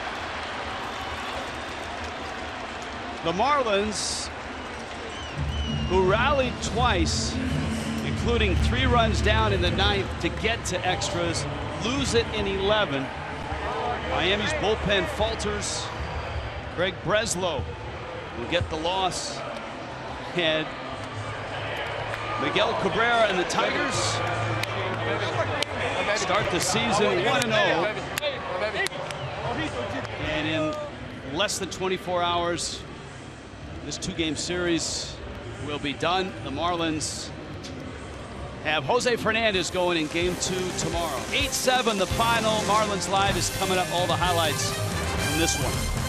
The Marlins, who rallied twice, including 3 runs down in the 9th to get to extras, lose it in 11. Miami's bullpen falters. Greg Breslow will get the loss. And Miguel Cabrera and the Tigers start the season 1-0. And in less than 24 hours, this 2-game series will be done. The Marlins have Jose Fernandez going in game 2 tomorrow. 8-7 the final. Marlins Live is coming up. All the highlights from this one.